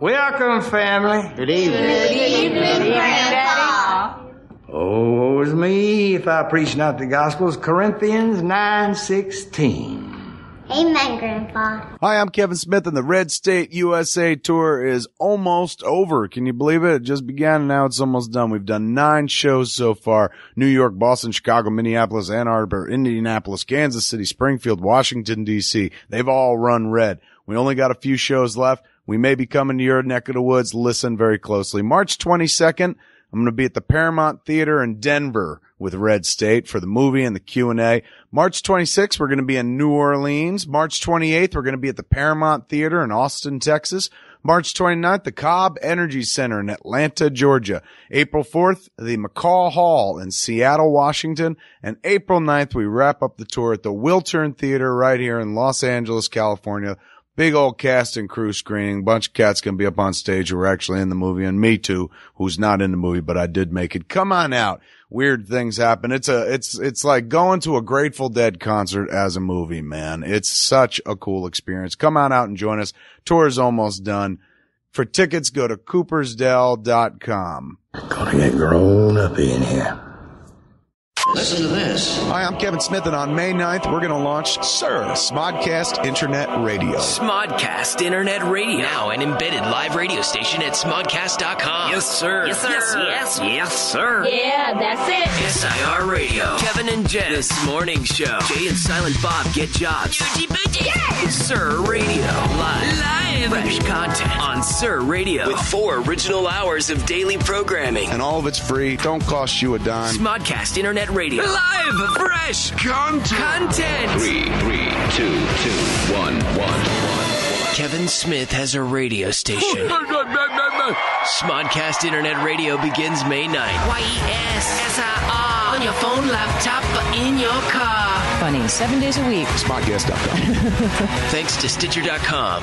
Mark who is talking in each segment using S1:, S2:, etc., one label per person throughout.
S1: Welcome, family.
S2: Good evening.
S3: Good evening, Grandpa.
S1: Oh, woe is me if I preach not the Gospels. Corinthians 9:16.
S3: Amen, Grandpa.
S4: Hi, I'm Kevin Smith, and the Red State USA Tour is almost over. Can you believe it? It just began, and now it's almost done. We've done 9 shows so far. New York, Boston, Chicago, Minneapolis, Ann Arbor, Indianapolis, Kansas City, Springfield, Washington, D.C. They've all run red. We only got a few shows left. We may be coming to your neck of the woods. Listen very closely. March 22nd, I'm going to be at the Paramount Theater in Denver with Red State for the movie and the Q&A. March 26th, we're going to be in New Orleans. March 28th, we're going to be at the Paramount Theater in Austin, Texas. March 29th, the Cobb Energy Center in Atlanta, Georgia. April 4th, the McCall Hall in Seattle, Washington. And April 9th, we wrap up the tour at the Wiltern Theater right here in Los Angeles, California. Big old cast and crew screening. Bunch of cats gonna be up on stage who are actually in the movie, and me too, who's not in the movie, but I did make it. Come on out. Weird things happen. It's like going to a Grateful Dead concert as a movie, man. It's such a cool experience. Come on out and join us. Tour is almost done. For tickets, go to coopersdell.com.
S1: Gonna get grown up in here.
S5: Listen to this.
S4: Hi, I'm Kevin Smith, and on May 9th, we're going to launch Smodcast Internet Radio.
S6: Smodcast Internet Radio. Now an embedded live radio station at smodcast.com. Yes, sir.
S7: Yes, sir.
S6: Yes, sir.
S3: Yeah, that's it.
S6: SIR Radio. Kevin and Jen. This Morning Show. Jay and Silent Bob get jobs. Yes, Sir Radio. Live. Fresh content on Sir Radio. With 4 original hours of daily programming.
S4: And all of it's free. Don't cost you a dime.
S6: Smodcast Internet Radio. Live. Fresh content.
S5: 3, 2, 2, 1, 1.
S6: Kevin Smith has a radio station. Smodcast Internet Radio begins May 9th. YESSIR. On your phone, laptop, in your car.
S8: Funny, 7 days a week.
S4: Smodcast.com.
S6: Thanks to Stitcher.com.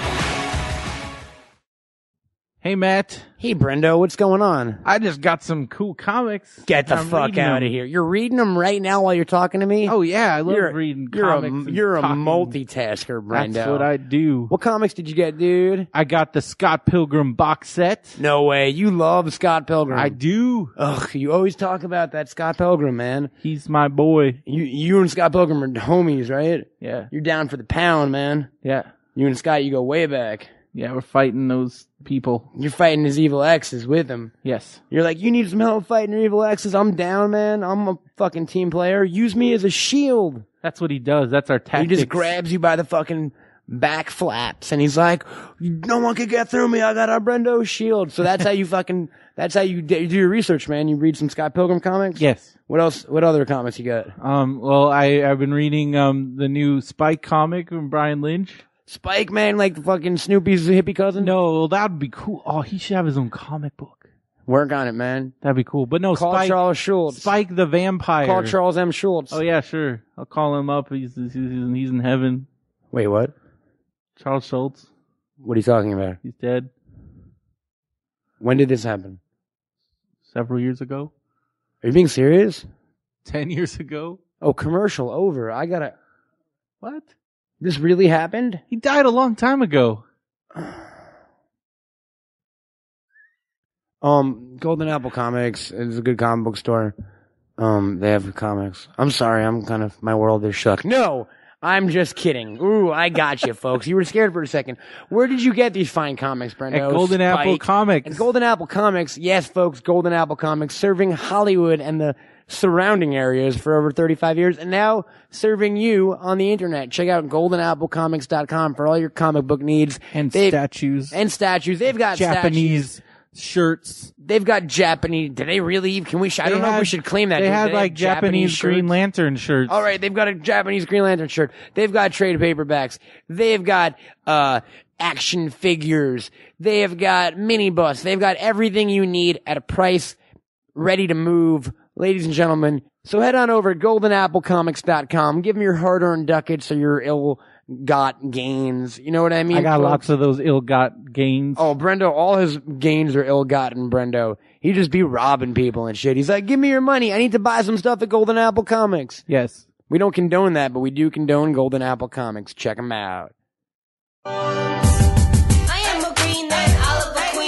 S7: Hey, Matt.
S2: Hey, Brendo, what's going on?
S7: I just got some cool comics.
S2: Get the
S7: I'm
S2: fuck
S7: reading
S2: out
S7: them.
S2: of here. You're reading them right now while you're talking to me?
S7: Oh, yeah. I love
S2: You're-
S7: reading
S2: You're
S7: comics. and
S2: a
S7: talking.
S2: multitasker, Brendo.
S7: That's what I do.
S2: What comics did you get, dude?
S7: I got the Scott Pilgrim box set.
S2: No way. You love Scott Pilgrim.
S7: I do.
S2: Ugh, you always talk about that Scott Pilgrim, man.
S7: He's my boy.
S2: You and Scott Pilgrim are homies, right?
S7: Yeah.
S2: You're down for the pound, man.
S7: Yeah.
S2: You and Scott, you go way back.
S7: Yeah, we're fighting those people.
S2: You're fighting his evil exes with him.
S7: Yes.
S2: You're like, you need some help fighting your evil exes? I'm down, man. I'm a fucking team player. Use me as a shield.
S7: That's what he does. That's our
S2: He
S7: tactics.
S2: just grabs you by the fucking back flaps, and he's like, no one can get through me. I got a Brendo shield. So that's how you that's how you do your research, man. You read some Scott Pilgrim comics?
S7: Yes.
S2: What else? What other comics you got?
S7: Well, I've been reading, the new Spike comic from Brian Lynch.
S2: Spike, man, like the fucking Snoopy's hippie cousin?
S7: No, that'd be cool. Oh, he should have his own comic book.
S2: Work on it, man.
S7: That'd be cool. But no,
S2: Call
S7: Spike.
S2: Charles Schultz.
S7: Spike the vampire.
S2: Call Charles M. Schultz.
S7: Oh yeah, sure. I'll call him up. He's in heaven.
S2: Wait, what?
S7: Charles Schultz.
S2: What are you talking about?
S7: He's dead.
S2: When did this happen?
S7: Several years ago.
S2: Are you being serious?
S7: 10 years ago.
S2: Oh, commercial over. I gotta...
S7: What?
S2: This really happened?
S7: He died a long time ago.
S2: Golden Apple Comics is a good comic book store. They have comics. I'm sorry, my world is shook. No! I'm just kidding. Ooh, I got you, folks. You were scared for a second. Where did you get these fine comics, Brendo?
S7: At Golden Apple Comics.
S2: And Golden Apple Comics, yes, folks, Golden Apple Comics, serving Hollywood and the surrounding areas for over 35 years, and now serving you on the internet. Check out goldenapplecomics.com for all your comic book needs.
S7: And statues.
S2: And statues. They've got
S7: Japanese
S2: statues.
S7: Shirts.
S2: They've got Japanese. Do they really? Can we? I don't know if we should claim that.
S7: They
S2: Do
S7: had
S2: have
S7: like Japanese Green
S2: shirts?
S7: Lantern shirts.
S2: All right, they've got a Japanese Green Lantern shirt. They've got trade paperbacks. They've got action figures. They have got mini bus. They've got everything you need at a price ready to move, ladies and gentlemen. So head on over to goldenapplecomics.com. Give them your hard-earned ducats or your ill-got gains. You know what I mean?
S7: I got
S2: folks?
S7: lots of those ill-got gains.
S2: Oh, Brendo, all his gains are ill-gotten, Brendo. He just be robbing people and shit. He's like, give me your money. I need to buy some stuff at Golden Apple Comics.
S7: Yes.
S2: We don't condone that, but we do condone Golden Apple Comics. Check them out.
S3: I am a green knight, Oliver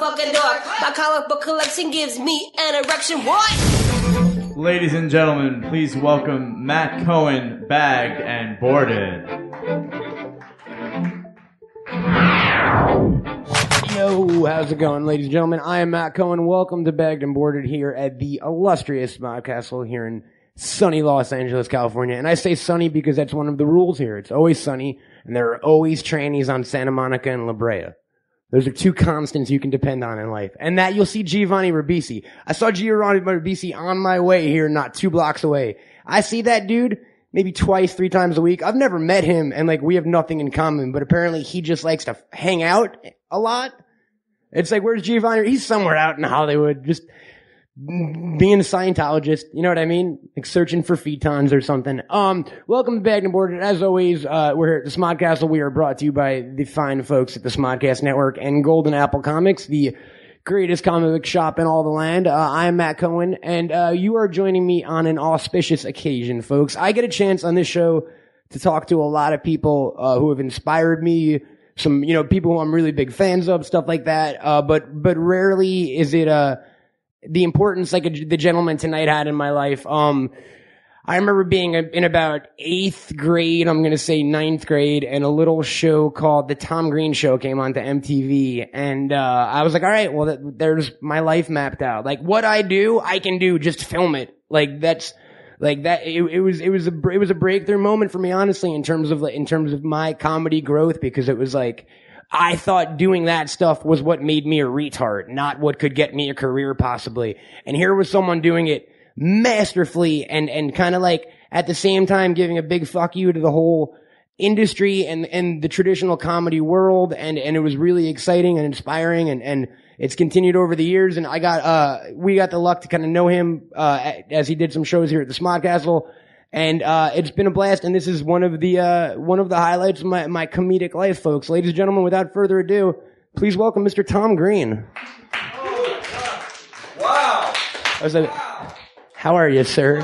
S8: motherfucking dork. My comic book collection gives me an erection. What?
S9: Ladies and gentlemen, please welcome Matt Cohen, bagged and boarded.
S2: Yo, how's it going, ladies and gentlemen? I am Matt Cohen. Welcome to Bagged and Boarded here at the illustrious Mob Castle here in sunny Los Angeles, California. And I say sunny because that's one of the rules here. It's always sunny, and there are always trannies on Santa Monica and La Brea. Those are two constants you can depend on in life. And that you'll see Giovanni Ribisi. I saw Giovanni Ribisi on my way here, not 2 blocks away. I see that dude maybe twice, 3 times a week. I've never met him, and like we have nothing in common, but apparently he just likes to hang out a lot. It's like, where's Giovanni? He's somewhere out in Hollywood, just being a Scientologist. You know what I mean? Like searching for futons or something. Welcome to Bagged and Boarded. As always, we're here at the Smod Castle. We are brought to you by the fine folks at the Smodcast Network and Golden Apple Comics, the greatest comic book shop in all the land. I am Matt Cohen, and you are joining me on an auspicious occasion, folks. I get a chance on this show to talk to a lot of people who have inspired me, some, people who I'm really big fans of, stuff like that. But rarely is it the importance like the gentleman tonight had in my life. I remember being in about 8th grade, I'm going to say 9th grade, and a little show called The Tom Green Show came onto MTV. And I was like, all right, well, there's my life mapped out. Like, what I do, I can do, just film it. Like, that's, like that, it was a breakthrough moment for me, honestly, in terms of my comedy growth, because it was like, I thought doing that stuff was what made me a retard, not what could get me a career possibly. And here was someone doing it masterfully and kind of like at the same time giving a big fuck you to the whole industry and the traditional comedy world. And it was really exciting and inspiring, and it's continued over the years. And we got the luck to kind of know him, as he did some shows here at the Smod Castle. And, it's been a blast. And this is one of the highlights of my comedic life, folks. Ladies and gentlemen, without further ado, please welcome Mr. Tom Green.
S10: Wow.
S2: How are you, sir?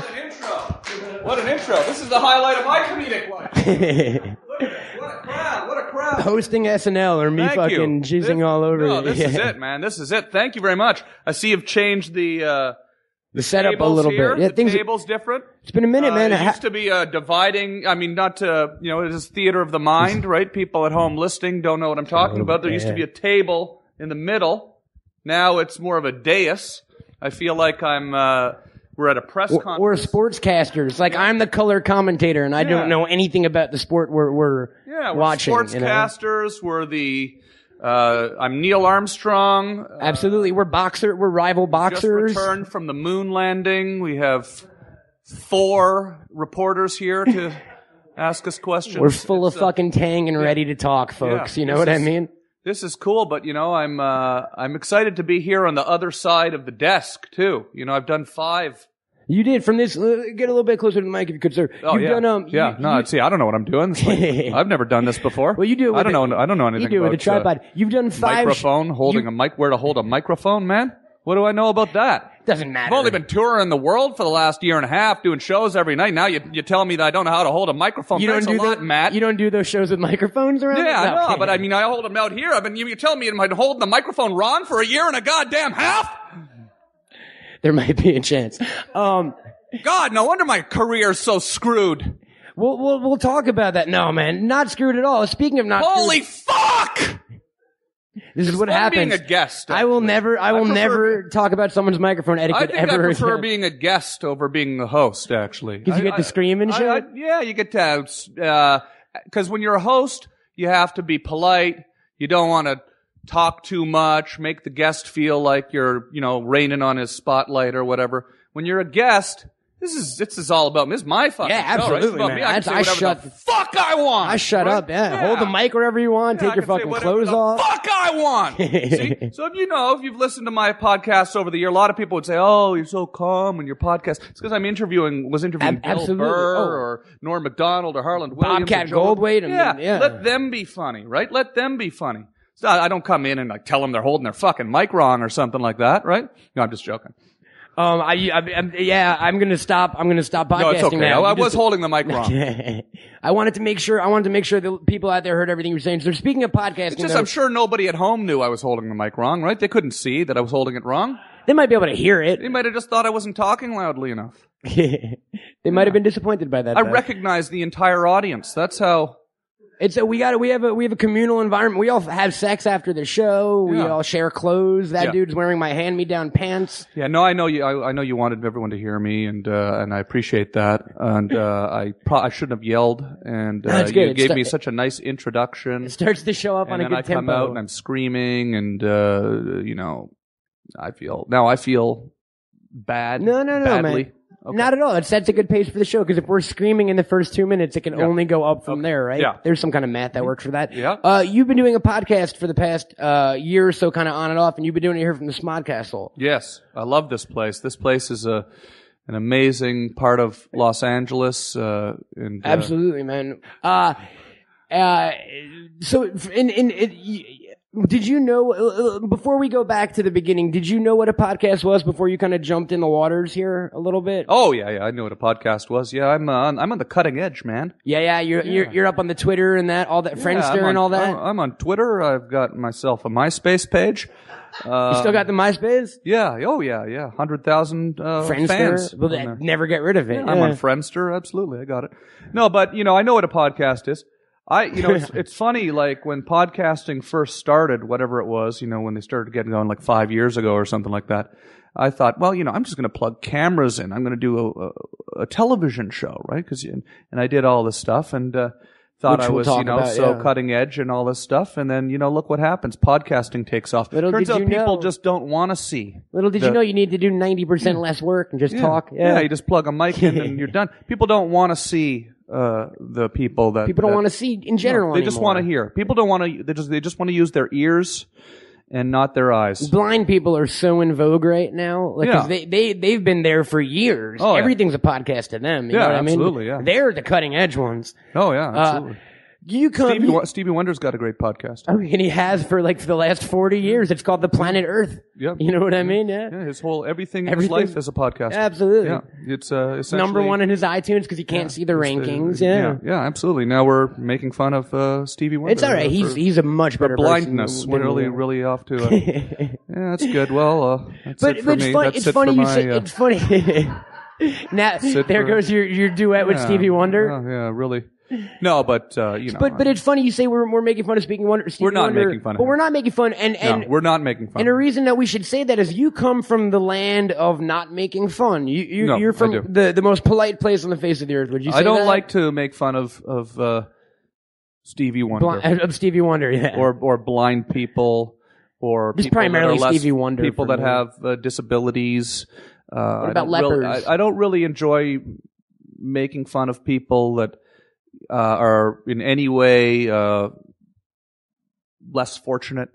S10: What an intro. This is the highlight of my comedic life. What a crowd.
S2: Hosting SNL or me fucking jizzing all over
S10: you.
S2: No,
S10: this is it, man. This is it. Thank you very much. I see you've changed the
S2: setup a little
S10: here.
S2: bit. Yeah,
S10: the table's different.
S2: It's been a minute, man.
S10: It used to be dividing, not to, it is theater of the mind, right? People at home listening don't know what I'm talking about. There used to be a table in the middle. Now it's more of a dais. I feel like we're at a press conference.
S2: We're sportscasters. Like, I'm the color commentator, and I don't know anything about the sport we're watching.
S10: We're sportscasters. We're I'm Neil Armstrong.
S2: Absolutely. We're rival boxers.
S10: Just returned from the moon landing. We have 4 reporters here to ask us questions.
S2: We're full of fucking tang and ready to talk, folks. You know what I mean?
S10: This is cool, but I'm excited to be here on the other side of the desk too. I've done 5.
S2: You did from this. Get a little bit closer to the mic if you could, sir.
S10: Oh,
S2: You've done,
S10: see, I don't know what I'm doing. Like, I've never done this before.
S2: Well, you do it.
S10: I don't know anything.
S2: You do it with a tripod. You've done 5
S10: microphone, holding a mic. Where to hold a microphone, man? What do I know about that?
S2: Doesn't matter.
S10: I've only been touring the world for the last year and a half, doing shows every night. Now you tell me that I don't know how to hold a microphone. Thanks a lot, Matt.
S2: You don't do those shows with microphones around?
S10: Yeah, I know, but I hold them out here. You tell me I'm holding the microphone wrong for a year and a goddamn half?
S2: There might be a chance.
S10: God, no wonder my career's so screwed.
S2: We'll talk about that. No, man, not screwed at all. Speaking of not
S10: Holy
S2: screwed,
S10: fuck!
S2: This is what happens.
S10: Being a guest.
S2: I will never talk about someone's microphone etiquette
S10: I
S2: ever.
S10: I prefer being a guest over being the host, actually.
S2: Because you get to scream and shit?
S10: You get to, because when you're a host, you have to be polite. You don't want to talk too much, make the guest feel like you're, raining on his spotlight or whatever. When you're a guest, this is all about me. This is my fucking show,
S2: absolutely,
S10: right? It's about
S2: man.
S10: me. I can say whatever the fuck I want.
S2: I shut up, yeah. Hold the mic wherever you want. Take your fucking clothes off.
S10: Fuck I want. See? So if you've listened to my podcasts over the year, a lot of people would say, "Oh, you're so calm when your podcast." It's because I'm interviewing Bill Burr or Norm Macdonald or Harland Williams,
S2: Bobcat Goldthwait.
S10: Yeah, let them be funny, right? Let them be funny. So I don't come in and tell them they're holding their fucking mic wrong or something like that, right? No, I'm just joking.
S2: I'm gonna stop podcasting
S10: No, it's okay.
S2: now.
S10: I was holding the mic wrong.
S2: I wanted to make sure the people out there heard everything you were saying. So speaking of podcasting,
S10: It's just, I'm sure nobody at home knew I was holding the mic wrong, right? They couldn't see that I was holding it wrong.
S2: they might be able to hear it.
S10: They might have just thought I wasn't talking loudly enough.
S2: They might have been disappointed by that.
S10: I
S2: though.
S10: recognize the entire audience. That's how.
S2: It's we have a communal environment. We all have sex after the show. We
S10: Yeah.
S2: all share clothes. That
S10: Yeah.
S2: dude's wearing my hand-me-down pants.
S10: Yeah, no, I know you. I know you wanted everyone to hear me, and I appreciate that. And I shouldn't have yelled. And
S2: No, it's good.
S10: you gave me such a nice introduction.
S2: It starts to show up
S10: and
S2: on a
S10: then
S2: good
S10: I
S2: tempo.
S10: come out and I'm screaming, and I feel bad.
S2: No,
S10: badly.
S2: man.
S10: Okay.
S2: Not at all. It sets a good pace for the show because if we're screaming in the first 2 minutes, it can only go up from there, right?
S10: Yeah.
S2: There's some kind of math that works for that.
S10: Yeah.
S2: You've been doing a podcast for the past year or so, kind of on and off, and you've been doing it here from the Smodcastle.
S10: Yes, I love this place. This place is an amazing part of Los Angeles.
S2: Absolutely, man. Did you know, before we go back to the beginning, did you know what a podcast was before you kind of jumped in the waters here a little bit?
S10: Oh yeah, I knew what a podcast was. Yeah, I'm on the cutting edge, man.
S2: Yeah, you're up on the Twitter and that, all that, Friendster and all that.
S10: I'm on Twitter. I've got myself a MySpace page.
S2: You still got the MySpace?
S10: Yeah. Oh yeah. 100,000
S2: Friendster?
S10: fans.
S2: Well,
S10: on there.
S2: never get rid of it.
S10: Yeah, I'm on Friendster. Absolutely, I got it. No, but I know what a podcast is. It's funny, like when podcasting first started, whatever it was, when they started getting going like 5 years ago or something like that, I thought, well, I'm just going to plug cameras in. I'm going to do a television show, right? And I did all this stuff and, thought
S2: Which
S10: I
S2: we'll
S10: was,
S2: talk about,
S10: so
S2: yeah.
S10: cutting edge and all this stuff. And then, look what happens. Podcasting takes off.
S2: Little
S10: Turns
S2: did
S10: out
S2: you
S10: people
S2: know.
S10: just don't want to see.
S2: Little did you know you need to do 90% less work and just talk.
S10: Yeah, you just plug a mic in and you're done. People don't want to see the people that
S2: People don't want to see in general
S10: they just
S2: anymore.
S10: want to hear. People don't want to. They just want to use their ears and not their eyes.
S2: Blind people are so in vogue right now. Like, 'cause
S10: Yeah.
S2: they've been there for years.
S10: Oh, yeah.
S2: Everything's a podcast to them. You
S10: Yeah,
S2: know what I mean?
S10: absolutely, yeah.
S2: They're the cutting edge ones.
S10: Oh yeah, absolutely.
S2: You come.
S10: Stevie Wonder's got a great podcast.
S2: Oh, and he has for the last 40 years. It's called The Planet Earth.
S10: Yep.
S2: You know what I mean? Yeah.
S10: Yeah, his whole everything in his
S2: Everything-
S10: life is a podcast.
S2: Absolutely.
S10: Yeah, it's essentially
S2: Number one in his iTunes because he can't see the rankings.
S10: yeah, absolutely. Now we're making fun of Stevie Wonder.
S2: It's all right. He's a much better
S10: blindness.
S2: person.
S10: We're really off to. Yeah, that's good. Well, that's it for
S2: it's
S10: me.
S2: funny.
S10: That's
S2: It's
S10: it
S2: funny
S10: for
S2: you
S10: my,
S2: say. It's funny. Now there goes your duet with
S10: yeah,
S2: Stevie Wonder.
S10: Yeah, really. No, but
S2: But it's funny you say we're making fun of Stevie Wonder.
S10: We're not
S2: Wonder,
S10: making fun of
S2: but
S10: him.
S2: we're not making fun. And
S10: no, we're not making fun.
S2: and a reason that we should say that is you come from the land of not making fun.
S10: No,
S2: You're
S10: I
S2: from
S10: do.
S2: the most polite place on the face of the earth. Would you say
S10: I don't
S2: that?
S10: like to make fun of Stevie Wonder
S2: of Stevie Wonder, yeah.
S10: or blind people or
S2: Just
S10: people
S2: primarily
S10: that are less,
S2: Stevie Wonder
S10: people
S2: for
S10: that
S2: me.
S10: have disabilities.
S2: What about lepers?
S10: I don't really enjoy making fun of people that are in any way less fortunate.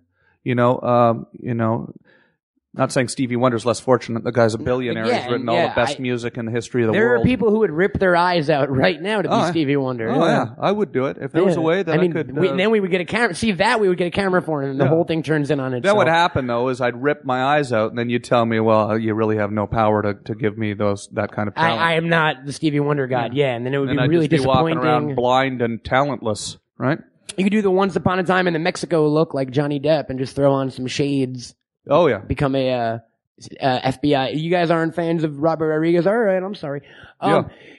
S10: Not saying Stevie Wonder's less fortunate. The guy's a billionaire.
S2: Yeah,
S10: He's written
S2: yeah,
S10: all the best music in the history of the
S2: There
S10: world.
S2: are people who would rip their eyes out right now to be
S10: yeah.
S2: Stevie Wonder.
S10: Oh yeah, I would do it if there was a way that I could.
S2: Then we would get a camera. See that we would get a camera for him, and the whole thing turns in on itself.
S10: Then what happened though is I'd rip my eyes out, and then you'd tell me, "Well, you really have no power to give me that kind of talent."
S2: I am not the Stevie Wonder god. Yeah, and then it would
S10: and
S2: be
S10: I'd
S2: really
S10: just be
S2: disappointing.
S10: walking around blind and talentless, right?
S2: You could do the Once Upon a Time in the Mexico look like Johnny Depp and just throw on some shades.
S10: Oh yeah,
S2: become a FBI. You guys aren't fans of Robert Rodriguez? All right, I'm sorry.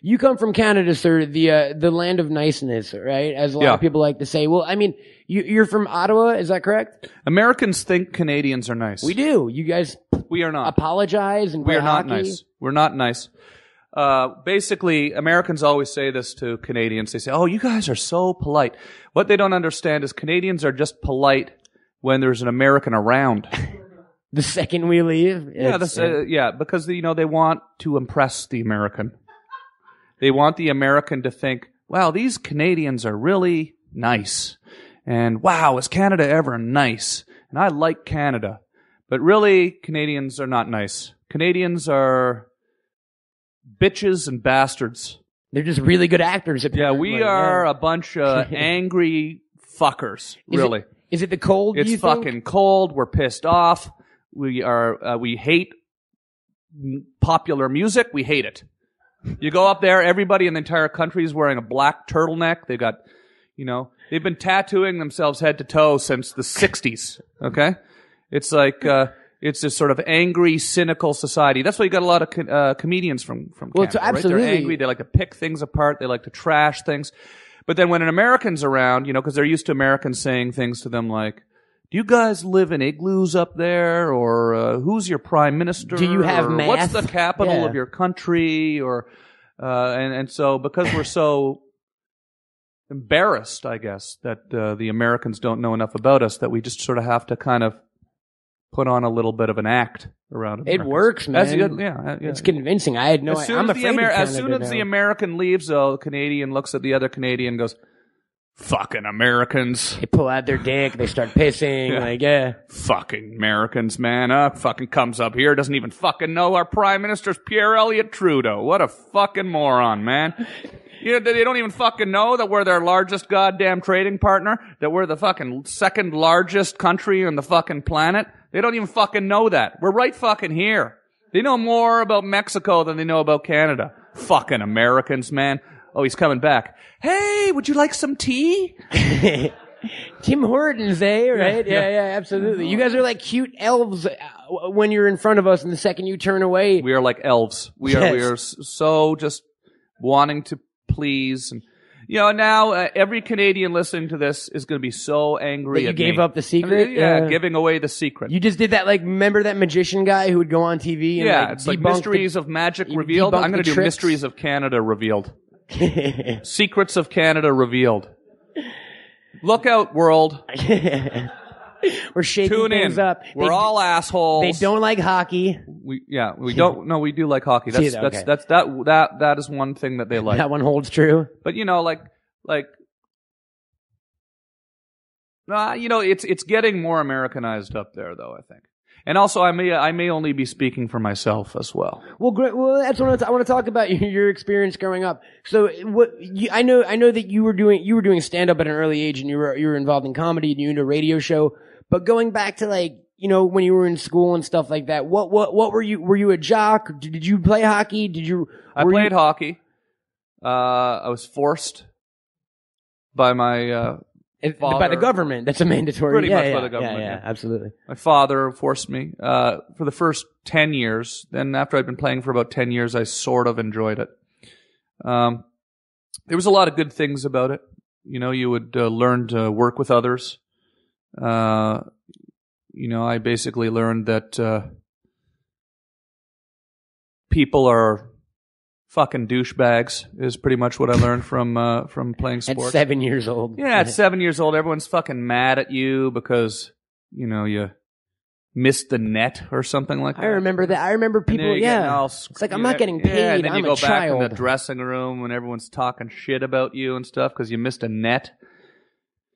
S2: You come from Canada, sir, the land of niceness, right? As a lot of people like to say. Well, I mean, you're from Ottawa, is that correct?
S10: Americans think Canadians are nice.
S2: We do. You guys
S10: we are not.
S2: apologize and
S10: We
S2: play
S10: are not
S2: hockey.
S10: nice. We're not nice. Basically, Americans always say this to Canadians. They say, "Oh, you guys are so polite." What they don't understand is Canadians are just polite when there's an American around.
S2: The second we leave,
S10: because they want to impress the American. They want the American to think, "Wow, these Canadians are really nice," and "Wow, is Canada ever nice?" And I like Canada, but really, Canadians are not nice. Canadians are bitches and bastards.
S2: They're just really good actors.
S10: Yeah,
S2: Apparently.
S10: we are a bunch of angry fuckers. Really,
S2: Is it the cold?
S10: it's
S2: you think?
S10: fucking cold. We're pissed off. We hate popular music, we hate it. You go up there, everybody in the entire country is wearing a black turtleneck. They got, they've been tattooing themselves head to toe since the 60s, okay? It's like, it's this sort of angry, cynical society. That's why you got a lot of comedians from Canada,
S2: absolutely.
S10: Right? They're angry. They like to pick things apart. They like to trash things. But then when an American's around, because they're used to Americans saying things to them like, do you guys live in igloos up there? Or who's your prime minister?
S2: Do you have math?
S10: What's the capital of your country? Or and so because we're so embarrassed, I guess, that the Americans don't know enough about us, that we just sort of have to kind of put on a little bit of an act around it.
S2: It works, man.
S10: Yeah.
S2: It's convincing. I had no idea. I'm afraid
S10: as soon as the American leaves, though, the Canadian looks at the other Canadian and goes, fucking Americans.
S2: They pull out their dick, they start pissing,
S10: Fucking Americans, man. Fucking comes up here, doesn't even fucking know our Prime Minister's Pierre Elliott Trudeau. What a fucking moron, man. They don't even fucking know that we're their largest goddamn trading partner, that we're the fucking second largest country on the fucking planet. They don't even fucking know that. We're right fucking here. They know more about Mexico than they know about Canada. Fucking Americans, man. Oh, he's coming back. Hey, would you like some tea?
S2: Tim Hortons, eh? Right? Yeah, absolutely. You guys are like cute elves when you're in front of us, and the second you turn away.
S10: We are like elves. We are so just wanting to please. And, now every Canadian listening to this is going to be so angry
S2: that you gave up the secret?
S10: Giving away the secret.
S2: You just did that, remember that magician guy who would go on TV and
S10: it's like Mysteries of Magic Revealed. I'm going to do Mysteries of Canada Revealed. Secrets of Canada Revealed. Look out, world.
S2: We're shaking things up.
S10: We're all assholes.
S2: They don't like hockey.
S10: We don't. No, we do like hockey. That is one thing that they like.
S2: That one holds true.
S10: But it's getting more Americanized up there, though, I think. And also, I may only be speaking for myself as well.
S2: Well, great. Well, that's what I want to talk about. Your experience growing up. So, I know that you were doing stand up at an early age, and you were involved in comedy, and you did a radio show. But going back to when you were in school and stuff like that, what were you? Were you a jock? Did you play hockey?
S10: I played hockey. I was forced by my.
S2: By the government. That's a mandatory.
S10: Pretty much by the government.
S2: Yeah, absolutely.
S10: My father forced me for the first 10 years. Then after I'd been playing for about 10 years, I sort of enjoyed it. There was a lot of good things about it. You would learn to work with others. I basically learned that people are fucking douchebags is pretty much what I learned from playing sports.
S2: At 7 years old.
S10: Yeah, at 7 years old, everyone's fucking mad at you because, you missed the net or something like that.
S2: I remember that. I remember people, it's like, I'm not getting paid,
S10: and then
S2: I'm
S10: you go
S2: a child.
S10: back in the dressing room when everyone's talking shit about you and stuff because you missed a net.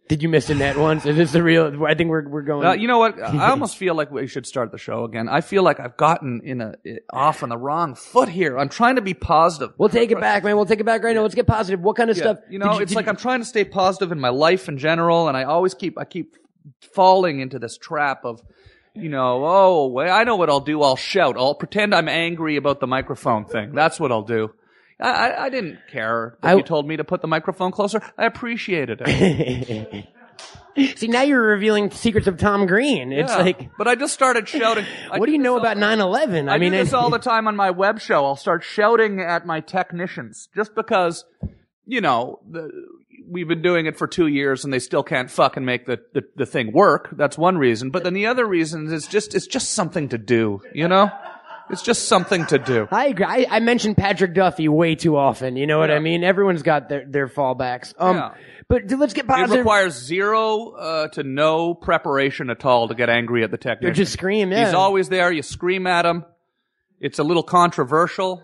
S2: Did you miss a net once? Is this the real? I think we're going.
S10: You know what? I almost feel like we should start the show again. I feel like I've gotten off on the wrong foot here. I'm trying to be positive.
S2: We'll take it back, man. We'll take it back right now. Let's get positive. What kind of stuff?
S10: I'm trying to stay positive in my life in general, and I keep falling into this trap of, I know what I'll do. I'll shout. I'll pretend I'm angry about the microphone thing. That's what I'll do. I didn't care that you told me to put the microphone closer. I appreciated it.
S2: See, now you're revealing secrets of Tom Green. It's
S10: but I just started shouting.
S2: What do you know about 9/11?
S10: I do this all the time on my web show. I'll start shouting at my technicians just because, we've been doing it for 2 years and they still can't fucking make the thing work. That's one reason. But then the other reason is it's just something to do, It's just something to do.
S2: I agree. I mention Patrick Duffy way too often. You know what I mean? Everyone's got their fallbacks. But let's get positive.
S10: It requires zero to no preparation at all to get angry at the technician.
S2: You just scream, yeah.
S10: He's always there. You scream at him. It's a little controversial.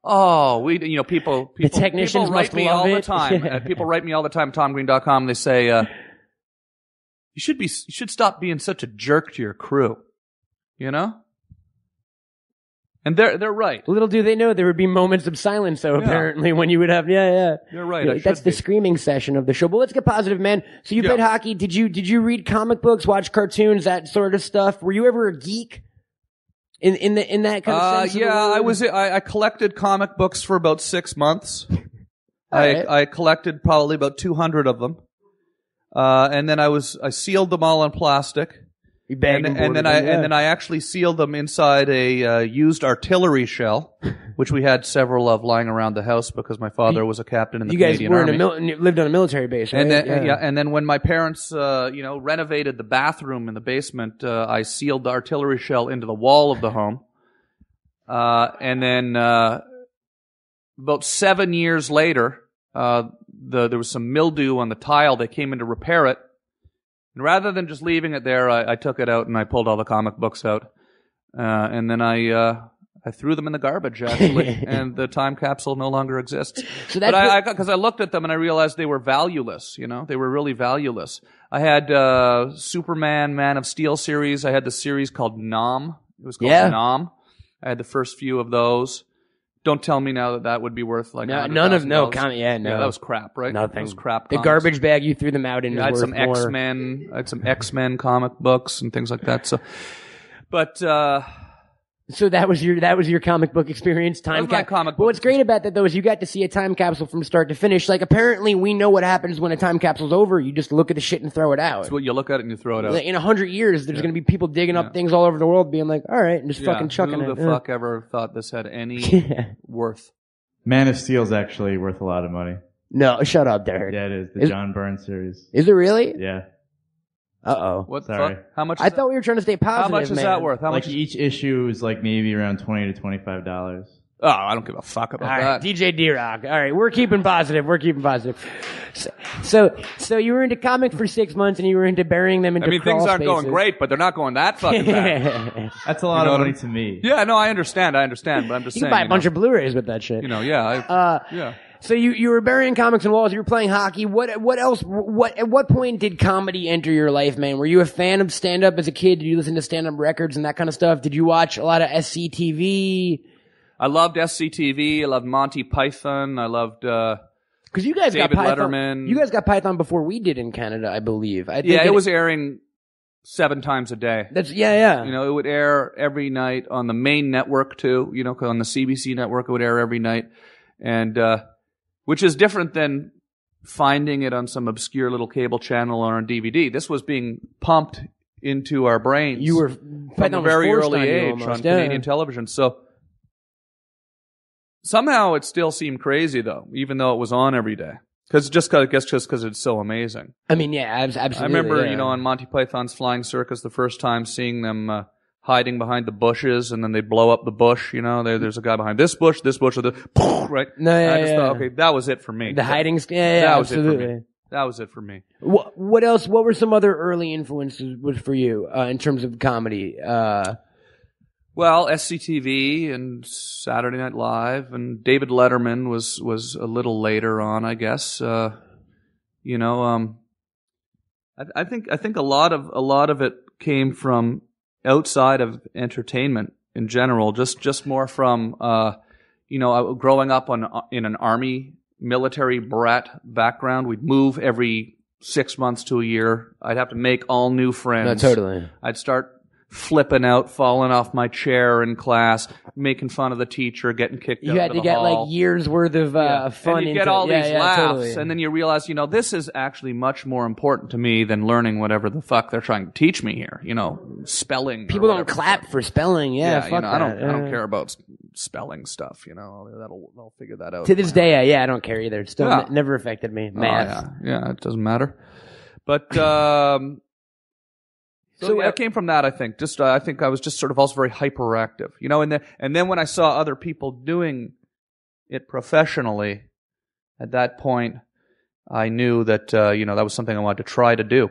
S10: Oh, people.
S2: The technicians
S10: people write me
S2: love
S10: all
S2: it.
S10: the time. People write me all the time at TomGreen.com. They say, you should stop being such a jerk to your crew. And they're right.
S2: Little do they know there would be moments of silence, though, apparently, when you would have,
S10: You're right.
S2: That's the screaming session of the show. But let's get positive, man. So you played hockey. Did you read comic books, watch cartoons, that sort of stuff? Were you ever a geek? in that kind of sense?
S10: Yeah, I collected comic books for about 6 months.
S2: Right.
S10: I collected probably about 200 of them. And then I sealed them all in plastic.
S2: You bagged
S10: and then I actually sealed them inside a used artillery shell, which we had several of lying around the house because my father was a captain in the Canadian Army.
S2: You guys lived on a military base, right?
S10: And then and then when my parents renovated the bathroom in the basement, I sealed the artillery shell into the wall of the home. And then about 7 years later, there was some mildew on the tile. They came in to repair it. And rather than just leaving it there, I took it out and I pulled all the comic books out. And then I threw them in the garbage, actually. And the time capsule no longer exists. Because I looked at them and I realized they were valueless, They were really valueless. I had Superman, Man of Steel series. I had the series called Nom. It was called Nom. I had the first few of those. Don't tell me now that would be worth like
S2: no.
S10: Yeah,
S2: that
S10: was crap, right?
S2: Nothing.
S10: That was crap.
S2: The garbage bag you threw them out in.
S10: I had some X-Men. I had some X-Men comic books and things like that. So that was your comic book experience. Time
S2: capsule. But what's great about that though is you got to see a time capsule from start to finish. Like apparently we know what happens when a time capsule's over. You just look at the shit and throw it out.
S10: That's what you look at it and you throw it out.
S2: In 100 years, there's going to be people digging up things all over the world, being like, "All right," and just fucking chucking it.
S10: Who the fuck ever thought this had any worth?
S9: Man of Steel's actually worth a lot of money.
S2: No, shut up, Derek.
S9: Yeah, it is. The John Byrne series.
S2: Is it really?
S9: Yeah.
S2: Uh-oh.
S10: What the
S9: Sorry.
S10: fuck? How much?
S2: I thought we were trying to stay positive.
S10: How much is that worth? How much?
S9: Each issue is like maybe around $20 to $25.
S10: Oh, I don't give a fuck about that.
S2: DJ D-Rock. All right, we're keeping positive. So you were into comics for 6 months and you were into burying them into
S10: things aren't going great, but they're not going that fucking bad.
S9: That's a lot of money to me.
S10: Yeah, no, I understand, but I'm just saying.
S2: You can buy a bunch of Blu-rays with that shit.
S10: Yeah.
S2: So you were burying comics and walls. You were playing hockey. What else? At what point did comedy enter your life, man? Were you a fan of stand up as a kid? Did you listen to stand up records and that kind of stuff? Did you watch a lot of SCTV?
S10: I loved SCTV. I loved Monty Python. I loved
S2: because you guys
S10: David
S2: got Python.
S10: Letterman.
S2: You guys got Python before we did in Canada, I believe.
S10: It was airing 7 times a day.
S2: Yeah.
S10: It would air every night on the main network too. 'Cause on the CBC network it would air every night, and which is different than finding it on some obscure little cable channel or on DVD. This was being pumped into our brains.
S2: You were
S10: from a very early age on Canadian television. So somehow it still seemed crazy though, even though it was on every day. Because it's so amazing.
S2: I mean, yeah, absolutely.
S10: I remember, on Monty Python's Flying Circus, the first time seeing them hiding behind the bushes, and then they blow up the bush. There's a guy behind this bush, or right?
S2: No,
S10: thought, okay, that was it for me.
S2: The hiding,
S10: that
S2: absolutely.
S10: was it for me. That was it for me.
S2: What else? What were some other early influences for you in terms of comedy?
S10: Well, SCTV and Saturday Night Live, and David Letterman was a little later on, I guess. I think a lot of it came from outside of entertainment in general, just more from growing up in an army military brat background. We'd move every 6 months to a year. I'd have to make all new friends.
S2: No, totally.
S10: I'd start flipping out, falling off my chair in class, making fun of the teacher, getting kicked out of the hall.
S2: You had to get like years worth of fun.
S10: And you get all these laughs,
S2: totally.
S10: and then you realize, this is actually much more important to me than learning whatever the fuck they're trying to teach me here. Spelling.
S2: People don't clap for spelling. Yeah, fuck
S10: I
S2: that.
S10: don't care about spelling stuff. They'll figure that out.
S2: To this day, I don't care either. It's still never affected me. Math.
S10: Yeah, it doesn't matter. But So it came from that, I think. I think I was just sort of also very hyperactive, and then when I saw other people doing it professionally, at that point, I knew that that was something I wanted to try to do.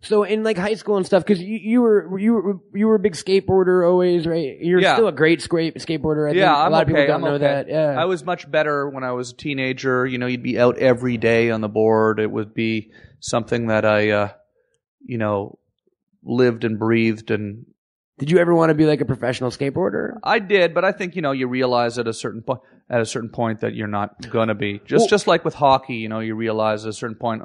S2: So in like high school and stuff, because you were a big skateboarder always, right? You're still a great skateboarder. I think.
S10: A
S2: lot of people don't know that. Yeah,
S10: I was much better when I was a teenager. You'd be out every day on the board. It would be something that I, lived and breathed. And
S2: did you ever want to be like a professional skateboarder?
S10: I did, but I think you realize at a certain point that you're not gonna be. Just like with hockey, you realize at a certain point,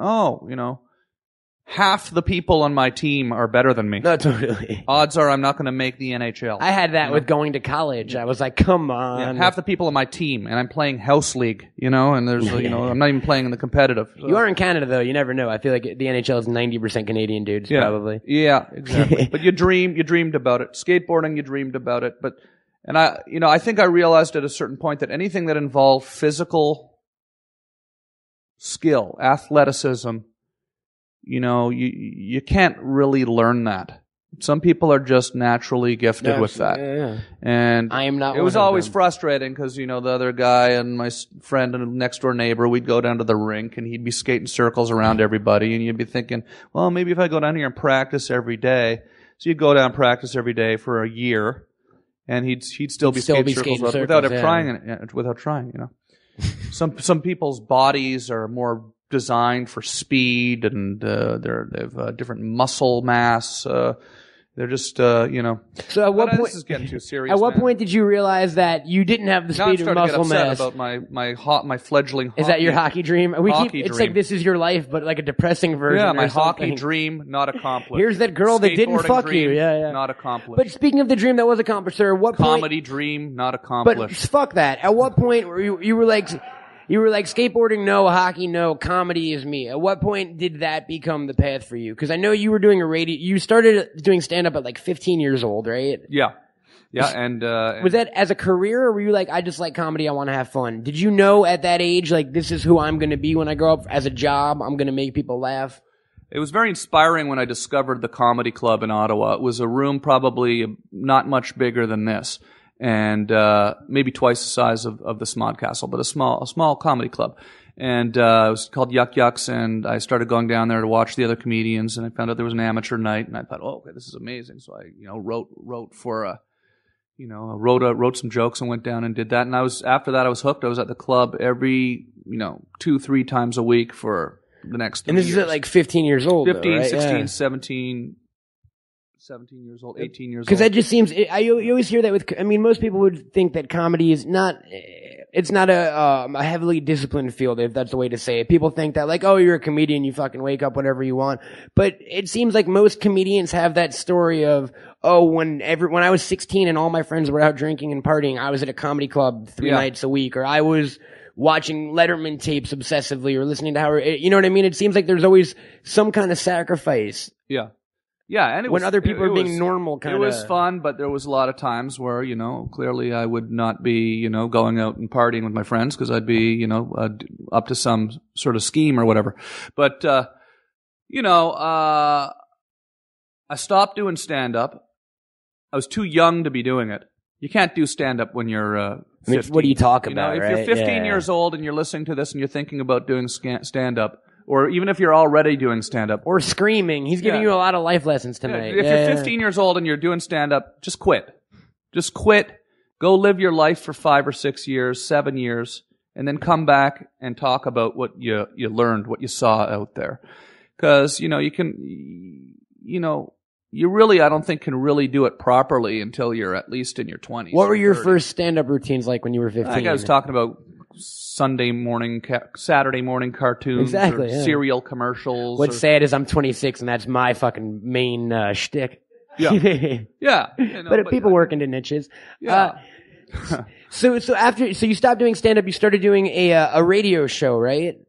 S10: half the people on my team are better than me.
S2: No, totally.
S10: Odds are I'm not going to make the NHL.
S2: I had that with going to college. I was like, come on.
S10: Yeah, half the people on my team, and I'm playing house league, and there's, I'm not even playing in the competitive. So.
S2: You are in Canada, though. You never know. I feel like the NHL is 90% Canadian dudes, probably.
S10: Yeah, exactly. But you dreamed about it. Skateboarding, you dreamed about it. And I think I realized at a certain point that anything that involved physical skill, athleticism, you can't really learn that. Some people are just naturally gifted with that.
S2: Yeah.
S10: And
S2: I am not.
S10: It was always frustrating because, the other guy and my friend and next door neighbor, we'd go down to the rink and he'd be skating circles around everybody. And you'd be thinking, well, maybe if I go down here and practice every day. So you'd go down and practice every day for a year and he'd still be skating circles without trying. Some people's bodies are more designed for speed and they've different muscle mass. They're just So
S2: at what point?
S10: This is getting too serious.
S2: At what point did you realize that you didn't have the speed or muscle mass?
S10: About my fledgling.
S2: Is that your hockey dream? It's
S10: dream.
S2: like this is your life, but like a depressing version.
S10: Yeah, my
S2: or
S10: hockey dream not accomplished.
S2: Here's that girl that didn't fuck you. Yeah,
S10: not accomplished.
S2: But speaking of the dream that was accomplished, sir, at what point?
S10: Comedy dream not accomplished.
S2: But fuck that. At what point were you were like skateboarding, no, hockey, no, comedy is me. At what point did that become the path for you? Because I know you were doing you started doing stand-up at like 15 years old, right?
S10: Yeah. Yeah, and
S2: was that as a career, or were you like, I just like comedy, I want to have fun? Did you know at that age, like, this is who I'm going to be when I grow up? As a job, I'm going to make people laugh?
S10: It was very inspiring when I discovered the Comedy Club in Ottawa. It was a room probably not much bigger than this. And maybe twice the size of the Smodcastle, but a small comedy club. And it was called Yuck Yucks, and I started going down there to watch the other comedians, and I found out there was an amateur night, and I thought, oh, okay, this is amazing. So I, wrote some jokes and went down and did that. And after that I was hooked. I was at the club every, 2-3 times a week for the next 3 years.
S2: And this is at like 15 years old,
S10: 15,
S2: though, right?
S10: 16, 17 years old, 18 years old.
S2: Because that just seems, you always hear that most people would think that comedy is not, it's not a heavily disciplined field, if that's the way to say it. People think that like, oh, you're a comedian, you fucking wake up whenever you want. But it seems like most comedians have that story of, oh, when I was 16 and all my friends were out drinking and partying, I was at a comedy club 3 nights a week, or I was watching Letterman tapes obsessively, or listening to Howard, you know what I mean? It seems like there's always some kind of sacrifice.
S10: Yeah. Yeah, and
S2: when other people are being normal, kind of.
S10: It was fun, but there was a lot of times where, clearly I would not be, going out and partying with my friends because I'd be, up to some sort of scheme or whatever. But, I stopped doing stand-up. I was too young to be doing it. You can't do stand-up when you're 15.
S2: What do you talk about,
S10: if
S2: right?
S10: you're 15 years old and you're listening to this and you're thinking about doing stand-up, or even if you're already doing stand-up.
S2: Or screaming. He's giving you a lot of life lessons tonight.
S10: If you're 15 years old and you're doing stand-up, just quit. Just quit. Go live your life for 5 or 6 years, 7 years, and then come back and talk about what you learned, what you saw out there. Because, you really, I don't think, can really do it properly until you're at least in your 20s.
S2: What were your first stand-up routines like when you were 15?
S10: I think I was talking about Saturday morning cartoons,
S2: exactly,
S10: or cereal commercials.
S2: What's sad is I'm 26 and that's my fucking main shtick.
S10: Yeah, yeah.
S2: But people work into niches.
S10: Yeah.
S2: So you stopped doing stand up. You started doing a radio show, right?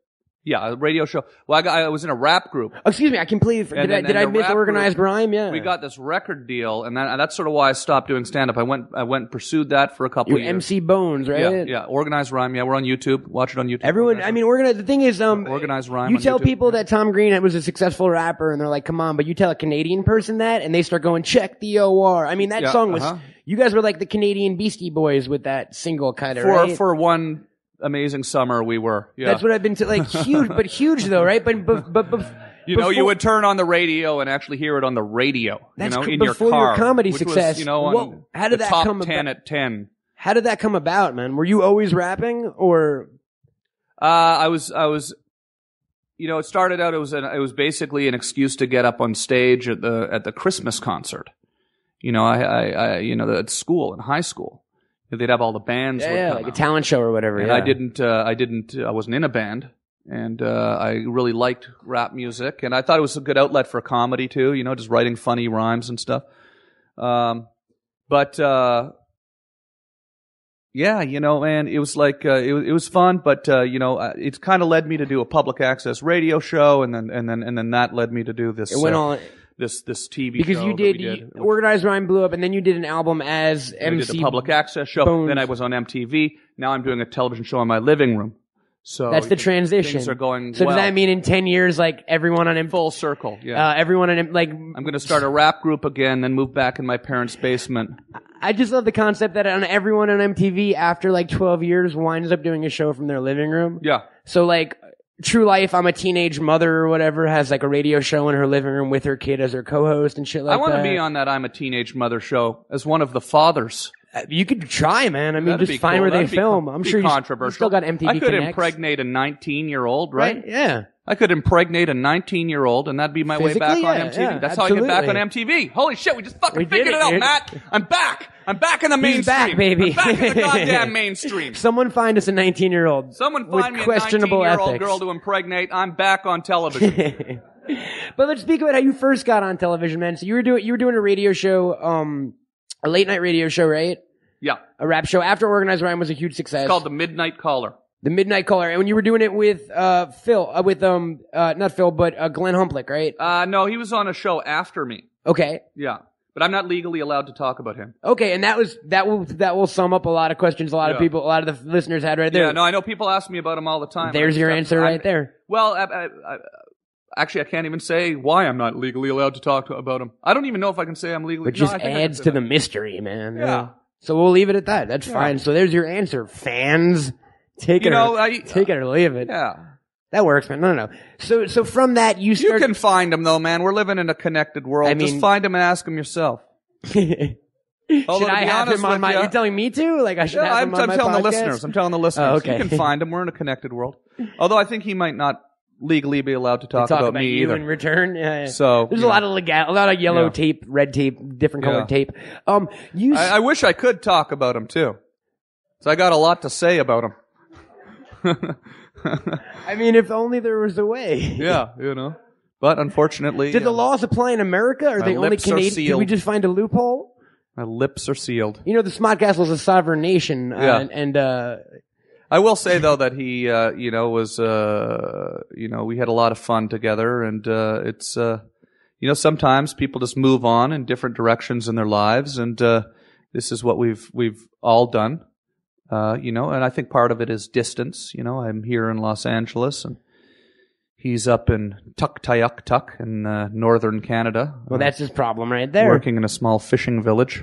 S10: Yeah, a radio show. Well, I was in a rap group.
S2: Oh, excuse me, I completely did I miss Organized Rhyme? Yeah,
S10: we got this record deal, and that's sort of why I stopped doing stand up. I went and pursued that for a couple of years.
S2: MC Bones, right?
S10: Yeah, Organized Rhyme. Yeah, we're on YouTube. Watch it on YouTube.
S2: Everyone, the thing is,
S10: Organized Rhyme.
S2: You tell people that Tom Green was a successful rapper, and they're like, "Come on!" But you tell a Canadian person that, and they start going, "Check the OR." I mean, that song was. You guys were like the Canadian Beastie Boys with that single, kind of. Right?
S10: For one amazing summer, we were. Yeah.
S2: That's what I've been huge though, right? But
S10: you would turn on the radio and actually hear it on the radio.
S2: That's
S10: in
S2: before
S10: your car,
S2: your comedy success.
S10: Was, on
S2: how did
S10: the
S2: that
S10: top
S2: come
S10: 10
S2: about?
S10: at 10.
S2: How did that come about, man? Were you always rapping, or?
S10: I was. It started out. It was basically an excuse to get up on stage at the Christmas concert. I at school, in high school. They'd have all the bands.
S2: Yeah, like a talent show or whatever.
S10: And I wasn't in a band. And I really liked rap music, and I thought it was a good outlet for comedy too. You know, just writing funny rhymes and stuff. Yeah, you know, and it was like it was fun, but you know, it's kind of led me to do a public access radio show, and then that led me to do this.
S2: It went on
S10: this TV
S2: because
S10: show
S2: you did Organized Rhyme blew up, and then you did an album as MC.
S10: We did a public access show.
S2: Bones.
S10: Then I was on MTV. Now I'm doing a television show in my living room. So
S2: that's the transition.
S10: Things are going
S2: so
S10: well.
S2: does that mean in 10 years, like everyone on
S10: full circle? Yeah.
S2: Everyone on like
S10: I'm going to start a rap group again, then move back in my parents' basement.
S2: I just love the concept that everyone on MTV after like 12 years winds up doing a show from their living room.
S10: Yeah.
S2: So like True Life, I'm a teenage mother or whatever, has like a radio show in her living room with her kid as her co-host and shit like that.
S10: I want to be on that I'm a Teenage Mother show as one of the fathers.
S2: You could try, man. I mean,
S10: That'd
S2: just find
S10: cool.
S2: where they
S10: That'd
S2: film.
S10: Be
S2: I'm sure you still got MTV
S10: I could
S2: Connects.
S10: impregnate a 19-year-old, right?
S2: Yeah.
S10: I could impregnate a 19-year-old, and that'd be my way back on MTV.
S2: Yeah,
S10: That's
S2: absolutely.
S10: how I get back on MTV. Holy shit, we just fucking figured it out,
S2: dude.
S10: Matt. I'm back. I'm back in the mainstream.
S2: He's back, baby.
S10: I'm back in the goddamn mainstream.
S2: Someone find us a 19-year-old.
S10: Someone
S2: with
S10: find me a
S2: questionable
S10: 19-year-old
S2: ethics.
S10: girl to impregnate. I'm back on television.
S2: But let's speak about how you first got on television, man. So you were doing a radio show, a late night radio show, right?
S10: Yeah.
S2: A rap show after Organized Rhyme was a huge success.
S10: It's called The Midnight Caller.
S2: The Midnight Caller. And when you were doing it with Phil, not Phil, but Glenn Humplick, right?
S10: No, he was on a show after me.
S2: Okay.
S10: Yeah. But I'm not legally allowed to talk about him.
S2: Okay, and that will sum up a lot of questions a lot of the listeners had right there.
S10: Yeah, no, I know people ask me about him all the time.
S2: There's your answer right there.
S10: Well, actually, I can't even say why I'm not legally allowed to talk about him. I don't even know if I can say I'm legally.
S2: It just
S10: I think
S2: adds to the mystery, man.
S10: Yeah.
S2: So we'll leave it at that. That's fine. So there's your answer, fans. Take it or leave it.
S10: Yeah.
S2: That works, man. No. So from that, you
S10: can find him though, man. We're living in a connected world. Just find him and ask him yourself.
S2: Should I have him on my? You're telling me to? Like I should have him on my podcast?
S10: I'm telling the listeners. I'm telling the listeners.
S2: Oh, okay.
S10: You can find him. We're in a connected world. Although I think he might not legally be allowed to talk about me
S2: you
S10: either.
S2: in return. Yeah.
S10: So
S2: there's a lot of yellow tape, red tape, different colored tape.
S10: I wish I could talk about him too. So I got a lot to say about him.
S2: I mean, if only there was a way.
S10: Yeah, you know. But unfortunately,
S2: did the laws apply in America? Or are they only Canadian? Did we just find a loophole?
S10: My lips are sealed.
S2: You know, the Smodcastle is a sovereign nation, and
S10: I will say though that he, was, we had a lot of fun together, and it's, sometimes people just move on in different directions in their lives, and this is what we've all done, and I think part of it is distance. You know, I'm here in Los Angeles, and he's up in Tuktoyaktuk in northern Canada.
S2: Well, that's his problem right there.
S10: Working in a small fishing village.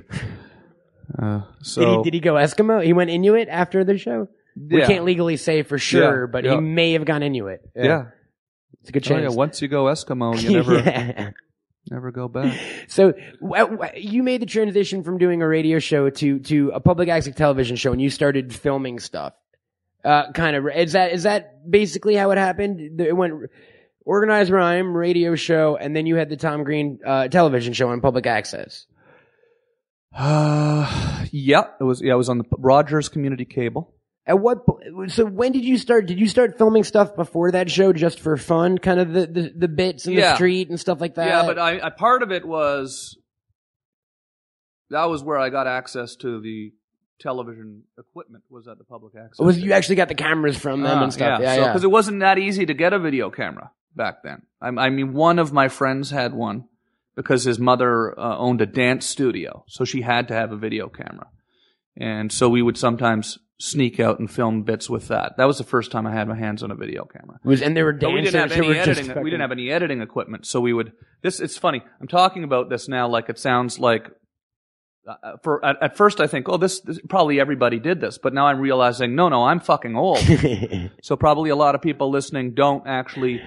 S2: Did he go Eskimo? He went Inuit after the show? We can't legally say for sure, but he may have gone Inuit.
S10: Yeah.
S2: It's a good chance.
S10: Once you go Eskimo, you never go back.
S2: So you made the transition from doing a radio show to a public access television show, and you started filming stuff. Is that basically how it happened? It went Organized Rhyme, radio show, and then you had the Tom Green television show on public access.
S10: Yeah, it was on the Rogers Community Cable.
S2: So when did you start? Did you start filming stuff before that show just for fun, kind of the bits in the street and stuff like that?
S10: Yeah, but I part of it was that was where I got access to the television equipment. Was at the public access.
S2: You actually got the cameras from them and stuff?
S10: Yeah, because it wasn't that easy to get a video camera back then. I mean, one of my friends had one because his mother owned a dance studio, so she had to have a video camera, and so we would sometimes sneak out and film bits with that. That was the first time I had my hands on a video camera.
S2: And they were dancing.
S10: We didn't have any editing equipment, so we would. It's funny. I'm talking about this now like it sounds like. At first I think, this probably everybody did this, but now I'm realizing, no, I'm fucking old. So probably a lot of people listening don't actually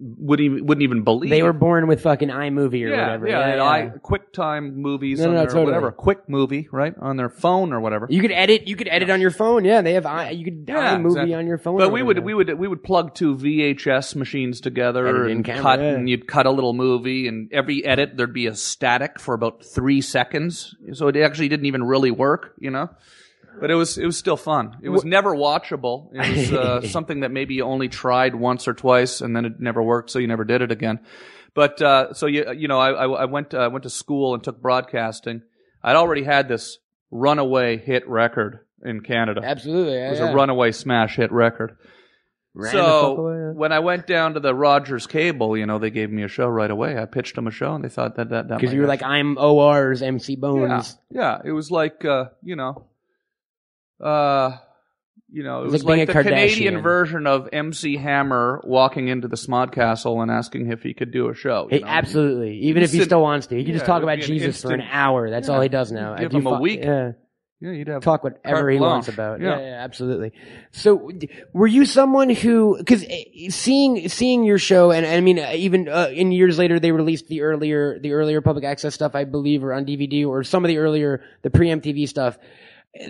S10: wouldn't even believe
S2: they were born with fucking iMovie or whatever.
S10: Yeah. QuickTime movies
S2: totally.
S10: whatever, Quick Movie, right, on their phone or whatever.
S2: You could edit on your phone. Yeah, they have you could iMovie on your phone.
S10: But we would plug two VHS machines together and cut, and you'd cut a little movie, and every edit there'd be a static for about 3 seconds, so it actually didn't even really work, you know. But it was still fun. It was never watchable. It was something that maybe you only tried once or twice, and then it never worked, so you never did it again. But so I went to school and took broadcasting. I'd already had this runaway hit record in Canada.
S2: Absolutely,
S10: it was a runaway smash hit record. So when I went down to the Rogers Cable, they gave me a show right away. I pitched them a show, and they thought that
S2: because you were like, I'm OR's MC Bones.
S10: Yeah. It was like it was
S2: like
S10: the Canadian version of MC Hammer walking into the Smodcastle and asking if he could do a show.
S2: Absolutely. Even if he still wants to. He can just talk about Jesus for an hour. That's all he does now.
S10: Give him a week.
S2: Yeah.
S10: Yeah, you'd have
S2: talk whatever he wants about.
S10: Yeah.
S2: Yeah, absolutely. So, were you someone who, because seeing your show, and I mean, even in years later, they released the earlier public access stuff, I believe, or on DVD, or some of the pre-MTV stuff.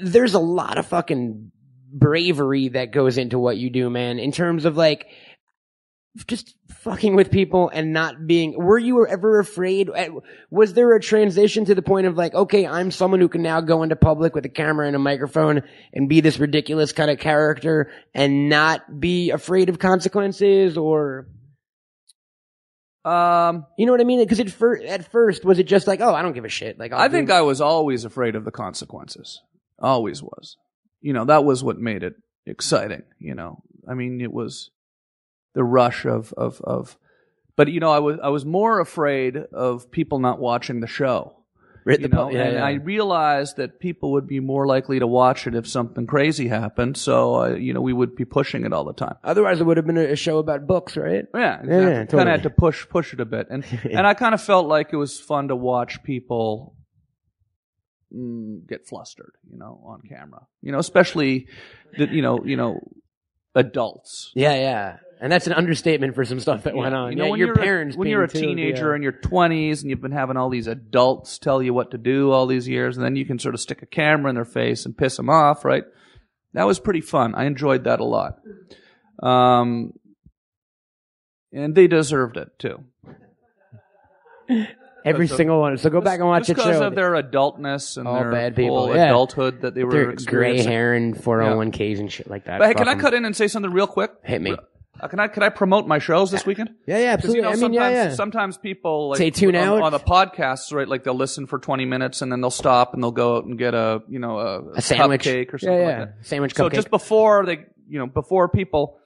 S2: There's a lot of fucking bravery that goes into what you do, man. In terms of like, just fucking with people and not being, were you ever afraid? Was there a transition to the point of like, okay, I'm someone who can now go into public with a camera and a microphone and be this ridiculous kind of character and not be afraid of consequences, or? You know what I mean? Because at first, was it just like, oh, I don't give a shit? Like,
S10: I think I was always afraid of the consequences. Always was. That was what made it exciting. I mean, it was the rush of, but I was more afraid of people not watching the show. I realized that people would be more likely to watch it if something crazy happened. So, we would be pushing it all the time.
S2: Otherwise, it would have been a show about books, right?
S10: Yeah, exactly. Yeah, totally. Kind of had to push it a bit, and I kind of felt like it was fun to watch people get flustered, on camera. Especially adults.
S2: Yeah. And that's an understatement for some stuff that went on.
S10: When
S2: your parents
S10: when you're a teenager in your 20s and you've been having all these adults tell you what to do all these years, and then you can sort of stick a camera in their face and piss them off, right? That was pretty fun. I enjoyed that a lot. And they deserved it, too.
S2: Every single one. So go back and watch the show.
S10: Just because of their adultness and their
S2: bad people.
S10: full adulthood that they were
S2: their
S10: experiencing.
S2: Gray hair and 401ks and shit like that.
S10: But hey, can I cut in and say something real quick?
S2: Hit me.
S10: Can I promote my shows this weekend?
S2: Yeah, absolutely.
S10: Sometimes people like
S2: say tune out
S10: on the podcasts, right? Like they'll listen for 20 minutes and then they'll stop and they'll go out and get a
S2: sandwich,
S10: cupcake or something like that.
S2: Sandwich cupcake.
S10: So just before before people,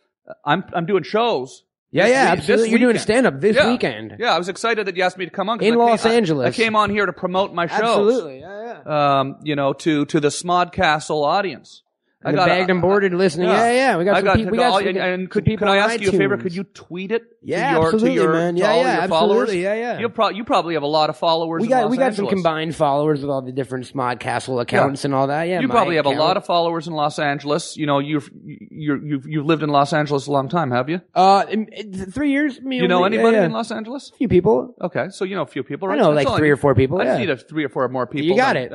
S10: I'm doing shows.
S2: Yeah, absolutely. You're doing stand-up this weekend.
S10: Yeah, I was excited that you asked me to come on.
S2: In Los Angeles.
S10: I came on here to promote my shows.
S2: Absolutely, yeah.
S10: To the Smodcastle audience.
S2: The bagged and boarded listening. Yeah. We got some people.
S10: Could I ask you a favor? Could you tweet it?
S2: Absolutely, man. Absolutely.
S10: Followers?
S2: Yeah.
S10: You probably have a lot of followers.
S2: We got some combined followers with all the different Smodcastle accounts and all that. Yeah,
S10: you probably have a lot of followers in Los Angeles. You've lived in Los Angeles a long time, have you?
S2: 3 years.
S10: You know anybody in Los Angeles?
S2: A few people.
S10: Okay, so you know a few people, right?
S2: I know like 3 or 4 people.
S10: I just need 3 or 4 more people.
S2: You got it.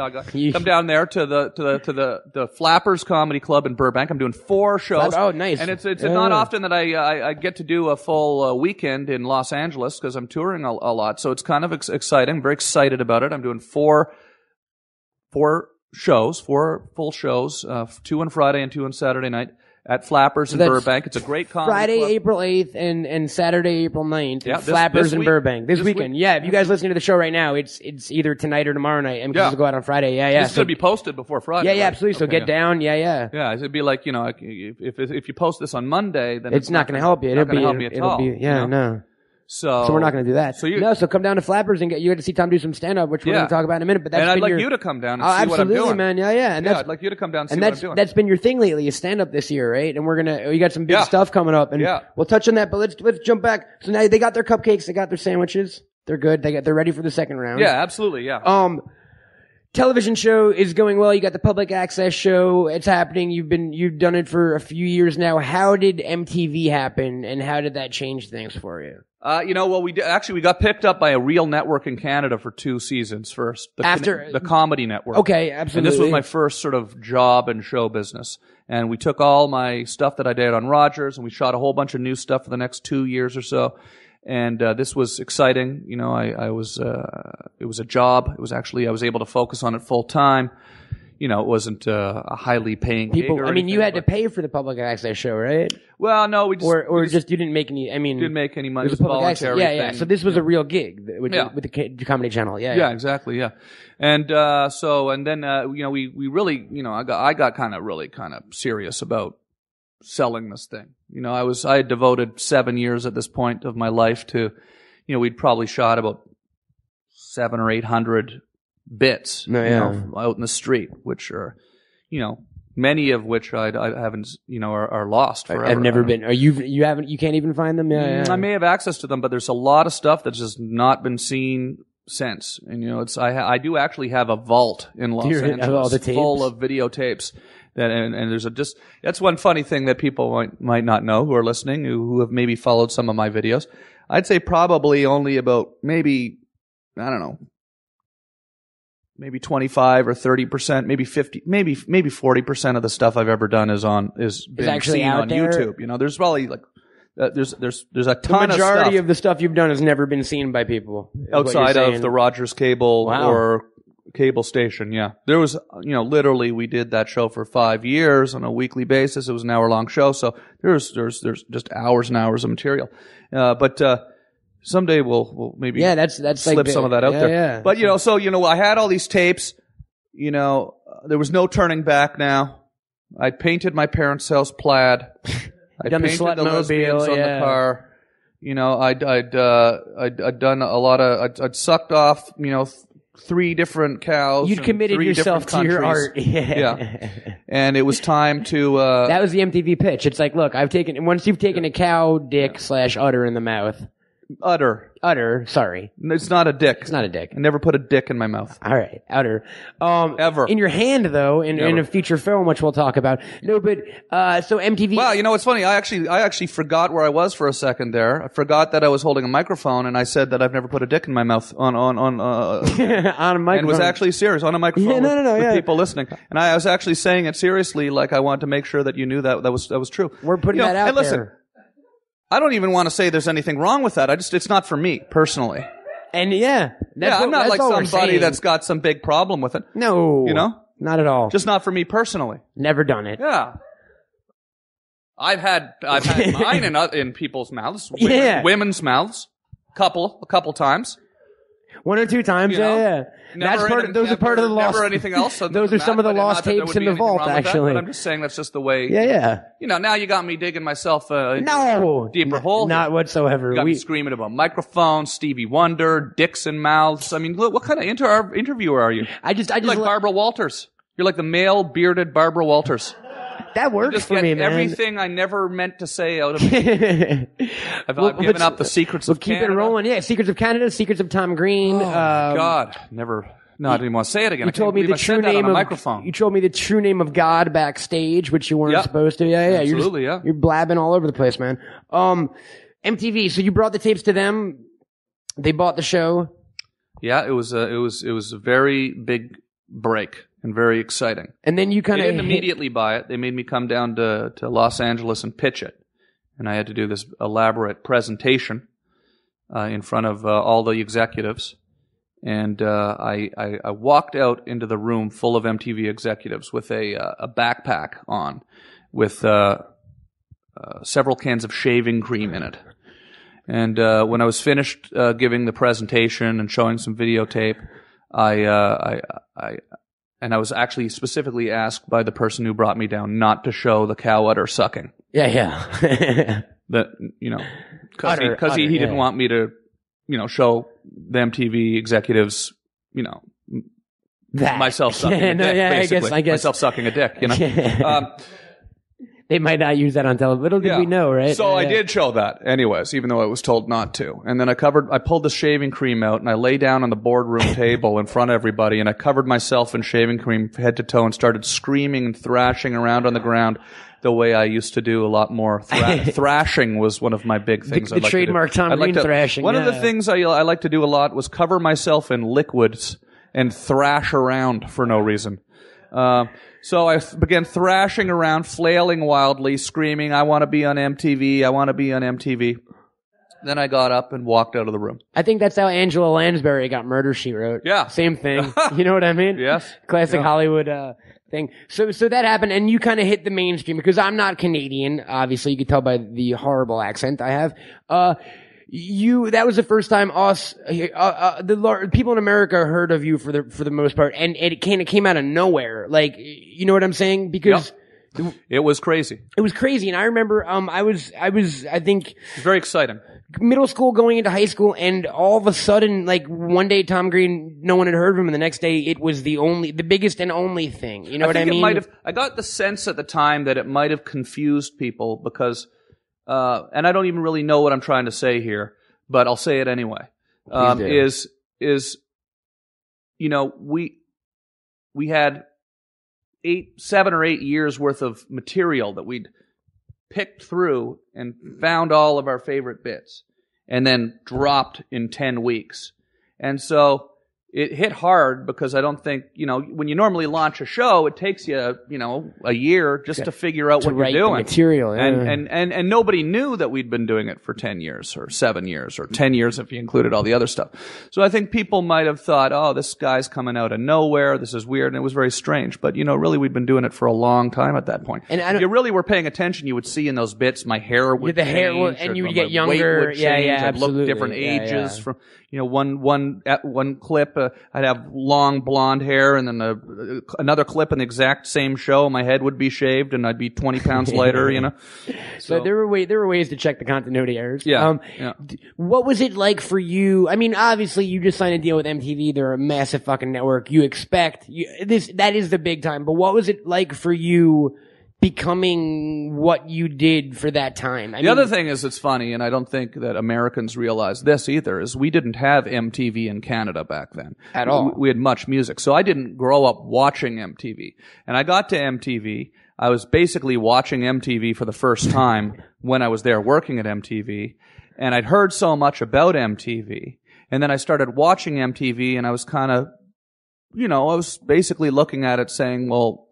S10: Come down there to the Flappers Comedy Club in Burbank. I'm doing 4 shows.
S2: Oh, nice.
S10: And it's not often that I get to do a full weekend in Los Angeles because I'm touring a lot. So it's kind of exciting. I'm very excited about it. I'm doing 4 shows, 4 full shows, 2 on Friday and 2 on Saturday night at Flappers in Burbank. It's a great comedy
S2: Friday,
S10: club.
S2: April 8th and Saturday, April 9th.
S10: Yeah,
S2: Flappers in Burbank. This weekend. Yeah, if you guys listening to the show right now, it's either tonight or tomorrow night. And we'll go out on Friday. Yeah.
S10: This is going to be posted before Friday.
S2: Yeah, absolutely. So get down. Yeah.
S10: Yeah, it'd be like, if you post this on Monday, then
S2: it's not going to help you. It'll
S10: help me at all.
S2: No. So
S10: we're
S2: not going to do that. So come down to Flappers and you get to see Tom do some stand up, which we're going to talk about in a minute. But
S10: I'd like you to come down and see what I'm doing.
S2: Absolutely, man. Yeah. And
S10: I'd like you to come down and see what I'm doing.
S2: That's been your thing lately, is stand up this year, right? And we got some big stuff coming up, and we'll touch on that. But let's jump back. So now they got their cupcakes, they got their sandwiches, they're good. They're ready for the second round.
S10: Yeah, absolutely. Yeah.
S2: Television show is going well. You got the public access show. It's happening. You've done it for a few years now. How did MTV happen, and how did that change things for you?
S10: We got picked up by a real network in Canada for 2 seasons first. The Comedy Network.
S2: Okay, absolutely.
S10: And this was my first sort of job in show business. And we took all my stuff that I did on Rogers, and we shot a whole bunch of new stuff for the next 2 years or so. And this was exciting. It was a job. It was actually, I was able to focus on it full time. it wasn't a highly paying gig
S2: People,
S10: or
S2: I mean, you
S10: anything,
S2: had to pay for the public access show, right?
S10: Well, no, we just
S2: Or just you didn't make any. I mean,
S10: didn't make any money.
S2: it was
S10: It
S2: a
S10: was a
S2: public access.
S10: voluntary
S2: Yeah.
S10: thing.
S2: So this was a real gig with
S10: Yeah.
S2: the Comedy Channel. Yeah.
S10: Yeah, exactly. Yeah, and then we really I got kind of serious about selling this thing. I had devoted 7 years at this point of my life to, we'd probably shot about 700 or 800 bits, out in the street, which are, many of which I haven't, are lost forever.
S2: I've never been. You can't even find them. Yeah.
S10: I may have access to them, but there's a lot of stuff that's just not been seen since. And I do actually have a vault in Los Angeles
S2: all the tapes?
S10: full of videotapes. And there's that's one funny thing that people might not know who are listening, who have maybe followed some of my videos. I'd say probably only about maybe 25 or 30%, maybe 50, maybe 40% of the stuff I've ever done is been
S2: actually
S10: seen
S2: out
S10: on
S2: there?
S10: YouTube. There's probably there's a ton
S2: The majority
S10: of stuff
S2: of the stuff you've done has never been seen by people. is what
S10: outside
S2: you're
S10: of
S2: saying.
S10: the Rogers cable
S2: Wow.
S10: or cable station. Yeah, there was literally we did that show for 5 years on a weekly basis. It was an hour-long show, so there's just hours and hours of material. But someday we'll maybe
S2: that's
S10: slip
S2: like
S10: some of that out there.
S2: Yeah.
S10: But I had all these tapes. There was no turning back now. I painted my parents' house plaid. I
S2: Done the
S10: painted the
S2: Slutmobile,
S10: lesbians on
S2: yeah.
S10: the car. I'd done a lot of. I'd sucked off 3 different cows.
S2: You'd
S10: in
S2: committed
S10: 3
S2: yourself
S10: different
S2: to your
S10: countries.
S2: art.
S10: Yeah. And it was time to.
S2: That was the MTV pitch. It's like, look, once you've taken a cow dick / udder in the mouth. Udder, sorry.
S10: It's not a dick.
S2: It's not a dick.
S10: I never put a dick in my mouth.
S2: All right, udder.
S10: Ever.
S2: In your hand, though, in a feature film, which we'll talk about. No, but, so MTV.
S10: Wow, it's funny. I actually forgot where I was for a second there. I forgot that I was holding a microphone, and I said that I've never put a dick in my mouth on
S2: on a microphone.
S10: and was actually serious on a microphone with people listening. And I was actually saying it seriously, like I wanted to make sure that you knew that was true.
S2: We're putting that out
S10: and listen,
S2: there.
S10: I don't even want to say there's anything wrong with that. It's not for me personally.
S2: And that's
S10: I'm not like
S2: all we're
S10: somebody
S2: saying.
S10: that's got some big problem with it.
S2: No. Not at all.
S10: Just not for me personally.
S2: Never done it.
S10: Yeah. I've had mine in people's mouths. Women's mouths. A couple times.
S2: 1 or 2 times, yeah. That's those are part of the lost.
S10: Never anything else.
S2: Those are some of the lost tapes in the vault, actually.
S10: But I'm just saying that's just the way.
S2: Yeah.
S10: Now you got me digging myself into
S2: No.
S10: a deeper hole.
S2: Not whatsoever.
S10: You got me screaming about microphones, Stevie Wonder, dicks in mouths. I mean, look, what kind of interviewer are you?
S2: I just
S10: You're like Barbara Walters. You're like the male bearded Barbara Walters.
S2: That works
S10: just
S2: for
S10: get
S2: me, man.
S10: everything I never meant to say out of me. I've given up the secrets of
S2: keep
S10: Canada.
S2: it rolling. Yeah, Secrets of Canada, Secrets of Tom Green.
S10: God, never. No, I didn't want to say it again.
S2: You told me the true name of
S10: microphone.
S2: You told me the true name of God backstage, which you weren't supposed to. Yeah.
S10: Absolutely,
S2: You're blabbing all over the place, man. MTV. So you brought the tapes to them. They bought the show.
S10: Yeah, it was a very big break and very exciting.
S2: And then you kind
S10: They
S2: of
S10: didn't immediately buy it. They made me come down to Los Angeles and pitch it, and I had to do this elaborate presentation in front of all the executives. And I walked out into the room full of MTV executives with a backpack on, with several cans of shaving cream in it. And when I was finished giving the presentation and showing some videotape, I was actually specifically asked by the person who brought me down not to show the cow udder sucking.
S2: Yeah.
S10: That because he didn't want me to, show the MTV executives, myself sucking a dick, basically.
S2: I guess.
S10: Myself sucking a dick,
S2: They might not use that on television. Little did we know, right?
S10: So I did show that anyways, even though I was told not to. And then I pulled the shaving cream out and I lay down on the boardroom table in front of everybody and I covered myself in shaving cream head to toe and started screaming and thrashing around on the ground the way I used to do a lot more. Thrashing was one of my big things.
S2: The trademark Tom Green thrashing.
S10: One of the things I like to do a lot was cover myself in liquids and thrash around for no reason. So I began thrashing around, flailing wildly, screaming, I want to be on MTV, I want to be on MTV. Then I got up and walked out of the room.
S2: I think that's how Angela Lansbury got Murder, She Wrote.
S10: Yeah.
S2: Same thing. You know what I mean?
S10: Yes.
S2: Classic
S10: Yeah.
S2: Hollywood thing. So that happened, and you kind of hit the mainstream because I'm not Canadian. Obviously, you can tell by the horrible accent I have. That was the first time people in America heard of you for the most part, and it kind of came out of nowhere. Like, you know what I'm saying? Because.
S10: Yep. It was crazy.
S2: It was crazy, and I remember I think
S10: It was very exciting.
S2: middle school going into high school, and all of a sudden, like one day Tom Green, no one had heard of him, and the next day it was the biggest and only thing. You know what I mean?
S10: I got the sense at the time that it might have confused people because, and I don't even really know what I'm trying to say here, but I'll say it anyway. We had 7 or 8 years worth of material that we'd picked through and found all of our favorite bits and then dropped in 10 weeks. And so it hit hard because I don't think, when you normally launch a show, it takes you, a year just to figure out what you're doing.
S2: Material, yeah.
S10: And nobody knew that we'd been doing it for 10 years or 7 years or 10 years if you included all the other stuff. So I think people might have thought, oh, this guy's coming out of nowhere. This is weird. And it was very strange. But, really, we'd been doing it for a long time at that point. And if you really were paying attention, you would see in those bits my hair would change.
S2: And you would
S10: my
S2: get younger.
S10: weight would change.
S2: Yeah,
S10: I'd look
S2: absolutely.
S10: different ages
S2: Yeah.
S10: from, one clip, I'd have long blonde hair, and then another clip in the exact same show, my head would be shaved, and I'd be 20 pounds lighter,
S2: So there were ways to check the continuity errors.
S10: Yeah.
S2: What was it like for you? I mean, obviously you just signed a deal with MTV. They're a massive fucking network. You expect that is the big time. But what was it like for you becoming what you did for that time?
S10: The other thing is, it's funny, and I don't think that Americans realize this either, is we didn't have MTV in Canada back then.
S2: At all.
S10: We had much music. So I didn't grow up watching MTV. And I got to MTV. I was basically watching MTV for the first time when I was there working at MTV. And I'd heard so much about MTV. And then I started watching MTV, and I was kind of, I was basically looking at it saying, well,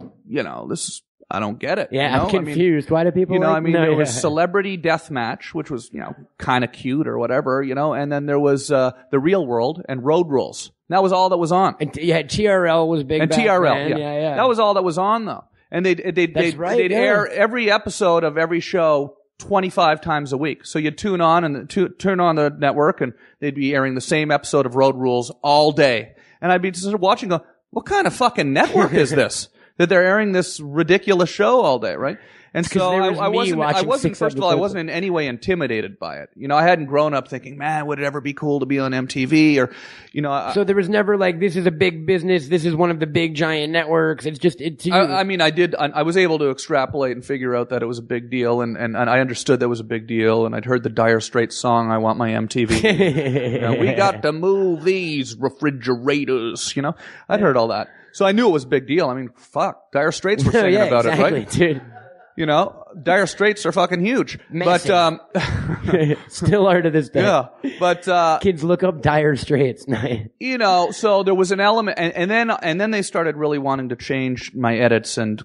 S10: I don't get it.
S2: Yeah, I'm confused. Why do people
S10: there was Celebrity Deathmatch, which was, kind of cute or whatever, and then there was The Real World and Road Rules. That was all that was on.
S2: And TRL was big
S10: and
S2: back
S10: TRL,
S2: then.
S10: yeah. That was all that was on, though. And they'd air every episode of every show 25 times a week. So you'd turn on the network, and they'd be airing the same episode of Road Rules all day. And I'd be just watching, going, what kind of fucking network is this? That they're airing this ridiculous show all day, right? And so I wasn't first of all, I wasn't in any way intimidated by it. I hadn't grown up thinking, man, would it ever be cool to be on MTV or,
S2: So there was never like, this is a big business. This is one of the big giant networks. It's just,
S10: I was able to extrapolate and figure out that it was a big deal, and I understood that was a big deal, and I'd heard the Dire Straits song, I Want My MTV. We got to move these refrigerators, I'd heard all that. So I knew it was a big deal. I mean, fuck, Dire Straits were singing about it, right?
S2: Dude.
S10: Dire Straits are fucking huge.
S2: Massive.
S10: But,
S2: still are to this day.
S10: Yeah. But,
S2: kids look up Dire Straits.
S10: So there was an element, and then they started really wanting to change my edits and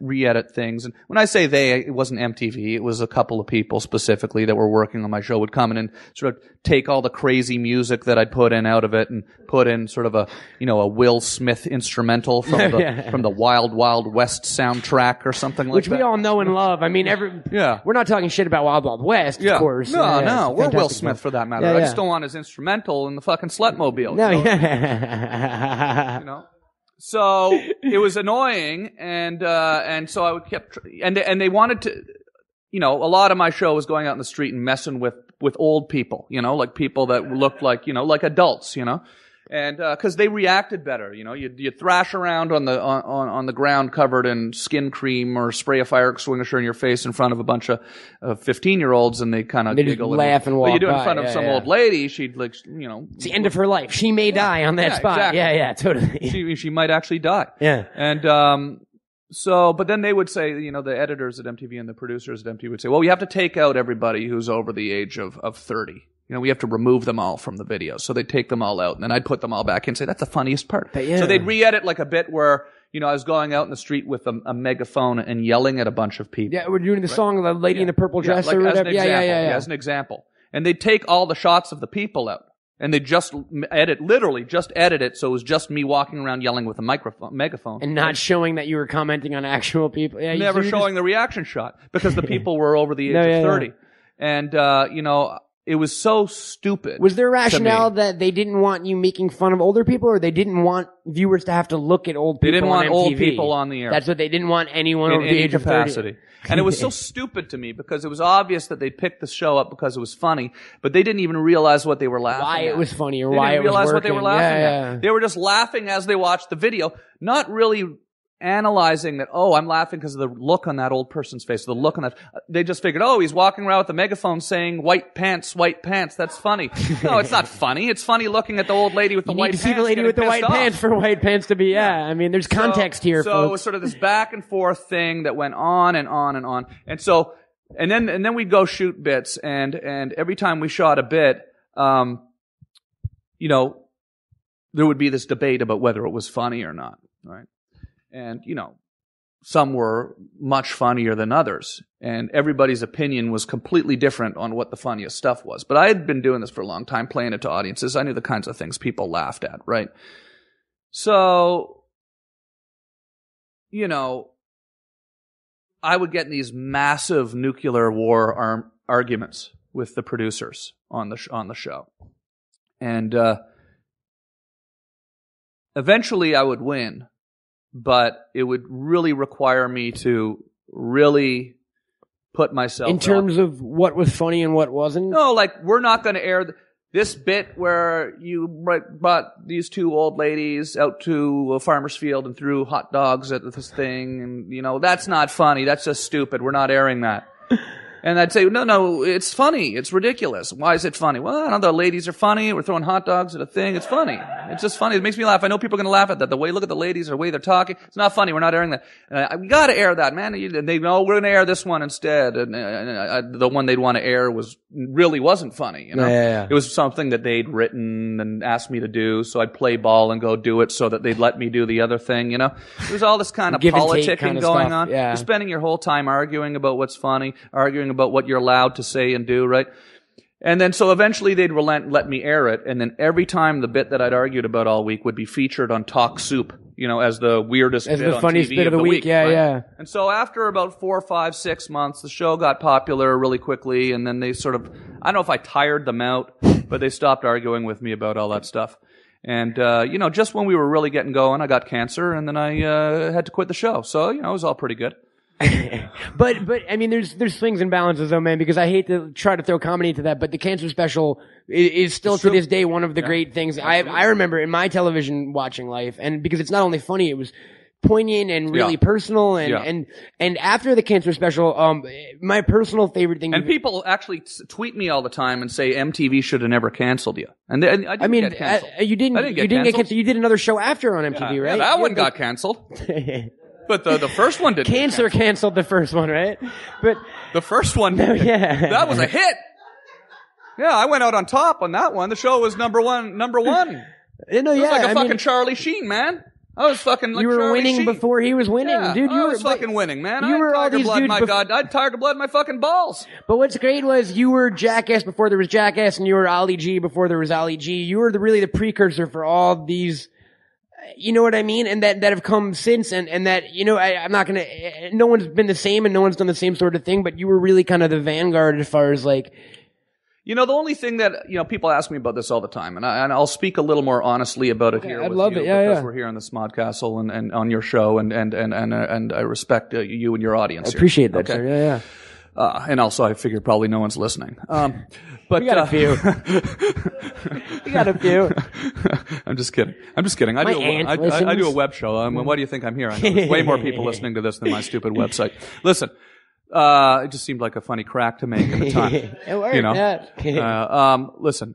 S10: re-edit things. And when I say they, it wasn't MTV. It was a couple of people specifically that were working on my show would come in and sort of take all the crazy music that I'd put in out of it and put in sort of a Will Smith instrumental from the Wild Wild West soundtrack or something like that.
S2: Which we all know and love. I mean, we're not talking shit about Wild Wild West, of course.
S10: No, we're Will Smith for that matter. I just don't want his instrumental in the fucking Slutmobile.
S2: No,
S10: So it was annoying, and so I kept, and they wanted to, a lot of my show was going out in the street and messing with old people, like people that looked like, like adults, and because they reacted better, you thrash around on the ground covered in skin cream or spray a fire extinguisher in your face in front of a bunch of 15-year-olds, and they kind of giggle
S2: and laugh and walk.
S10: But you do it in front of some old lady, she'd like,
S2: it's the end of her life. She may die on that spot.
S10: Exactly.
S2: Yeah, totally.
S10: She might actually die.
S2: Yeah,
S10: and but then they would say, the editors at MTV and the producers at MTV would say, well, we have to take out everybody who's over the age of 30. We have to remove them all from the video. So they'd take them all out, and then I'd put them all back in and say, that's the funniest part. So they'd re-edit like a bit where, I was going out in the street with a megaphone and yelling at a bunch of people.
S2: Yeah, we're doing the song, The Lady in the Purple Dress or whatever.
S10: As an example. and they'd take all the shots of the people out. And they literally just edit it so it was just me walking around yelling with a megaphone.
S2: And not showing that you were commenting on actual people. Yeah,
S10: never showing the reaction shot because the people were over the age of 30. And, it was so stupid.
S2: Was there a rationale that they didn't want you making fun of older people, or they didn't want viewers to have to look at old people?
S10: They didn't want
S2: on MTV?
S10: old people on the air.
S2: That's what they didn't want anyone over the
S10: any
S2: age
S10: capacity.
S2: of 30.
S10: And it was so stupid to me because it was obvious that they picked the show up because it was funny, but they didn't even realize what they were laughing
S2: Why
S10: at.
S2: it was funny or
S10: They
S2: why it
S10: didn't
S2: was
S10: realize
S2: working.
S10: what they were laughing at. They were just laughing as they watched the video, not really analyzing that, oh, I'm laughing because of the look on that old person's face, the look on that. They just figured, oh, he's walking around with a megaphone saying, white pants, that's funny. No, it's not funny. It's funny looking at the old lady with the white pants.
S2: You need to see the lady with the white pants for white pants to be, I mean, there's context here,
S10: so
S2: folks.
S10: it was sort of this back and forth thing that went on and on and on. And so, and then we'd go shoot bits, and every time we shot a bit, there would be this debate about whether it was funny or not, right? And, some were much funnier than others. And everybody's opinion was completely different on what the funniest stuff was. But I had been doing this for a long time, playing it to audiences. I knew the kinds of things people laughed at, right? So, I would get in these massive nuclear war arguments with the producers on the show. And eventually I would win. But it would really require me to really put myself
S2: in terms of what was funny and what wasn't?
S10: No, like, we're not going to air this bit where you brought these two old ladies out to a farmer's field and threw hot dogs at this thing. And, that's not funny. That's just stupid. We're not airing that. And I'd say, no, it's funny. It's ridiculous. Why is it funny? Well, I don't know, the ladies are funny. We're throwing hot dogs at a thing. It's funny. It's just funny. It makes me laugh. I know people are going to laugh at that. The way, look at the ladies, the way they're talking. It's not funny. We're not airing that. And we got to air that, man. And they know we're going to air this one instead. And the one they'd want to air really wasn't funny.
S2: Yeah.
S10: It was something that they'd written and asked me to do. So I'd play ball and go do it so that they'd let me do the other thing. There's all this kind of politicking going on.
S2: Yeah.
S10: You're spending your whole time arguing about what's funny, arguing about what you're allowed to say and do, right? And then so eventually they'd relent and let me air it, and then every time the bit that I'd argued about all week would be featured on Talk Soup, as the weirdest
S2: as
S10: bit
S2: the
S10: on
S2: funniest
S10: TV
S2: bit of the week.
S10: right?
S2: Yeah.
S10: And so after about 4, 5, 6 months, the show got popular really quickly, and then they sort of, I don't know if I tired them out, but they stopped arguing with me about all that stuff. And, just when we were really getting going, I got cancer, and then I had to quit the show. So, it was all pretty good.
S2: but I mean, there's swings and balances though, man, because I hate to try to throw comedy into that, but the cancer special is still to this day one of the great things. I remember in my television watching life, and because it's not only funny, it was poignant and really personal, and after the cancer special, my personal favorite thing.
S10: And people actually tweet me all the time and say MTV should have never canceled you. And I didn't get canceled.
S2: You didn't get canceled. You did another show after on MTV, right?
S10: Yeah, that one got canceled. But the first one didn't.
S2: Cancer canceled the first one, right? But
S10: the first one,
S2: that
S10: was a hit. Yeah, I went out on top on that one. The show was number one. It was like a fucking Charlie Sheen, man. I was fucking like
S2: you were
S10: Charlie
S2: winning
S10: Sheen.
S2: before he was winning, dude.
S10: I was fucking winning, man.
S2: You were all these dudes.
S10: I had tiger blood in my fucking balls.
S2: But what's great was you were Jackass before there was Jackass, and you were Ali G before there was Ali G. You were really the precursor for all these. You know what I mean? And that have come since, and that, I'm not gonna, no one's been the same and no one's done the same sort of thing, but you were really kind of the vanguard as far as like.
S10: The only thing that, people ask me about this all the time, and I'll speak a little more honestly about it here.
S2: I'd love it,
S10: because we're here on the Smodcastle and on your show, and I respect you and your audience.
S2: I appreciate that, sir. Yeah.
S10: And also, I figure probably no one's listening. But
S2: we got a few. We got a few.
S10: I'm just kidding. I do a web show. Why do you think I'm here? I know there's way more people listening to this than my stupid website. Listen, it just seemed like a funny crack to make at the time.
S2: It worked.
S10: Listen,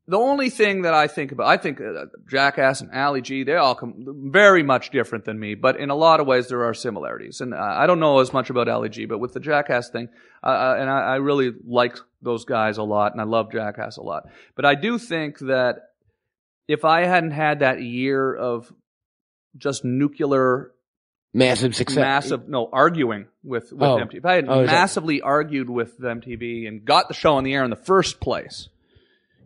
S10: the only thing that I think Jackass and Ali G, they all come very much different than me, but in a lot of ways there are similarities. And I don't know as much about Ali G, but with the Jackass thing, and I really like those guys a lot, and I love Jackass a lot. But I do think that if I hadn't had that year of just nuclear
S2: Massive success.
S10: Arguing with MTV. If I had massively argued with MTV and got the show on the air in the first place,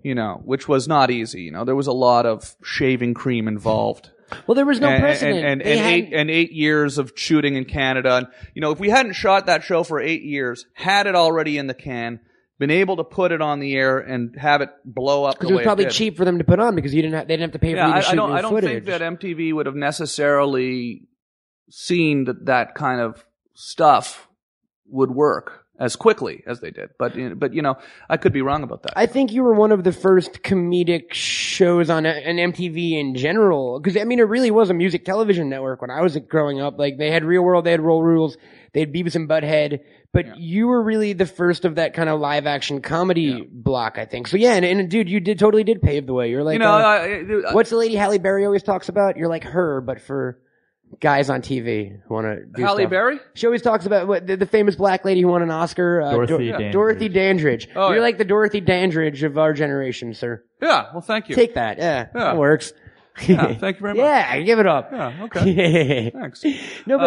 S10: which was not easy. There was a lot of shaving cream involved.
S2: Well, there was no precedent.
S10: And 8 years of shooting in Canada. And, if we hadn't shot that show for 8 years, had it already in the can, been able to put it on the air and have it blow up the way it did.
S2: Because it was probably cheap for them to put on because they didn't have to pay for you to shoot new footage.
S10: I don't think that MTV would have necessarily seen that kind of stuff would work as quickly as they did. But I could be wrong about that.
S2: I think you were one of the first comedic shows on MTV in general. Because, it really was a music television network when I was growing up. Like, they had Real World, they had Roll Rules, they had Beavis and Butthead. But you were really the first of that kind of live-action comedy block, I think. So, and dude, you totally did pave the way. You're like, what's the lady Halle Berry always talks about? You're like her, but for guys on TV who want to do
S10: Halle
S2: stuff.
S10: Berry?
S2: She always talks about the famous black lady who won an Oscar. Dorothy Dandridge.
S10: Oh,
S2: You're like the Dorothy Dandridge of our generation, sir.
S10: Yeah, well, thank you.
S2: Take that. Yeah. That works.
S10: Yeah, thank you very much.
S2: Yeah, give it up.
S10: Yeah, okay. Thanks.
S2: No,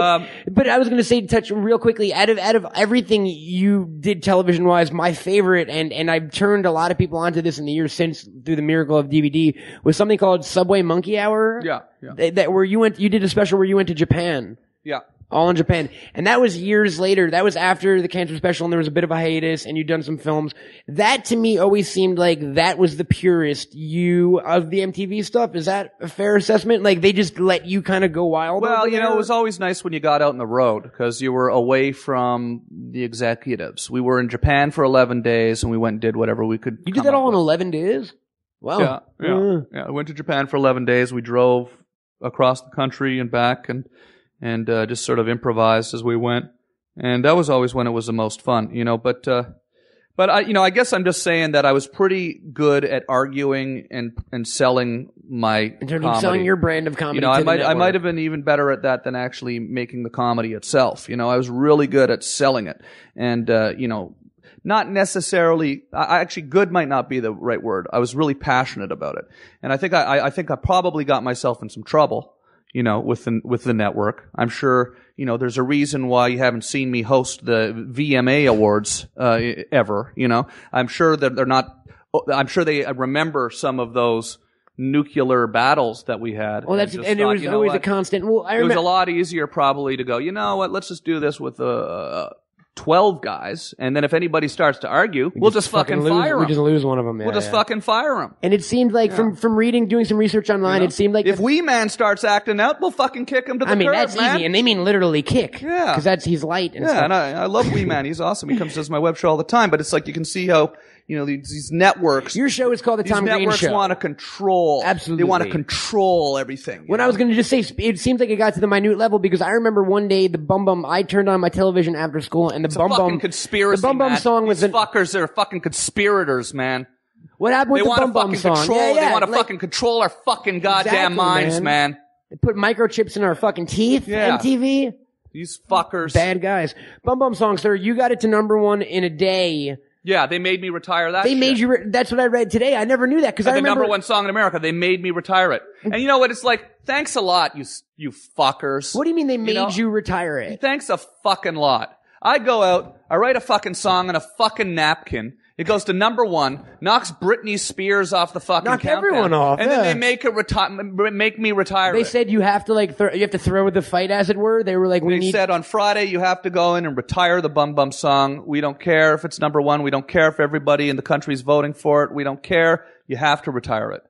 S2: but I was going to say, touch real quickly, out of everything you did television-wise, my favorite, and I've turned a lot of people onto this in the years since through the miracle of DVD, was something called Subway Monkey Hour.
S10: Yeah.
S2: That where you did a special where you went to Japan.
S10: Yeah.
S2: All in Japan. And that was years later. That was after the cancer special and there was a bit of a hiatus and you'd done some films. That to me always seemed like that was the purest of the MTV stuff. Is that a fair assessment? Like they just let you kind of go wild?
S10: Well, it was always nice when you got out on the road because you were away from the executives. We were in Japan for 11 days and we went and did whatever we could.
S2: You did that all in 11 days? Wow.
S10: Yeah. I went to Japan for 11 days. We drove across the country and back and just sort of improvised as we went. And that was always when it was the most fun, but I guess I'm just saying that I was pretty good at arguing and selling my
S2: in terms
S10: comedy.
S2: of selling your brand of comedy.
S10: I might have been even better at that than actually making the comedy itself. I was really good at selling it. And, not necessarily, actually good might not be the right word. I was really passionate about it. And I think I probably got myself in some trouble. With the network. I'm sure, there's a reason why you haven't seen me host the VMA Awards, ever, I'm sure that I'm sure they remember some of those nuclear battles that we had.
S2: Well, it was always a constant. Well,
S10: it was a lot easier probably to go, let's just do this with 12 guys, and then if anybody starts to argue, we'll just fucking fire them.
S2: We just lose one of them.
S10: We'll just fucking fire them.
S2: And it seemed like from doing some research online, it seemed like
S10: if Wee Man starts acting out, we'll fucking kick him to the curb,
S2: that's
S10: man.
S2: easy, and they mean literally kick.
S10: Yeah,
S2: because he's light. And stuff.
S10: And I love Wee Man. He's awesome. He comes to does my web show all the time. But it's like you can see how these networks.
S2: Your show is called the Tom Green Show.
S10: These networks want to control.
S2: Absolutely,
S10: they want to control everything.
S2: When I was going to just say, it seems like it got to the minute level because I remember one day the Bum Bum. I turned on my television after school, and the Bum Bum
S10: conspiracy.
S2: The Bum Bum song was
S10: these fuckers. They're fucking conspirators, man.
S2: What happened with the Bum Bum song?
S10: They want to fucking control our fucking goddamn minds, man.
S2: They put microchips in our fucking teeth.
S10: Yeah.
S2: MTV.
S10: These fuckers.
S2: Bad guys. Bum Bum song, sir. You got it to #1 in a day.
S10: Yeah, they made me retire that.
S2: They made you. That's what I read today. I never knew that because I remember
S10: the #1 song in America. They made me retire it. And you know what? It's like, thanks a lot, you fuckers.
S2: What do you mean they made you retire it?
S10: Thanks a fucking lot. I go out, I write a fucking song on a fucking napkin. It goes to #1, knocks Britney Spears off the fucking countdown.
S2: Everyone off,
S10: and then they make me retire.
S2: They said you have to you have to throw the fight, as it were. They were like,
S10: they said on Friday you have to go in and retire the Bum Bum song. We don't care if it's #1. We don't care if everybody in the country is voting for it. We don't care. You have to retire it.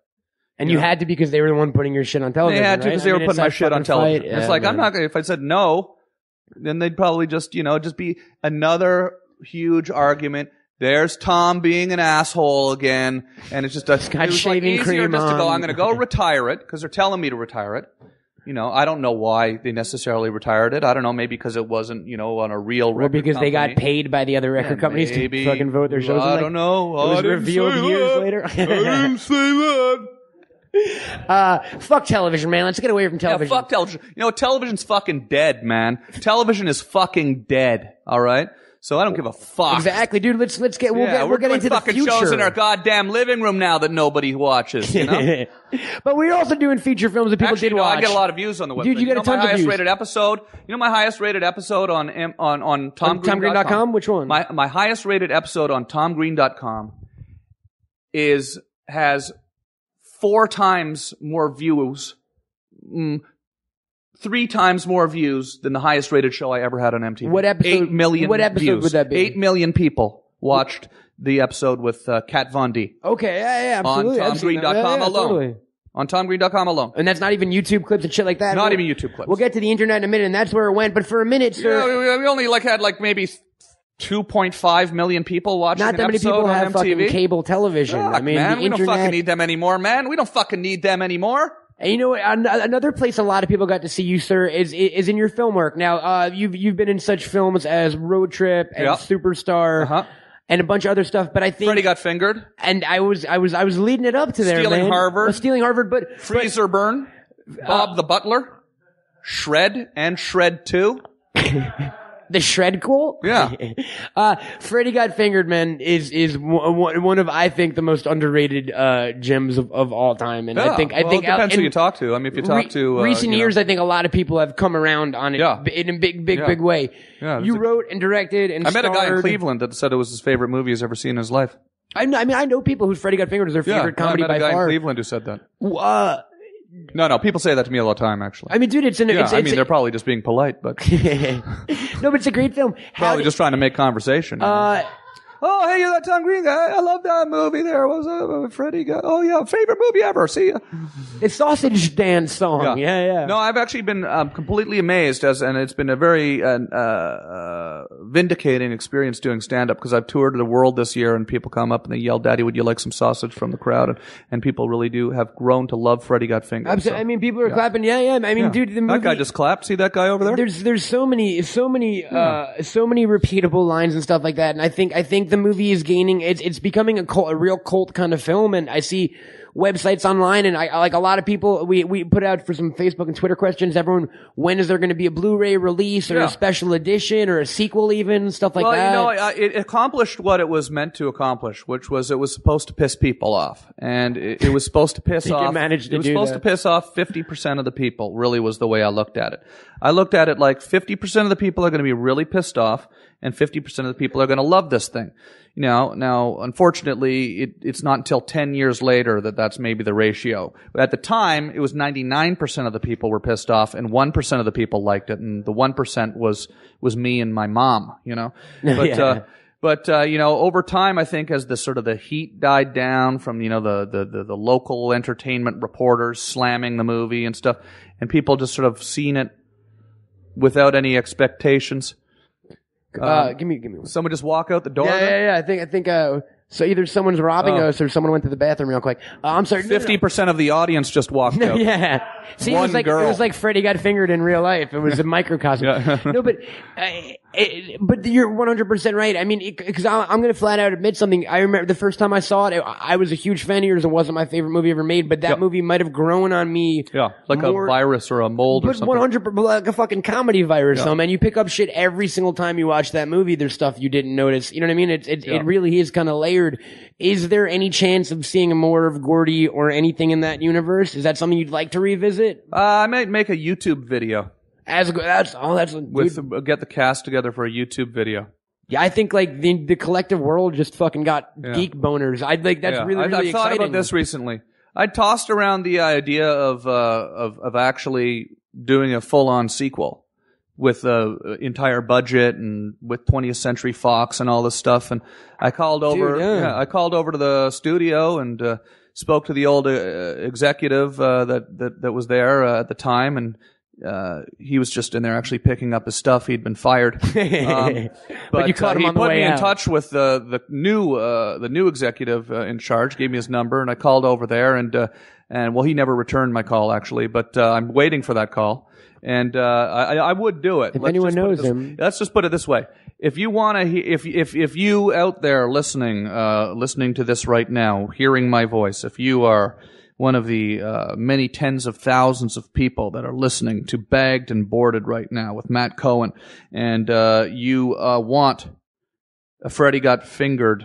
S2: And you had to because they were the one putting your shit on television.
S10: They had to because they were putting my shit on television.
S2: Yeah,
S10: it's like I'm not gonna. If I said no, then they'd probably just just be another huge argument. There's Tom being an asshole again, and it's just it was
S2: shaving
S10: easier
S2: cream
S10: just to go.
S2: on.
S10: I'm going to go retire it because they're telling me to retire it. I don't know why they necessarily retired it. I don't know, maybe because it wasn't on a real record
S2: or because
S10: company.
S2: they got paid by the other record companies to fucking vote their shows.
S10: I don't know.
S2: It was revealed years later.
S10: I didn't say that.
S2: Fuck television, man. Let's get away from television.
S10: Yeah, fuck television. Television's fucking dead, man. Television is fucking dead. All right. So I don't give a fuck.
S2: Exactly, dude. Let's get we'll
S10: Yeah,
S2: get
S10: we're
S2: get
S10: doing
S2: into the
S10: fucking
S2: future.
S10: shows in our goddamn living room now that nobody watches. You know.
S2: But we're also doing feature films that people
S10: Actually,
S2: did
S10: no,
S2: watch.
S10: I get a lot of views on the website.
S2: Dude, you get a ton
S10: my
S2: of
S10: highest
S2: views.
S10: rated episode. You know my highest rated episode on TomGreen.com?
S2: Which one?
S10: My highest rated episode on TomGreen.com has 4 times more views, 3 times more views than the highest rated show I ever had on MTV.
S2: What episode?
S10: 8 million
S2: What episode
S10: views.
S2: would that be?
S10: 8 million people watched the episode with Kat Von D.
S2: Okay, yeah, absolutely.
S10: On
S2: I've seen that.
S10: TomGreen.com
S2: Yeah,
S10: alone.
S2: totally.
S10: On TomGreen.com alone.
S2: And that's not even YouTube clips and shit like that.
S10: Not even YouTube clips.
S2: We'll get to the internet in a minute, and that's where it went. But for a minute, sir,
S10: Yeah, we only had maybe 2.5 million people watching
S2: not
S10: an
S2: that many
S10: episode
S2: people
S10: on
S2: have
S10: MTV.
S2: fucking cable television.
S10: Fuck,
S2: I mean,
S10: man,
S2: the
S10: we don't
S2: internet.
S10: fucking need them anymore, man. We don't fucking need them anymore.
S2: And you know what? Another place a lot of people got to see you, sir, is in your film work. Now, you've been in such films as Road Trip and
S10: Yeah.
S2: Superstar.
S10: Uh-huh.
S2: And a bunch of other stuff, but I think
S10: Freddie Got Fingered.
S2: And I was leading it up to there,
S10: Stealing
S2: man.
S10: Harvard.
S2: Well, Stealing Harvard, but
S10: Freezer Burn. Bob the Butler. Shred and Shred 2.
S2: The Shred Cool?
S10: Yeah.
S2: Freddie Got Fingered, man, is one of, I think, the most underrated gems of all time. And I think
S10: it depends who you talk to. I mean, if you talk to
S2: recent years, I think a lot of people have come around on it in a big way.
S10: Yeah,
S2: you wrote and directed and
S10: I met a guy in
S2: starred.
S10: Cleveland that said it was his favorite movie he's ever seen in his life.
S2: I know people whose Freddie Got Fingered is their favorite comedy
S10: I met
S2: by
S10: a guy
S2: far.
S10: in Cleveland who said that.
S2: Uh,
S10: No, people say that to me all the time, actually.
S2: I mean, dude,
S10: they're probably just being polite, but
S2: no, but it's a great film.
S10: probably just trying to make conversation. Oh, hey, you're that Tom Green guy. I love that movie. There was Freddie. Oh, yeah, favorite movie ever. See ya.
S2: It's Sausage Dance song. Yeah.
S10: No, I've actually been completely amazed, and it's been a very vindicating experience doing stand-up because I've toured the world this year, and people come up and they yell, "Daddy, would you like some sausage?" from the crowd, and people really do have grown to love Freddie Got Fingered.
S2: Absolutely.
S10: So,
S2: I mean, people are clapping. Yeah. I mean, dude, the movie.
S10: that guy just clapped. See that guy over there?
S2: There's so many repeatable lines and stuff like that, and I think the movie is gaining. It's becoming a real cult kind of film, and I see websites online, and I like a lot of people. We put out for some Facebook and Twitter questions. Everyone, when is there going to be a Blu-ray release or a special edition or a sequel, even stuff like that?
S10: Well, it accomplished what it was meant to accomplish, which was it was supposed to piss people off, and it was supposed to piss off.
S2: It
S10: was supposed to piss off 50% of the people. Really, was the way I looked at it. I looked at it like 50% of the people are going to be really pissed off, and 50% of the people are going to love this thing. Now, unfortunately, it's not until 10 years later that that's maybe the ratio. At the time, it was 99% of the people were pissed off, and 1% of the people liked it, and the 1% was me and my mom. But over time, I think as the heat died down from the local entertainment reporters slamming the movie and stuff, and people just sort of seen it without any expectations.
S2: Give me one.
S10: Someone just walk out the door.
S2: Yeah. I think. So either someone's robbing us or someone went to the bathroom real quick. I'm sorry.
S10: 50% of of the audience just walked out.
S2: Yeah. See,
S10: One
S2: it
S10: girl.
S2: was like Freddie Got Fingered in real life. It was a microcosm. No, but you're 100% right. I mean, because I'm going to flat out admit something. I remember the first time I saw it, I was a huge fan of yours. It wasn't my favorite movie ever made, but that movie might have grown on me.
S10: Yeah, like a virus or a mold or something.
S2: 100%, like a fucking comedy virus. So, man, you pick up shit every single time you watch that movie. There's stuff you didn't notice. You know what I mean? It really is kind of layered. Is there any chance of seeing more of Gordy or anything in that universe? Is that something you'd like to revisit?
S10: I might make a YouTube video.
S2: Get
S10: the cast together for a YouTube video.
S2: Yeah, I think like the collective world just fucking got geek boners. That's really
S10: I've
S2: exciting.
S10: thought about this recently. I tossed around the idea of actually doing a full-on sequel with a entire budget and with 20th Century Fox and all this stuff. And I called over. I called over to the studio and spoke to the old executive that was there at the time, and he was just in there actually picking up his stuff. He'd been fired.
S2: But you caught him on the way out.
S10: He put me in touch with the new executive in charge. Gave me his number, and I called over there, and he never returned my call actually, but I'm waiting for that call. And I would do it.
S2: If anyone knows him,
S10: let's just put it this way: if you want to, if you out there listening to this right now, hearing my voice, if you are one of the many tens of thousands of people that are listening to Bagged and Boarded right now with Matt Cohen, and you want a Freddy Got Fingered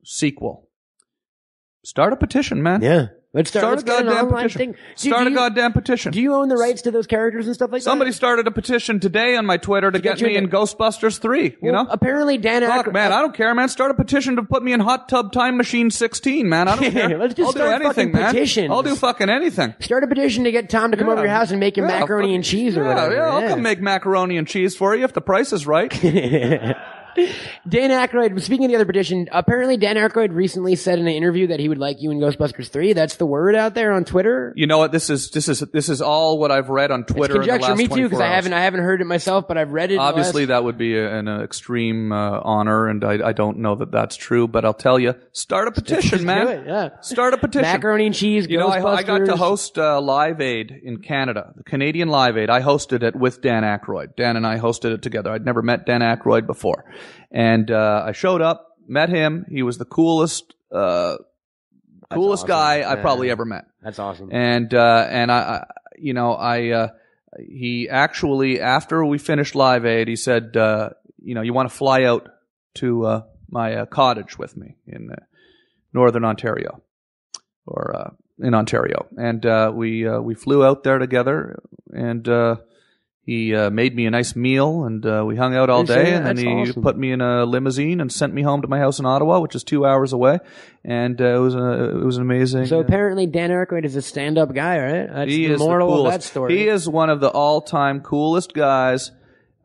S10: sequel. Start a petition, man.
S2: Yeah. Let's
S10: Start
S2: let's
S10: a
S2: get an
S10: goddamn
S2: online
S10: petition.
S2: thing.
S10: Start a goddamn petition.
S2: Do you own the rights to those characters and stuff like
S10: Somebody
S2: that?
S10: started a petition today on my Twitter to get
S2: you
S10: me in Ghostbusters 3, you know?
S2: Apparently Dan
S10: Fuck,
S2: Aykroyd...
S10: man, I don't care, man. Start a petition to put me in Hot Tub Time Machine 16, man. I don't care.
S2: Let's just
S10: I'll do
S2: start
S10: anything,
S2: fucking
S10: man.
S2: petitions.
S10: I'll do fucking anything.
S2: Start a petition to get Tom to come over to your house and make him macaroni and cheese or whatever.
S10: Yeah, I'll come make macaroni and cheese for you if the price is right.
S2: Dan Aykroyd, speaking of the other petition, apparently Dan Aykroyd recently said in an interview that he would like you in Ghostbusters 3. That's the word out there on Twitter.
S10: You know what? This is all what I've read on Twitter.
S2: It's conjecture.
S10: In the last
S2: Me too, because I
S10: 24 hours.
S2: haven't heard it myself, but I've read it.
S10: Obviously, that would be an extreme honor, and I don't know that that's true. But I'll tell you, start a petition, man.
S2: Do it, yeah.
S10: Start a petition.
S2: Macaroni and cheese.
S10: You know, I got to
S2: Ghostbusters.
S10: host Live Aid in Canada, the Canadian Live Aid. I hosted it with Dan Aykroyd. Dan and I hosted it together. I'd never met Dan Aykroyd before, and I showed up, met him. He was the coolest
S2: awesome.
S10: guy
S2: Yeah.
S10: I probably ever met.
S2: That's awesome.
S10: And he actually, after we finished Live Aid, he said, you want to fly out to my cottage with me in Northern Ontario, or in Ontario. And we flew out there together, and he made me a nice meal, and we hung out all day, and then he put me in a limousine and sent me home to my house in Ottawa, which is 2 hours away, and it was an amazing.
S2: So apparently Dan Aykroyd is a stand-up guy, right? That's
S10: he
S2: the
S10: is
S2: moral
S10: the coolest.
S2: of that story.
S10: He is one of the all-time coolest guys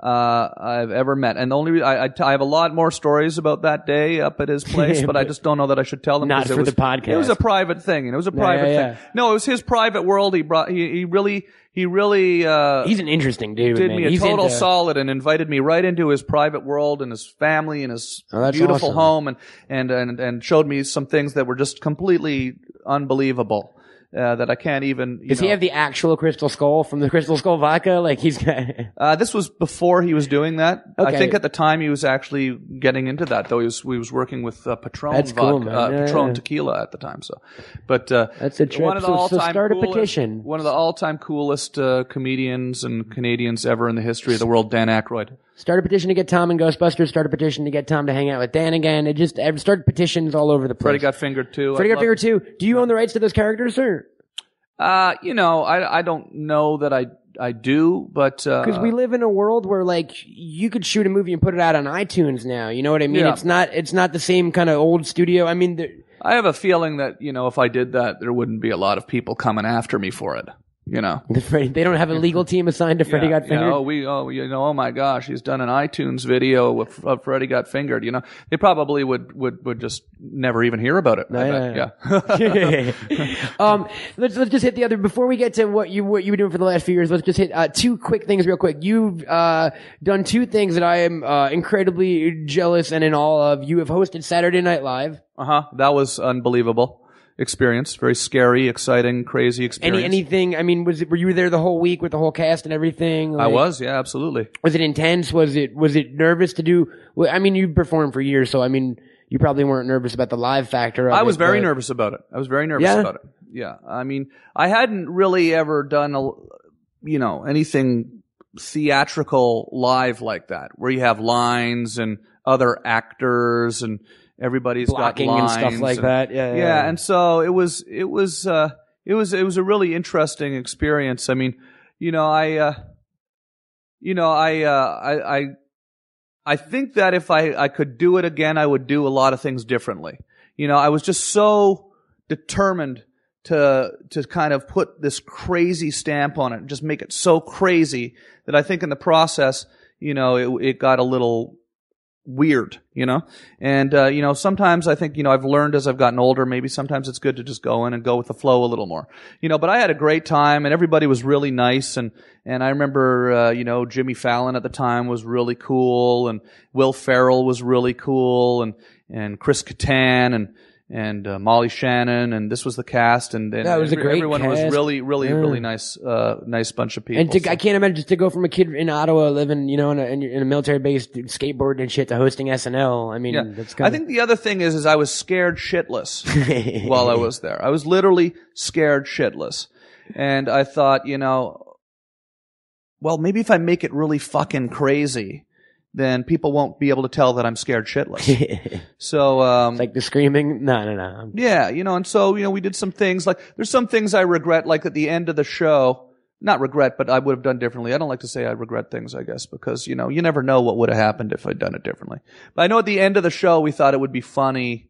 S10: I've ever met, and the only I have a lot more stories about that day up at his place, but I just don't know that I should tell them.
S2: Not for the podcast.
S10: It was a private thing, and it was a private thing. No, it was his private world. He really
S2: he's an interesting dude.
S10: Did
S2: man.
S10: me a
S2: He's
S10: total
S2: into-
S10: solid and invited me right into his private world and his family and his
S2: that's
S10: beautiful
S2: awesome.
S10: home, and showed me some things that were just completely unbelievable. That I can't even.
S2: Does he have the actual Crystal Skull from the Crystal Skull vodka? Like he's got.
S10: This was before he was doing that.
S2: Okay.
S10: I think at the time he was actually getting into that, though. We was working with Patron
S2: That's
S10: vodka,
S2: cool, man. Yeah,
S10: Patron
S2: yeah.
S10: tequila at the time. So, but
S2: That's a trip.
S10: one of the
S2: So
S10: all-time
S2: start a
S10: coolest,
S2: petition.
S10: One of the all-time coolest comedians and Canadians ever in the history of the world, Dan Aykroyd.
S2: Start a petition to get Tom in Ghostbusters. Start a petition to get Tom to hang out with Dan again. It just start petitions all over the place.
S10: Freddie Got Fingered too.
S2: Freddie Got Fingered too. Do you own the rights to those characters, sir?
S10: I don't know that I do, but
S2: Because we live in a world where like you could shoot a movie and put it out on iTunes now. You know what I mean?
S10: Yeah.
S2: It's not the same kind of old studio. I mean,
S10: I have a feeling that if I did that, there wouldn't be a lot of people coming after me for it. They
S2: don't have a legal team assigned to Freddie Got Fingered.
S10: Oh my gosh, he's done an iTunes video of Freddie Got Fingered. They probably would just never even hear about it.
S2: Let's just hit the other before we get to what you were doing for the last few years. Let's just hit two quick things real quick. You've done two things that I am incredibly jealous and in awe of. You have hosted Saturday Night Live.
S10: That was unbelievable experience. Very scary, exciting, crazy experience.
S2: Anything? I mean, were you there the whole week with the whole cast and everything?
S10: I was, yeah, absolutely.
S2: Was it intense? Was it nervous to do? I mean, you performed for years, so I mean, you probably weren't nervous about the live factor of
S10: I was
S2: it,
S10: very
S2: but-
S10: nervous about it. I was very nervous about it. Yeah. I mean, I hadn't really ever done anything theatrical live like that, where you have lines and other actors and everybody's
S2: Blocking
S10: got lines
S2: and stuff like that.
S10: Yeah. And so it was a really interesting experience. I mean, I think that if I could do it again, I would do a lot of things differently. I was just so determined to kind of put this crazy stamp on it and just make it so crazy that I think in the process, it got a little weird, and sometimes I think I've learned as I've gotten older, maybe sometimes it's good to just go in and go with the flow a little more, but I had a great time and everybody was really nice, and I remember Jimmy Fallon at the time was really cool, and Will Ferrell was really cool, and Chris Kattan and Molly Shannon, and this was the cast, and
S2: That was a great
S10: everyone
S2: cast.
S10: was really nice, nice bunch of people.
S2: And I can't imagine just to go from a kid in Ottawa living, in a military base, skateboarding and shit, to hosting SNL. I mean, that's kind
S10: I think the other thing is I was scared shitless while I was there. I was literally scared shitless. And I thought, well, maybe if I make it really fucking crazy, then people won't be able to tell that I'm scared shitless. So,
S2: It's like the screaming. No.
S10: yeah, and so, we did some things like, there's some things I regret, like at the end of the show, not regret, but I would have done differently. I don't like to say I regret things, I guess, because, you never know what would have happened if I'd done it differently. But I know at the end of the show, we thought it would be funny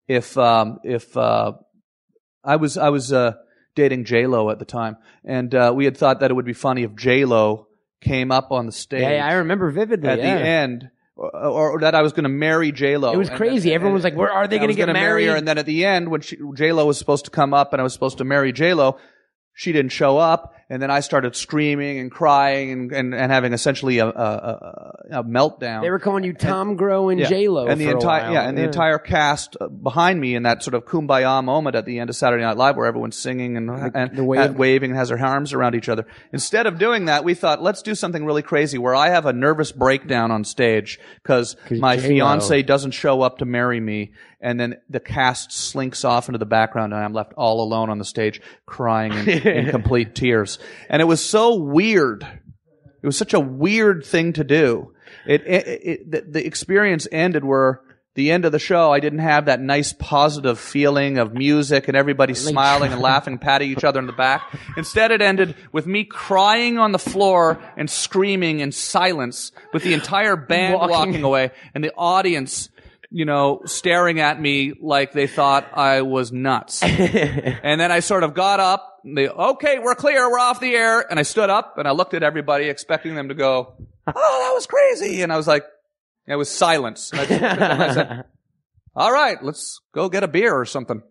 S10: if I was dating J-Lo at the time, and we had thought that it would be funny if J-Lo came up on the stage.
S2: Yeah, I remember vividly.
S10: At the end, or that I was going to marry J-Lo.
S2: It was crazy. Everyone was like, "Where are they going to get married?"
S10: Her, and then at the end, when J-Lo was supposed to come up and I was supposed to marry J-Lo, she didn't show up, and then I started screaming and crying and having essentially a meltdown.
S2: They were calling you Tom Groh and J-Lo
S10: and the entire cast behind me in that sort of kumbaya moment at the end of Saturday Night Live where everyone's singing and waving and has their arms around each other. Instead of doing that, we thought, let's do something really crazy where I have a nervous breakdown on stage because my fiance doesn't show up to marry me, and then the cast slinks off into the background and I'm left all alone on the stage crying in complete tears. And it was so weird. It was such a weird thing to do. The experience ended where the end of the show, I didn't have that nice positive feeling of music and everybody smiling and laughing, patting each other in the back. Instead, it ended with me crying on the floor and screaming in silence with the entire band walking away and the audience staring at me like they thought I was nuts. And then I sort of got up. Okay, we're clear. We're off the air. And I stood up and I looked at everybody expecting them to go, "Oh, that was crazy." And I was like, it was silence. And I just looked at them and I said, "All right, let's go get a beer or something,"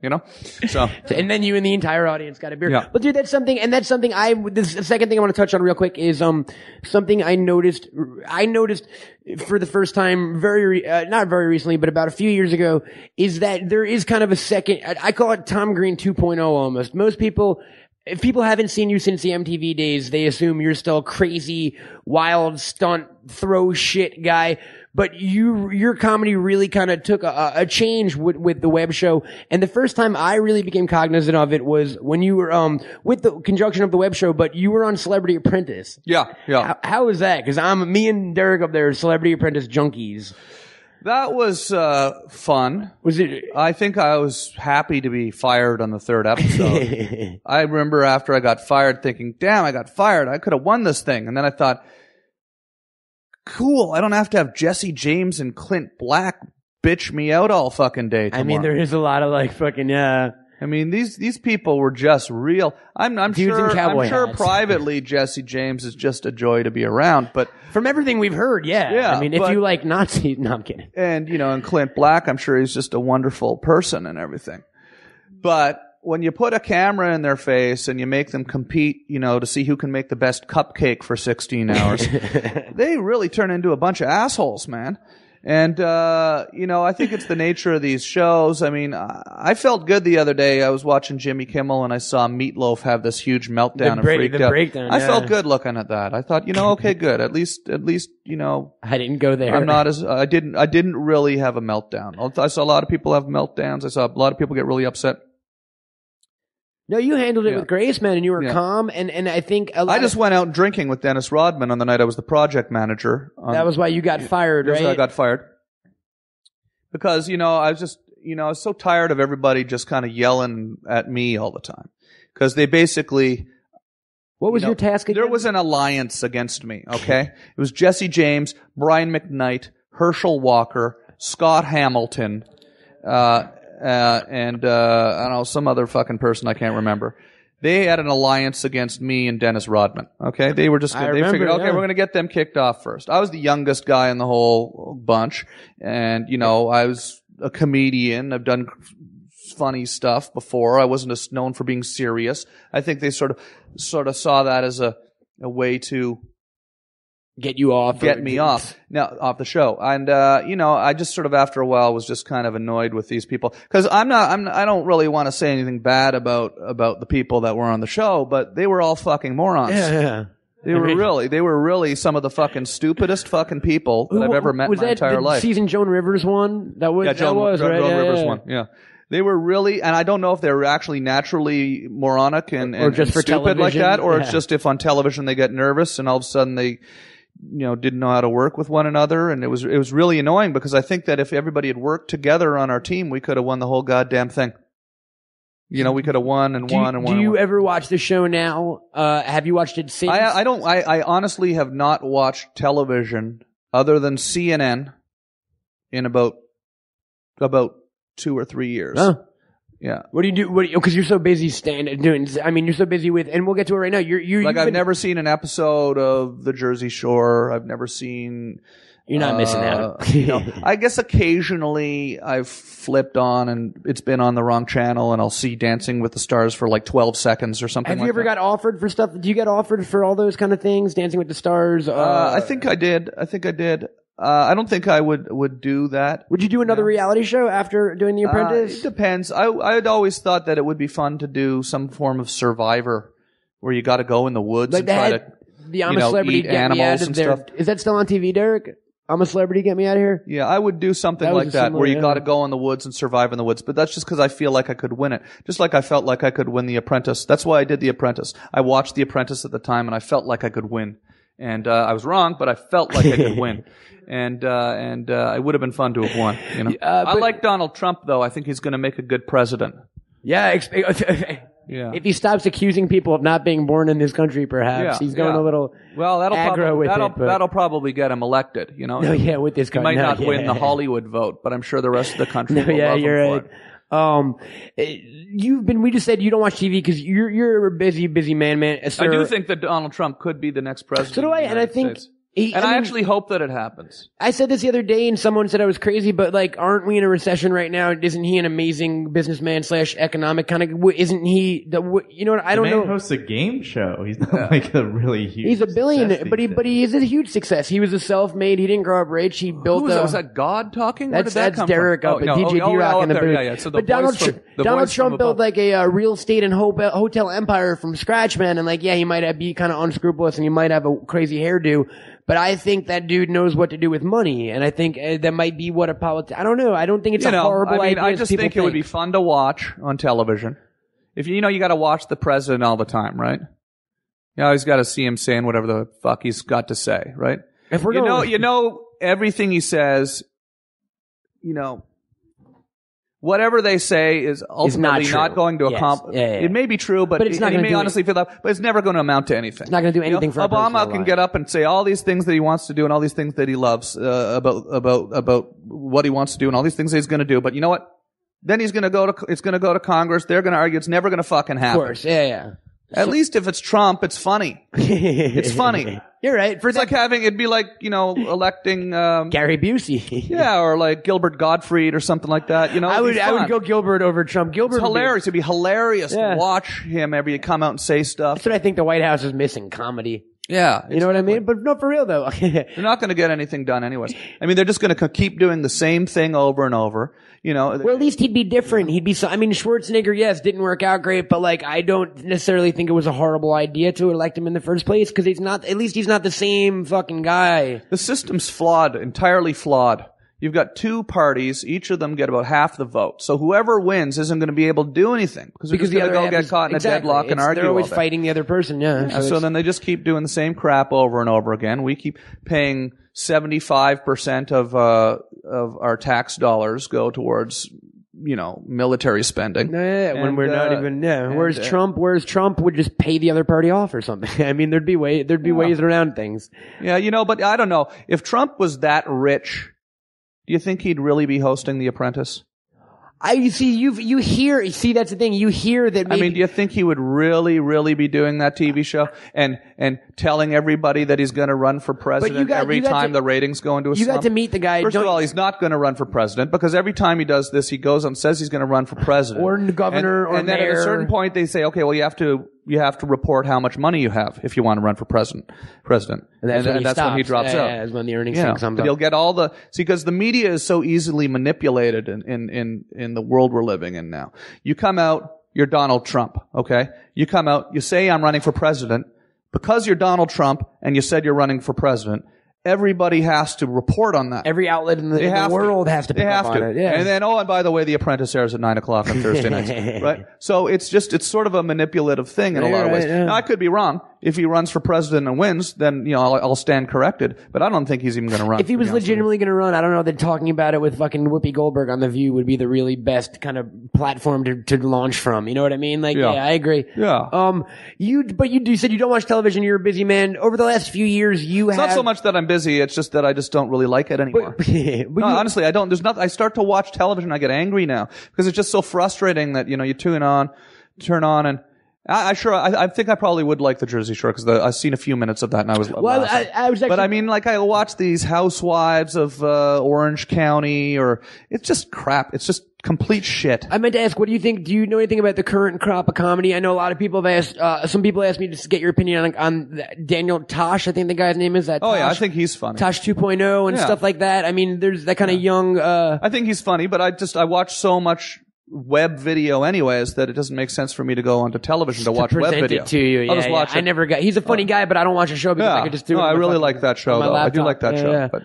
S10: So.
S2: And then you and the entire audience got a beer.
S10: Yeah.
S2: But dude, the second thing I want to touch on real quick is, something I noticed for the first time not very recently, but about a few years ago, is that there is kind of a second, I call it Tom Green 2.0 almost. Most people, if people haven't seen you since the MTV days, they assume you're still a crazy, wild, stunt, throw shit guy. But your comedy really kind of took a change with the web show. And the first time I really became cognizant of it was when you were, with the conjunction of the web show, but you were on Celebrity Apprentice.
S10: Yeah.
S2: How was that? Cause me and Derek up there, Celebrity Apprentice junkies.
S10: That was fun.
S2: Was it?
S10: I think I was happy to be fired on the third episode. I remember after I got fired thinking, damn, I got fired. I could have won this thing. And then I thought, cool, I don't have to have Jesse James and Clint Black bitch me out all fucking day tomorrow.
S2: I mean, there is a lot of like fucking,
S10: I mean, these people were just real. I'm sure privately Jesse James is just a joy to be around, but
S2: from everything we've heard, yeah. I mean, if you like Nazis, no, I'm kidding.
S10: And and Clint Black, I'm sure he's just a wonderful person and everything. But when you put a camera in their face and you make them compete, to see who can make the best cupcake for 16 hours, they really turn into a bunch of assholes, man. And, I think it's the nature of these shows. I mean, I felt good the other day. I was watching Jimmy Kimmel and I saw Meatloaf have this huge meltdown and freaked out. I felt good looking at that. I thought, okay, good. At least, I
S2: didn't go there.
S10: I didn't really have a meltdown. I saw a lot of people have meltdowns. I saw a lot of people get really upset.
S2: No, you handled it with grace, man, and you were calm, and I think I
S10: just went out drinking with Dennis Rodman on the night I was the project manager.
S2: That was why you got fired, right?
S10: I got fired. Because, I was just, I was so tired of everybody just kind of yelling at me all the time. Because they basically...
S2: What was your task again?
S10: There was an alliance against me, okay? It was Jesse James, Brian McKnight, Herschel Walker, Scott Hamilton, and I don't know, some other fucking person I can't remember. They had an alliance against me and Dennis Rodman. Okay, they were just they figured, okay, we're gonna get them kicked off first. I was the youngest guy in the whole bunch, and I was a comedian. I've done funny stuff before. I wasn't as known for being serious. I think they sort of saw that as a way to
S2: get me
S10: off the show. And, I just sort of after a while was just kind of annoyed with these people. Cause I don't really want to say anything bad about the people that were on the show, but they were all fucking morons.
S2: Yeah.
S10: They were really some of the fucking stupidest fucking people that I've ever met in my entire life.
S2: Season Joan Rivers one? Joan
S10: Rivers one. Yeah. They were really, and I don't know if they were actually naturally moronic and
S2: just for
S10: stupid
S2: television.
S10: Like that, or it's just if on television they get nervous and all of a sudden they didn't know how to work with one another, and it was really annoying because I think that if everybody had worked together on our team, we could have won the whole goddamn thing. We could have won and won and won.
S2: Do you ever watch the show now? Have you watched it since?
S10: I don't. I honestly have not watched television other than CNN in about 2 or 3 years.
S2: Huh.
S10: Yeah.
S2: What do you do? Because you're so busy doing. I mean, you're so busy with, and we'll get to it right now.
S10: I've never seen an episode of The Jersey Shore. I've never seen.
S2: You're not missing out.
S10: I guess occasionally I've flipped on and it's been on the wrong channel, and I'll see Dancing with the Stars for like 12 seconds or something.
S2: Have you ever got offered for stuff? Do you get offered for all those kind of things? Dancing with the Stars?
S10: I think I did. I don't think I would do that.
S2: Would you do another reality show after doing The Apprentice?
S10: It depends. I had always thought that it would be fun to do some form of Survivor where you got to go in the woods and try to
S2: I'm a Celebrity,
S10: eat
S2: get me out
S10: animals
S2: of
S10: and
S2: there.
S10: stuff.
S2: Is that still on TV, Derek? I'm a Celebrity, get me out of here?
S10: Yeah, I would do something like that where you got to go in the woods and survive in the woods. But that's just because I feel like I could win it. Just like I felt like I could win The Apprentice. That's why I did The Apprentice. I watched The Apprentice at the time and I felt like I could win. And I was wrong, but I felt like I could win. And it would have been fun to have won. I like Donald Trump, though. I think he's going to make a good president.
S2: Yeah.
S10: Yeah.
S2: If he stops accusing people of not being born in this country, perhaps he's going a little aggro with it.
S10: That'll probably get him elected.
S2: No, yeah, with this
S10: he might not win the Hollywood vote, but I'm sure the rest of the country will love him
S2: right.
S10: for it.
S2: We just said you don't watch TV because you're a busy man. Sir.
S10: I do think that Donald Trump could be the next president.
S2: So do I, and I think.
S10: I actually hope that it happens.
S2: I said this the other day, and someone said I was crazy, but aren't we in a recession right now? Isn't he an amazing businessman / economic kind of? Isn't he I don't know.
S9: The man hosts a game show. He's not like a really huge.
S2: He's a billionaire, but he is a huge success. He was a self-made. He didn't grow up rich. He built.
S10: Was that God talking?
S2: That's Derek up at DJ D-Rock in the booth.
S10: Yeah. So
S2: but Donald Trump built a real estate and hotel empire from scratch, man. And he might be kind of unscrupulous, and he might have a crazy hairdo. But I think that dude knows what to do with money, and I think that might be what a politician. I don't know. I don't think it's a horrible idea.
S10: I just think it would be fun to watch on television. If you got to watch the president all the time, right? You always got to see him saying whatever the fuck he's got to say, right?
S2: If we're
S10: everything he says. Whatever they say is ultimately not going to accomplish. It may be true, but
S2: it's not
S10: he may honestly feel that, but it's never going to amount to anything.
S2: It's not going to do anything for a
S10: Obama can get up and say all these things that he wants to do and all these things that he loves about what he wants to do and all these things that he's going to do. But you know what? Then it's going to go to Congress. They're going to argue. It's never going to fucking happen.
S2: Of course, yeah.
S10: At least if it's Trump, it's funny. It's funny.
S2: You're right.
S10: It'd be like, electing,
S2: Gary Busey.
S10: Yeah, or like Gilbert Gottfried or something like that.
S2: I would go Gilbert over Trump. Gilbert
S10: it's hilarious. It'd be hilarious to watch him come out and say stuff.
S2: That's what I think the White House is missing, comedy.
S10: Yeah.
S2: You know what I mean? But no, for real though.
S10: They're not going to get anything done anyways. I mean, they're just going to keep doing the same thing over and over. Well,
S2: at least he'd be different. Schwarzenegger, yes, didn't work out great, but I don't necessarily think it was a horrible idea to elect him in the first place because he's not the same fucking guy.
S10: The system's flawed, entirely flawed. You've got two parties. Each of them get about half the vote. So whoever wins isn't going to be able to do anything because they're just going to go get caught in a deadlock and argue.
S2: They're always fighting the other person,
S10: So then they just keep doing the same crap over and over again. We keep paying 75% of our tax dollars go towards, military spending.
S2: When we're not even, whereas Trump would just pay the other party off or something. I mean, there'd be ways around things.
S10: Yeah, but I don't know. If Trump was that rich, do you think he'd really be hosting The Apprentice?
S2: That's the thing. You hear that maybe.
S10: Do you think he would really, really be doing that TV show and telling everybody that he's going to run for president every time the ratings go into a slump?
S2: You got to meet the guy.
S10: First of all, he's not going to run for president because every time he does this, he goes and says he's going to run for president.
S2: Or governor or
S10: mayor. And then at a certain point, they say, okay, well, you have to report how much money you have if you want to run for president. And that's when he drops out.
S2: That's when the earnings thing comes up.
S10: He'll get all because the media is so easily manipulated in the world we're living in now. You come out, you're Donald Trump, okay? You come out, you say I'm running for president. Because you're Donald Trump and you said you're running for president, everybody has to report on that.
S2: Every outlet in the world has to pick up on it. Yeah.
S10: And then, and by the way, The Apprentice airs at 9:00 on Thursday nights, right? So it's sort of a manipulative thing in a lot of ways.
S2: Yeah.
S10: Now, I could be wrong. if he runs for president and wins, then, you know, I'll stand corrected. But I don't think he's even going to run.
S2: If he was legitimately going to run, I don't know that talking about it with fucking Whoopi Goldberg on The View would be the really best kind of platform to launch from. You know what I mean? Like, yeah, I agree.
S10: Yeah.
S2: You said you don't watch television. You're a busy man. Over the last few years,
S10: it's not so much that I'm busy. It's just that I just don't really like it anymore. No, honestly, I don't. There's nothing. I start to watch television. I get angry now because it's just so frustrating that, you know, you turn on and I think I probably would like the Jersey Shore because I've seen a few minutes of that and I was.
S2: Well, I was actually.
S10: But I mean, like I watch these Housewives of Orange County, or it's just crap. It's just complete shit.
S2: I meant to ask, what do you think? Do you know anything about the current crop of comedy? I know a lot of people have asked. Some people asked me to get your opinion on Daniel Tosh. I think the guy's name is that.
S10: Oh, yeah, I think he's funny.
S2: Tosh 2.0 and stuff like that. I mean, there's that kind of young. I
S10: think he's funny, but I watch so much web video anyways that it doesn't make sense for me to go onto television to watch web video.
S2: It to you. I'll just watch it. I never got. He's a funny guy, but I don't watch a show because I could just do it.
S10: No, I really like that show though. I do like that show. But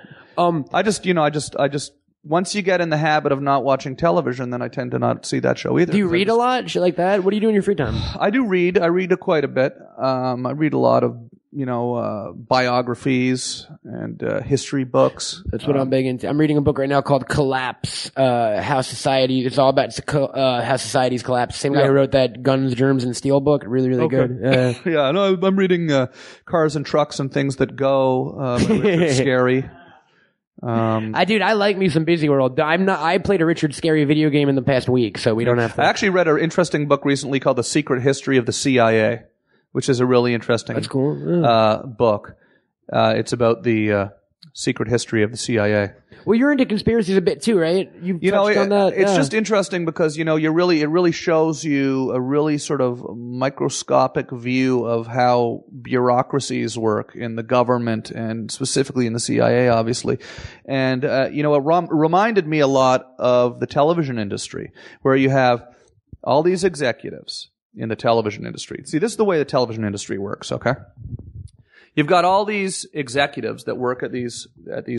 S10: I just once you get in the habit of not watching television, then I tend to not see that show either.
S2: Do you read a lot? Shit like that? What do you do in your free time?
S10: I do read. I read quite a bit. I read a lot of, you know, biographies and history books.
S2: That's what I'm big into. I'm reading a book right now called Collapse, How Society, it's all about how societies collapse. Same guy who wrote that Guns, Germs, and Steel book. Really, really good.
S10: Yeah, no, I'm reading Cars and Trucks and Things That Go, by Richard Scarry.
S2: I like me some Busy World. I played a Richard Scarry video game in the past week, so we don't have to.
S10: I actually read an interesting book recently called The Secret History of the CIA, which is a really interesting book. It's about the secret history of the CIA.
S2: Well, you're into conspiracies a bit too, right? You've touched on that.
S10: It's just interesting because, you know, it really shows you a really sort of microscopic view of how bureaucracies work in the government and specifically in the CIA, obviously. And, you know, it reminded me a lot of the television industry, where you have all these executives in the television industry. See, this is the way the television industry works, okay? You've got all these executives that work at these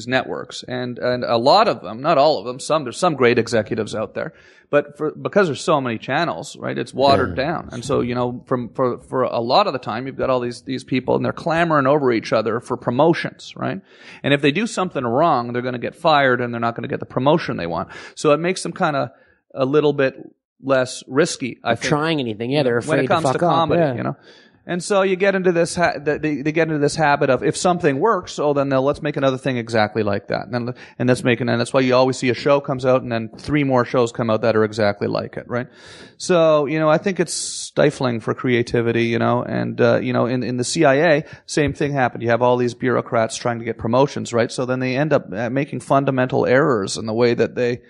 S10: networks, and a lot of them, not all of them, there's some great executives out there, but because there's so many channels, right, it's watered down. And so, you know, for a lot of the time, you've got all these people, and they're clamoring over each other for promotions, right? And if they do something wrong, they're going to get fired, and they're not going to get the promotion they want. So it makes them kind of a little bit less risky, I think.
S2: Trying anything, they're afraid
S10: when it comes to comedy, you know. And so you get into this, they get into this habit of, if something works, then let's make another thing exactly like that. And that's why you always see a show comes out and then 3 more shows come out that are exactly like it, right? So, you know, I think it's stifling for creativity, you know, and, you know, in the CIA, same thing happened. You have all these bureaucrats trying to get promotions, right? So then they end up making fundamental errors in the way that they,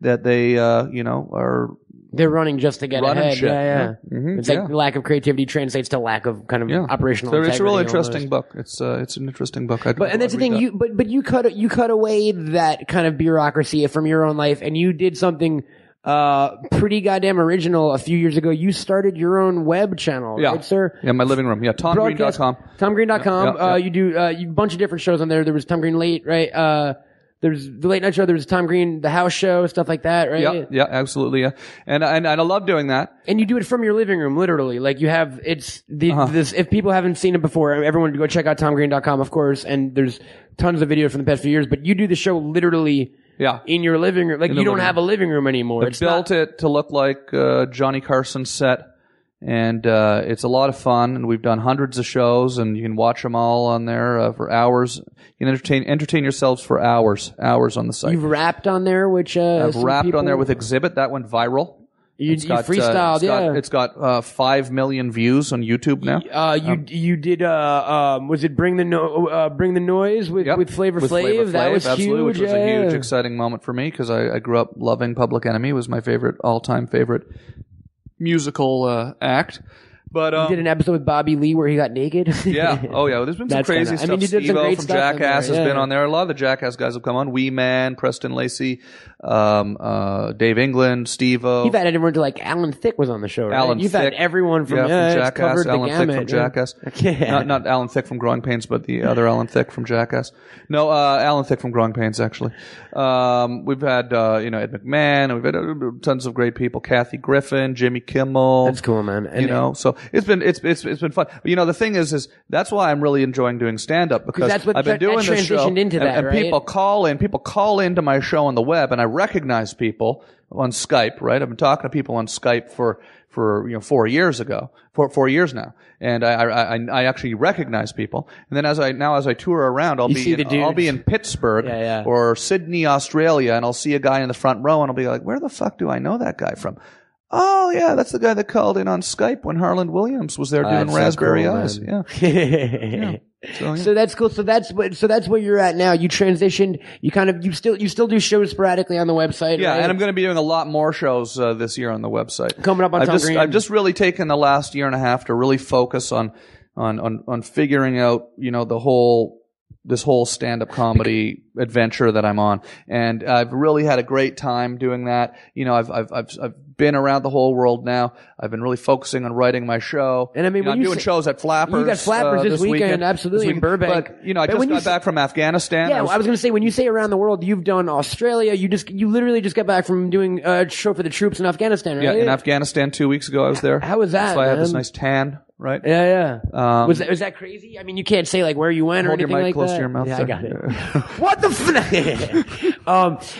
S10: you know,
S2: they're running just to get ahead.
S10: Shit.
S2: Yeah. Mm-hmm. It's like lack of creativity translates to lack of kind of operational integrity.
S10: It's a really interesting book. It's an interesting book.
S2: And that's the thing. You cut away that kind of bureaucracy from your own life, and you did something pretty goddamn original a few years ago. You started your own web channel, right, sir?
S10: Yeah, my living room. Yeah, TomGreen.com.
S2: TomGreen.com. You do a bunch of different shows on there. There was Tom Green Late, right? There's the Late Night Show. There's Tom Green, The House Show, stuff like that, right?
S10: Yeah, absolutely, yeah. And I love doing that.
S2: And you do it from your living room, literally. Like you have, this, if people haven't seen it before, everyone go check out TomGreen.com, of course, and there's tons of videos from the past few years, but you do the show literally in your living room. Like you don't have a living room anymore.
S10: I built it to look like Johnny Carson's set. And it's a lot of fun, and we've done hundreds of shows, and you can watch them all on there for hours. You can entertain yourselves for hours on the site.
S2: You've rapped on there, which
S10: I've rapped on there with Exhibit. That went viral.
S2: You freestyled,
S10: It's got 5 million views on YouTube now.
S2: You did was it Bring the Noise with Flavor Flav? That was
S10: absolutely,
S2: huge.
S10: Which was a huge, exciting moment for me because I grew up loving Public Enemy. It was my all-time favorite musical act. But
S2: you did an episode with Bobby Lee where he got naked.
S10: Yeah. Oh yeah. There's been some crazy stuff. Steve-O from Jackass has been on there. A lot of the Jackass guys have come on. Wee Man, Preston Lacey, Dave England, Steve-O.
S2: You've had everyone to like Alan Thicke was on the show, right?
S10: Alan
S2: You've
S10: Thicke,
S2: had everyone from
S10: Jackass.
S2: Alan
S10: Thicke from Jackass. Not Alan Thicke from Growing Pains, but the other Alan Thicke from Jackass. No, Alan Thicke from Growing Pains, actually. We've had Ed McMahon, and we've had tons of great people. Kathy Griffin, Jimmy Kimmel.
S2: That's cool, man.
S10: And, so it's been fun. But, the thing is that's why I'm really enjoying doing stand up, because
S2: that's what
S10: I've been doing
S2: that
S10: this show
S2: transitioned into that,
S10: and
S2: right?
S10: people call into my show on the web, and I recognize people on Skype, right? I've been talking to people on Skype for 4 years now, and I actually recognize people. And then as I tour around, I'll be in Pittsburgh or Sydney, Australia, and I'll see a guy in the front row, and I'll be like, where the fuck do I know that guy from? Oh yeah, that's the guy that called in on Skype when Harland Williams was there doing Raspberry Eyes.
S2: Man.
S10: Yeah.
S2: So that's cool. So that's where you're at now. You transitioned. You still do shows sporadically on the website.
S10: Yeah,
S2: right?
S10: and I'm going to be doing a lot more shows this year on the website.
S2: Coming up on Tom Green.
S10: I've just really taken the last year and a half to really focus on figuring out this whole stand-up comedy adventure that I'm on, and I've really had a great time doing that. I've been around the whole world now. I've been really focusing on writing my show.
S2: And I mean,
S10: I'm doing shows at Flappers.
S2: You got Flappers this weekend, absolutely, in Burbank.
S10: But I just got back from Afghanistan.
S2: Yeah, I was going to say, when you say around the world, you've done Australia. You literally just got back from doing a show for the troops in Afghanistan, right?
S10: Yeah, in Afghanistan 2 weeks ago I was there.
S2: How was that?
S10: So I had this nice tan. Right?
S2: Yeah. Was that crazy? I mean, you can't say like where you went or anything like that.
S10: Hold your mic close to your mouth.
S2: Yeah, I got it. What the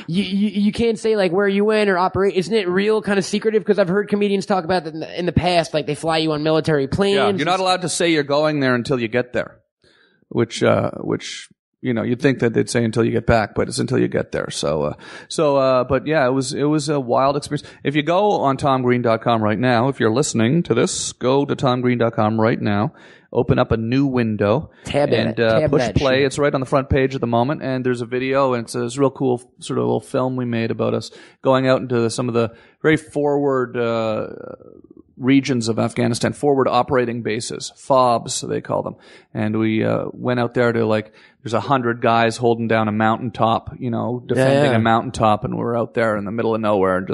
S2: you can't say like where you went or operate. Isn't it real kind of secretive? Because I've heard comedians talk about that in the past, like they fly you on military planes.
S10: Yeah, you're not allowed to say you're going there until you get there, which you'd think that they'd say until you get back, but it's until you get there. But yeah, it was a wild experience. If you go on TomGreen.com right now, if you're listening to this, go to TomGreen.com right now, open up a new window,
S2: tab
S10: push play.
S2: Shit.
S10: It's right on the front page at the moment, and there's a video, and it's this real cool sort of little film we made about us going out into some of the very forward regions of Afghanistan, forward operating bases, FOBs, they call them. And we went out there to there's 100 guys holding down a mountaintop, defending a mountaintop, and we're out there in the middle of nowhere, and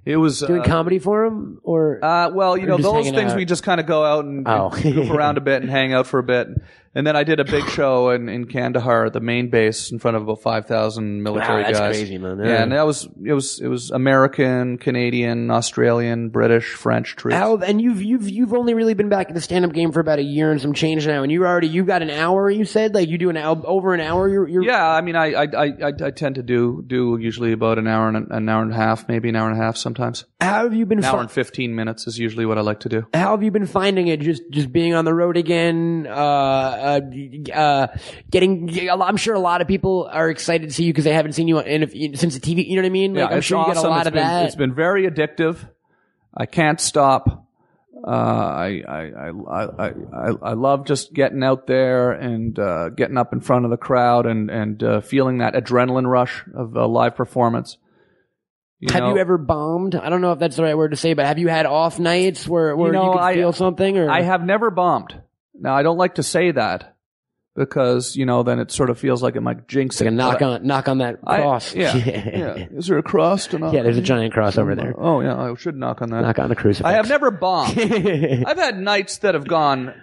S10: it was
S2: doing comedy for them, or
S10: those things we just kind of go out and goof around a bit and hang out for a bit. And then I did a big show in Kandahar at the main base in front of about 5,000 military guys.
S2: That's crazy, man.
S10: Yeah, and it was American, Canadian, Australian, British, French troops.
S2: And you've only really been back in the stand up game for about a year and some change now, and you've got an hour. You said you do over an hour. You're
S10: yeah. I mean, I tend to do usually about an hour and a half, maybe an hour and a half sometimes.
S2: How have you been?
S10: An hour and 15 minutes is usually what I like to do.
S2: How have you been finding it? Just being on the road again. I'm sure a lot of people are excited to see you because they haven't seen you since the TV. You know what I mean?
S10: Yeah,
S2: I'm sure you get a lot of that.
S10: It's been very addictive. I can't stop. I love just getting out there and getting up in front of the crowd and feeling that adrenaline rush of a live performance.
S2: Have you ever bombed? I don't know if that's the right word to say, but have you had off nights where you could feel something? Or?
S10: I have never bombed. Now, I don't like to say that because, then it sort of feels like it might jinx it.
S2: Like a knock on that cross.
S10: Yeah. Is there a cross to knock?
S2: Yeah, there's a giant cross over there.
S10: Oh, yeah, I should knock on that.
S2: Knock on the crucifix.
S10: I have never bombed. I've had nights that have gone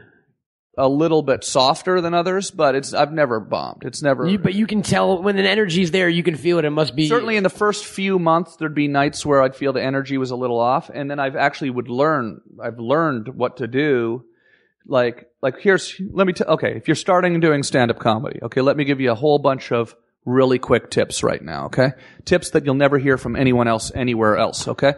S10: a little bit softer than others, but I've never bombed. It's never.
S2: But you can tell when the energy's there, you can feel it. It must be.
S10: Certainly in the first few months, there'd be nights where I'd feel the energy was a little off, and then I've learned what to do. If you're starting doing stand-up comedy, okay, let me give you a whole bunch of really quick tips right now, okay? Tips that you'll never hear from anyone else anywhere else, okay?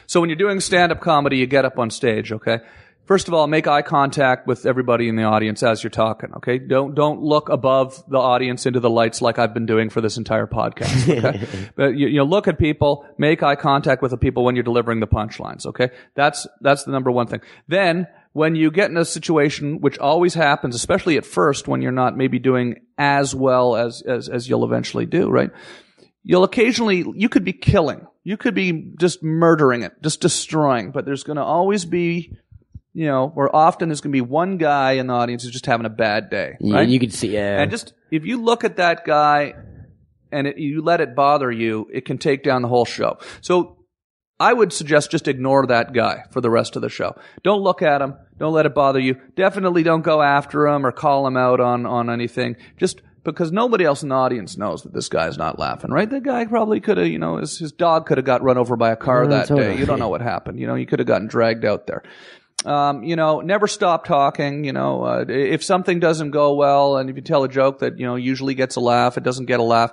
S10: So when you're doing stand-up comedy, you get up on stage, okay? First of all, make eye contact with everybody in the audience as you're talking, okay? Don't look above the audience into the lights like I've been doing for this entire podcast, okay? But you look at people, make eye contact with the people when you're delivering the punchlines, okay? That's the number one thing. Then, when you get in a situation, which always happens, especially at first when you're not maybe doing as well as you'll eventually do, right? You could be killing. You could be just murdering it, just destroying, but there's going to always be, or often there's going to be one guy in the audience who's just having a bad day, right?
S2: Yeah, you can see, yeah.
S10: And just, if you look at that guy and you let it bother you, it can take down the whole show. So I would suggest just ignore that guy for the rest of the show. Don't look at him. Don't let it bother you. Definitely don't go after him or call him out on anything. Just because nobody else in the audience knows that this guy's not laughing, right? The guy probably could have, his dog could have got run over by a car that day. You don't know what happened. You could have gotten dragged out there. never stop talking. If something doesn't go well, and if you tell a joke that usually gets a laugh, it doesn't get a laugh.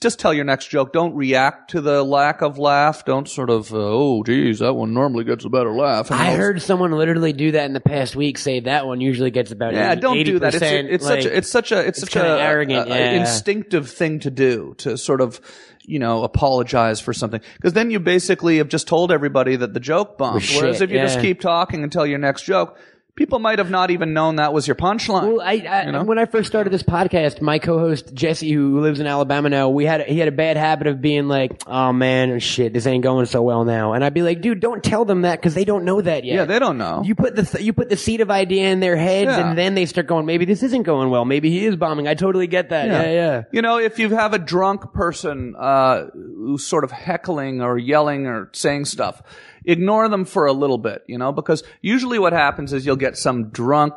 S10: Just tell your next joke. Don't react to the lack of laugh. Don't sort of, oh, geez, that one normally gets a better laugh.
S2: I heard someone literally do that in the past week. Say that one usually gets about 80%.
S10: Don't do that. It's such a
S2: arrogant,
S10: instinctive thing to do, to sort of apologize for something, because then you basically have just told everybody that the joke bombed. Whereas if you just keep talking and tell your next joke, people might have not even known that was your punchline.
S2: Well, when I first started this podcast, my co-host Jesse, who lives in Alabama now, he had a bad habit of being like, "Oh man, shit, this ain't going so well now," and I'd be like, "Dude, don't tell them that, because they don't know that yet."
S10: Yeah, they don't know.
S2: You put the seed of idea in their heads, and then they start going, "Maybe this isn't going well. Maybe he is bombing." I totally get that. Yeah.
S10: If you have a drunk person who's sort of heckling or yelling or saying stuff, ignore them for a little bit, because usually what happens is you'll get some drunk.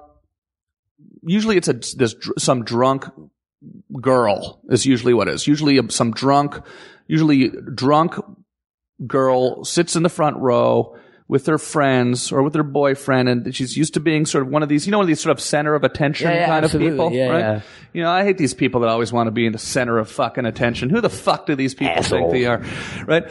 S10: Usually it's some drunk girl is usually what it is. Usually drunk girl sits in the front row with her friends or with her boyfriend, and she's used to being sort of one of these sort of center of attention kind of people, right? Yeah. I hate these people that always want to be in the center of fucking attention. Who the fuck do these people think they are, right?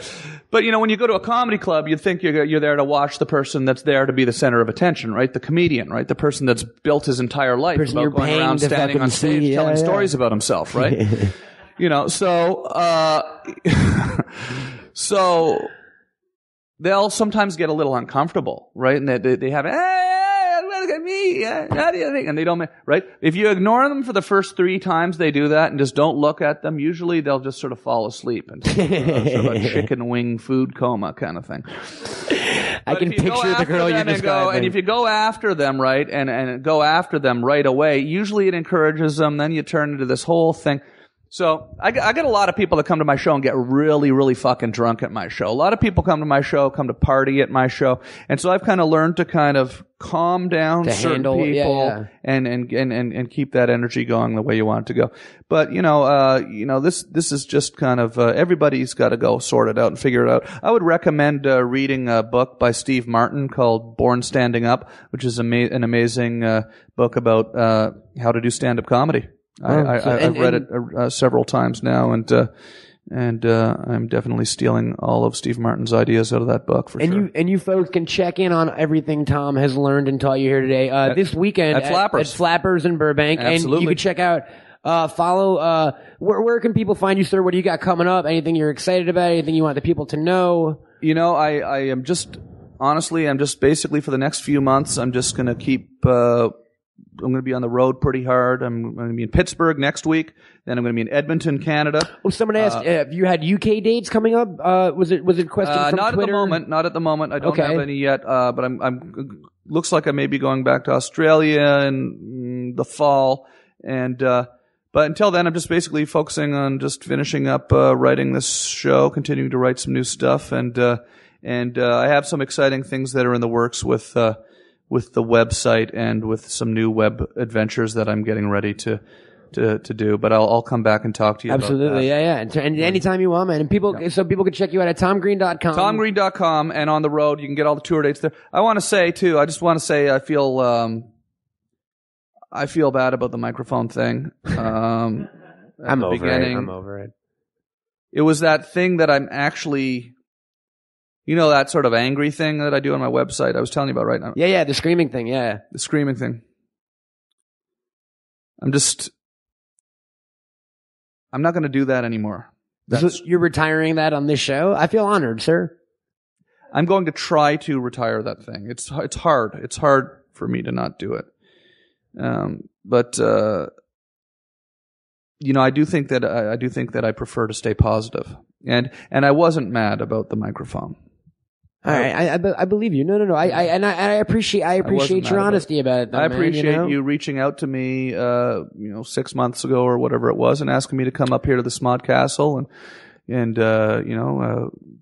S10: But when you go to a comedy club, you'd think you're there to watch the person that's there to be the center of attention, right? The comedian, right? The person that's built his entire life about going around standing on stage telling stories about himself, right? So they'll sometimes get a little uncomfortable, right? And they have, hey, look at me, how do you think? And they don't, right? If you ignore them for the first 3 times they do that and just don't look at them, usually they'll just sort of fall asleep and sort of a chicken wing food coma kind of thing.
S2: I can picture the girl you're describing.
S10: And if you go after them, right, and go after them right away, usually it encourages them. Then you turn into this whole thing. So I get a lot of people that come to my show and get really, really fucking drunk at my show. A lot of people come to my show, come to party at my show. And so I've kind of learned to kind of calm down certain people and keep that energy going the way you want it to go. But, this is just kind of, everybody's got to go sort it out and figure it out. I would recommend reading a book by Steve Martin called Born Standing Up, which is an amazing book about how to do stand-up comedy. I've read it several times now, and I'm definitely stealing all of Steve Martin's ideas out of that book for sure.
S2: You folks can check in on everything Tom has learned and taught you here today. This weekend
S10: at Flappers.
S2: At Flappers in Burbank.
S10: Absolutely.
S2: And you can check out, follow, where can people find you, sir? What do you got coming up? Anything you're excited about? Anything you want the people to know?
S10: I am just, honestly, basically for the next few months, I'm just going to keep, I'm going to be on the road pretty hard. I'm going to be in Pittsburgh next week. Then I'm going to be in Edmonton, Canada.
S2: Oh, someone asked if you had UK dates coming up. Was it a question from
S10: not
S2: Twitter?
S10: Not at the moment. I don't have any yet. But I'm looks like I may be going back to Australia in the fall. And but until then, I'm just basically focusing on just finishing up writing this show, continuing to write some new stuff, and I have some exciting things that are in the works with the website and with some new web adventures that I'm getting ready to do. But I'll come back and talk to you
S2: Absolutely,
S10: about that.
S2: And anytime you want, man. And so people can check you out at TomGreen.com.
S10: TomGreen.com, and on the road, you can get all the tour dates there. I want to say, too, I feel bad about the microphone thing.
S2: I'm over it.
S10: It was that thing that I'm actually... that sort of angry thing that I do on my website I was telling you about right now?
S2: Yeah, the screaming thing, yeah.
S10: The screaming thing. I'm not going to do that anymore.
S2: So you're retiring that on this show? I feel honored, sir.
S10: I'm going to try to retire that thing. It's hard. It's hard for me to not do it. But I do think that I prefer to stay positive. And I wasn't mad about the microphone.
S2: All right, I believe you. No. I appreciate your honesty about it. Though,
S10: I appreciate you reaching out to me, 6 months ago or whatever it was, and asking me to come up here to the Smodcastle and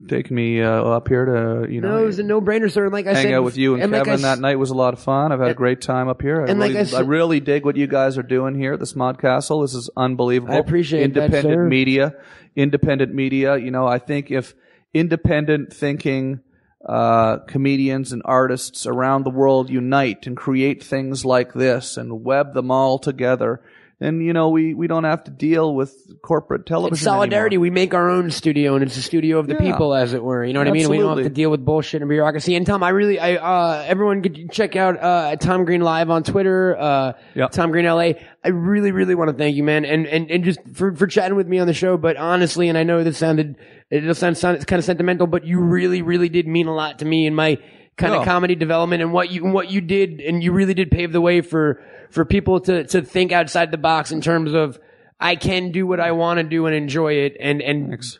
S10: take me up here to
S2: No, it was a no-brainer, sir. Like I said,
S10: hang out with you and Kevin that night was a lot of fun. I've had a great time up here. I really dig what you guys are doing here at the Smodcastle. This is unbelievable.
S2: I appreciate that, sir.
S10: Independent media. I think if independent thinking comedians and artists around the world unite and create things like this and web them all together. And, you know, we don't have to deal with corporate television
S2: It's solidarity.
S10: anymore.
S2: We make our own studio, and it's a studio of the people, as it were. You know what I mean? We don't have to
S10: Absolutely.
S2: deal with bullshit and bureaucracy. And Tom, everyone could check out Tom Green Live on Twitter, Tom Green LA. I really, really want to thank you, man, and just for chatting with me on the show. But honestly, and I know it sound kind of sentimental, but you really, really did mean a lot to me in my kind of comedy development and what you did, and you really did pave the way for people to think outside the box in terms of I can do what I want to do and enjoy it and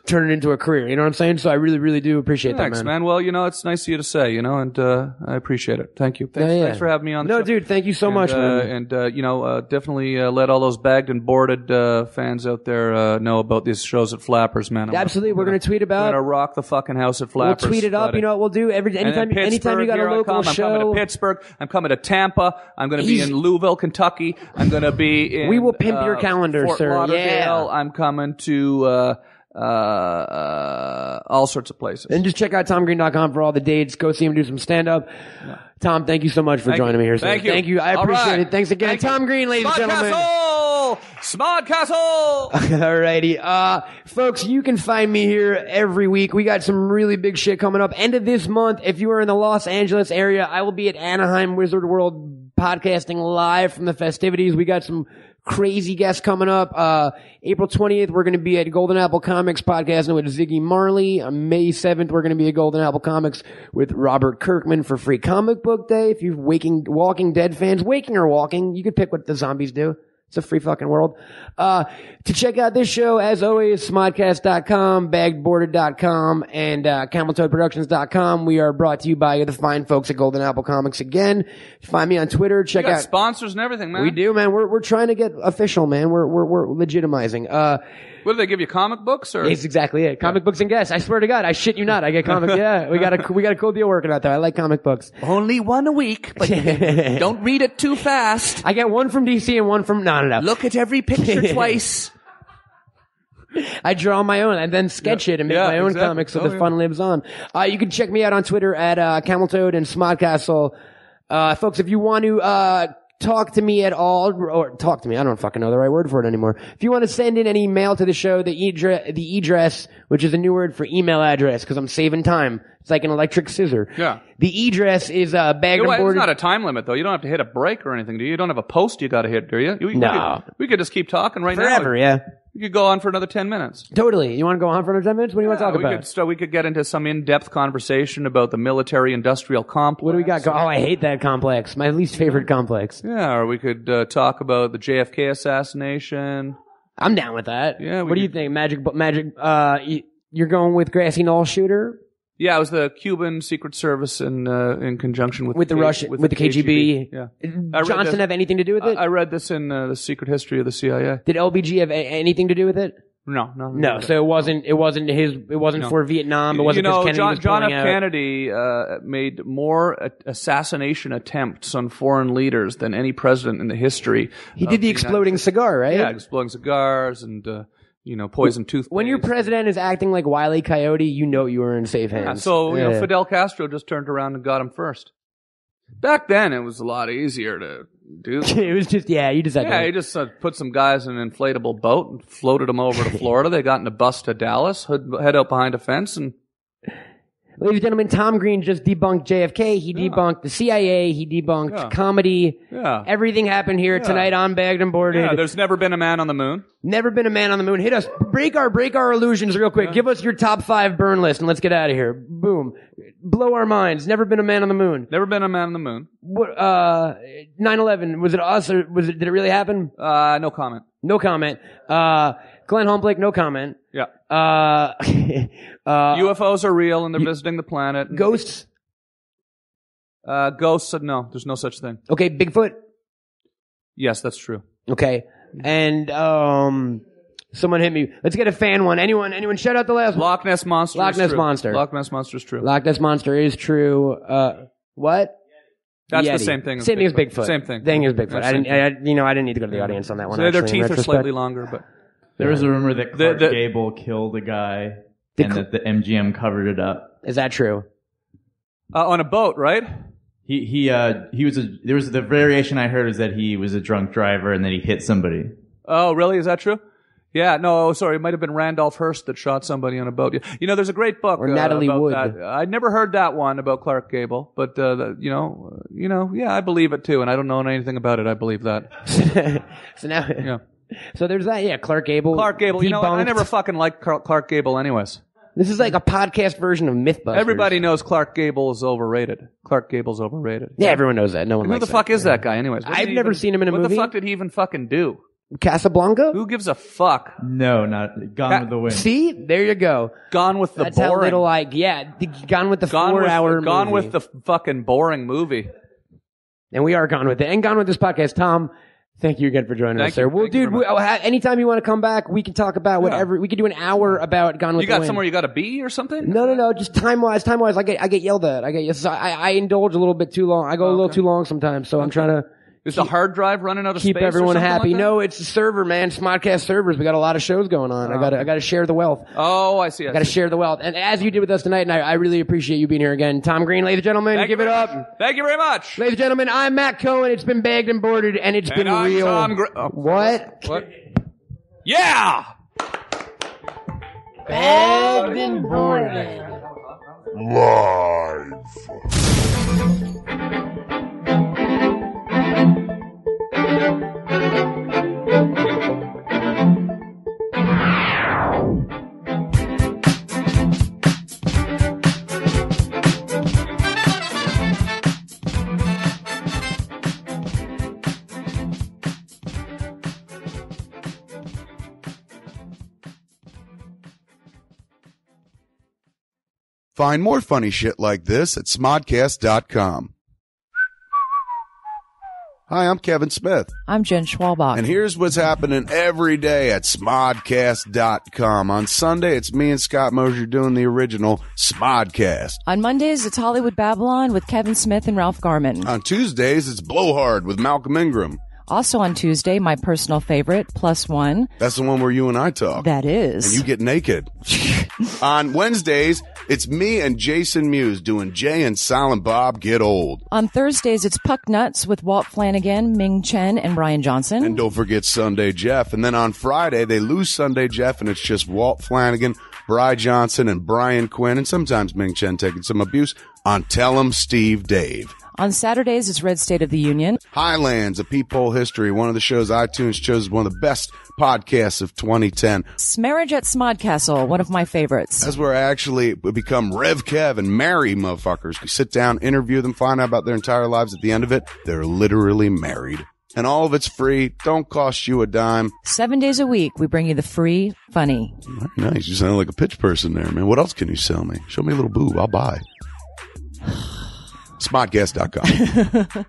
S2: turn it into a career. You know what I'm saying? So I really, really do appreciate
S10: Thanks,
S2: that, man.
S10: man. Well, you know, it's nice of you to say, you know, and I appreciate it. Thank you. Thanks,
S2: Yeah.
S10: thanks for having me on the show.
S2: No, dude, thank you so much, man.
S10: And, you know, definitely let all those bagged and boarded fans out there know about these shows at Flappers, man.
S2: Absolutely. We're going to tweet
S10: We're
S2: about
S10: going to rock the fucking house at
S2: We'll
S10: Flappers.
S2: tweet it up.
S10: Friday.
S2: You know what we'll do? Anytime you got a local show.
S10: I'm coming to Pittsburgh. I'm coming to Tampa. I'm going to be in Louisville, Kentucky. I'm going to be in
S2: We will pimp your calendar,
S10: Fort
S2: sir.
S10: Lauderdale.
S2: Yeah.
S10: I'm coming to all sorts of places.
S2: And just check out TomGreen.com for all the dates. Go see him do some stand-up. Tom, thank you so much for joining me here. Sir.
S10: Thank you.
S2: Thank you. I
S10: All
S2: appreciate
S10: right.
S2: it. Thanks again. Tom Green, ladies and gentlemen.
S10: Smodcastle!
S2: Alrighty. Folks, you can find me here every week. We got some really big shit coming up. End of this month, if you are in the Los Angeles area, I will be at Anaheim Wizard World podcasting live from the festivities. We got some crazy guests coming up. April 20th, we're going to be at Golden Apple Comics podcasting with Ziggy Marley. On May 7th, we're going to be at Golden Apple Comics with Robert Kirkman for Free Comic Book Day. If you're Walking Dead fans, waking or walking, you can pick what the zombies do. It's a free fucking world. To check out this show, as always, smodcast.com, baggedboarded.com, and cameltoadproductions.com. We are brought to you by the fine folks at Golden Apple Comics again. Find me on Twitter. Check
S10: You got
S2: out
S10: sponsors and everything, man.
S2: We do, man. We're trying to get official, man. We're legitimizing.
S10: What do they give you, comic books? Or?
S2: It's exactly it. Comic books and guests. I swear to God, I shit you not. I get comic. Yeah, we got a cool deal working out there. I like comic books.
S10: Only one a week, but don't read it too fast.
S2: I get one from DC and one from no.
S10: Look at every picture twice.
S2: I draw my own and then sketch it and make my own
S10: exactly.
S2: comics so the fun lives on. You can check me out on Twitter at Cameltoad and Smodcastle. Folks, if you want to talk to me at all, or talk to me, I don't fucking know the right word for it anymore. If you want to send in any mail to the show, the e-address, which is a new word for email address, because I'm saving time. It's like an electric scissor.
S10: Yeah.
S2: The e-address is bagged and
S10: It's
S2: boarded.
S10: not a time limit, though. You don't have to hit a break or anything, do you? You don't have a post you got to hit, do you?
S2: No.
S10: We could just keep talking right
S2: Forever,
S10: now.
S2: yeah.
S10: We could go on for another 10 minutes.
S2: Totally. You want to go on for another 10 minutes? What do you want to talk about?
S10: We could get into some in-depth conversation about the military-industrial complex.
S2: What do we got? Oh, I hate that complex. My least favorite complex.
S10: Yeah, or we could talk about the JFK assassination.
S2: I'm down with that.
S10: Yeah.
S2: What do you think? Magic, you're going with Grassy Knoll shooter?
S10: Yeah, it was the Cuban Secret Service in conjunction with
S2: the Russian, with the KGB.
S10: Yeah.
S2: Did Johnson have anything to do with it?
S10: I read this in the Secret History of the CIA.
S2: Did LBG have anything to do with it?
S10: No.
S2: So it wasn't for Vietnam. It wasn't because Kennedy was
S10: John
S2: pulling
S10: F.
S2: out.
S10: Kennedy made more assassination attempts on foreign leaders than any president in the history.
S2: He did the exploding cigar, right?
S10: Yeah, exploding cigars and poison toothpaste.
S2: When your president is acting like Wile E. Coyote, you know you are in safe hands.
S10: Yeah, so Fidel Castro just turned around and got him first. Back then, it was a lot easier to do.
S2: It was just you just had to.
S10: He just put some guys in an inflatable boat and floated them over to Florida. They got in a bus to Dallas, head out behind a fence, and
S2: ladies and gentlemen, Tom Green just debunked JFK. He debunked the CIA. He debunked comedy.
S10: Yeah.
S2: Everything happened here tonight on Bagged and Boarded.
S10: yeah, there's never been a man on the moon.
S2: Never been a man on the moon. Hit us. Break our illusions real quick. Give us your top 5 burn list and let's get out of here. Boom. Blow our minds. Never been a man on the moon.
S10: Never been a man on the moon.
S2: What, 9/11, was it us or did it really happen?
S10: No comment.
S2: No comment. Glenn Humblake, no comment.
S10: Yeah.
S2: UFOs
S10: are real and they're visiting the planet.
S2: Ghosts?
S10: Ghosts, no. There's no such thing.
S2: Okay, Bigfoot?
S10: Yes, that's true.
S2: Okay. And, someone hit me. Let's get a fan one. Anyone shout out the last one.
S10: Loch Ness Monster
S2: Loch Ness
S10: true.
S2: Monster.
S10: Loch Ness Monster is true.
S2: Loch Ness Monster is true. What?
S10: That's
S2: Yeti.
S10: the same thing as
S2: Same thing as
S10: Bigfoot.
S2: Bigfoot.
S10: Same thing.
S2: Thing as Bigfoot.
S10: Yeah,
S2: I
S10: same
S2: didn't need to go to the audience on that one.
S10: So their
S2: actually, in
S10: teeth are
S2: retrospect.
S10: slightly longer, but
S9: There was a rumor that Clark Gable killed a guy and that the MGM covered it up.
S2: Is that true?
S10: On a boat, right?
S9: He was there was the variation I heard is that he was a drunk driver and then he hit somebody.
S10: Oh, really? Is that true? Yeah, no, sorry. It might have been Randolph Hearst that shot somebody on a boat. You know, there's a great book
S2: Or Natalie
S10: about
S2: Wood.
S10: that. I'd never heard that one about Clark Gable, but yeah, I believe it too, and I don't know anything about it. I believe that.
S2: So now,
S10: Yeah.
S2: so there's that. Yeah, Clark Gable.
S10: Clark Gable. You know, I
S2: debunked.
S10: never fucking liked Clark Gable, anyways.
S2: This is like a podcast version of MythBusters.
S10: Everybody knows Clark Gable is overrated. Clark Gable's overrated.
S2: Yeah, everyone knows that. No one
S10: Who
S2: likes
S10: the fuck
S2: that.
S10: is that guy, anyways? What did
S2: I've
S10: he
S2: never
S10: even-
S2: seen him in a
S10: What
S2: movie.
S10: the fuck did he even fucking do?
S2: Casablanca?
S10: Who gives a fuck?
S9: No, not Gone with the Wind.
S2: See, there you go.
S10: Gone with the
S2: That's how
S10: boring.
S2: little Gone with the
S10: Gone with
S2: 4-hour
S10: Gone
S2: movie.
S10: with the fucking boring movie.
S2: And we are gone with it. And gone with this podcast. Tom, thank you again for joining
S10: Thank
S2: us, sir.
S10: you.
S2: Well,
S10: Thank you
S2: dude,
S10: very much.
S2: anytime you want to come back, we can talk about whatever. We could do an hour about Gone with
S10: You
S2: the
S10: got
S2: Wind.
S10: somewhere you got to be or something?
S2: No. Just time wise, I get yelled at. I indulge a little bit too long. I go a little too long sometimes. So I'm trying to
S10: Is the hard drive running out of
S2: keep
S10: space?
S2: everyone
S10: or something
S2: happy.
S10: like that?
S2: No, it's a server, man. Smodcast servers. We got a lot of shows going on. I gotta share the wealth.
S10: Oh, I see.
S2: I gotta share the wealth. And as you did with us tonight, and I really appreciate you being here again. Tom Green, ladies and gentlemen,
S10: Thank
S2: give
S10: you
S2: it
S10: very
S2: up.
S10: much. Thank you very much.
S2: Ladies and gentlemen, I'm Matt Cohen. It's been bagged and boarded, and it's been
S10: I'm
S2: real.
S10: Tom
S2: What?
S10: What? Yeah!
S2: Bagged and boarded.
S4: Find more funny shit like this at smodcast.com. Hi, I'm Kevin Smith.
S11: I'm Jen Schwalbach.
S4: And here's what's happening every day at smodcast.com. On Sunday, it's me and Scott Mosier doing the original Smodcast.
S11: On Mondays, it's Hollywood Babylon with Kevin Smith and Ralph Garman.
S4: On Tuesdays, it's Blowhard with Malcolm Ingram.
S11: Also on Tuesday, my personal favorite, Plus One.
S4: That's the one where you and I talk.
S11: That is.
S4: And you get naked. On Wednesdays, it's me and Jason Mewes doing Jay and Silent Bob Get Old.
S11: On Thursdays, it's Puck Nuts with Walt Flanagan, Ming Chen, and Brian Johnson.
S4: And don't forget Sunday Jeff. And then on Friday, they lose Sunday Jeff, and it's just Walt Flanagan, Bri Johnson, and Brian Quinn, and sometimes Ming Chen taking some abuse on Tell 'em Steve Dave.
S11: On Saturdays, it's Red State of the Union.
S4: Highlands, A Peephole History, one of the shows iTunes chose as one of the best podcasts of 2010.
S11: Marriage at Smodcastle, one of my favorites.
S4: That's where I actually become Rev Kev and marry motherfuckers. We sit down, interview them, find out about their entire lives. At the end of it, they're literally married. And all of it's free, don't cost you a dime.
S11: 7 days a week, we bring you the free, funny.
S4: Very nice. You sound like a pitch person there, man. What else can you sell me? Show me a little boob. I'll buy. Smodcast.com.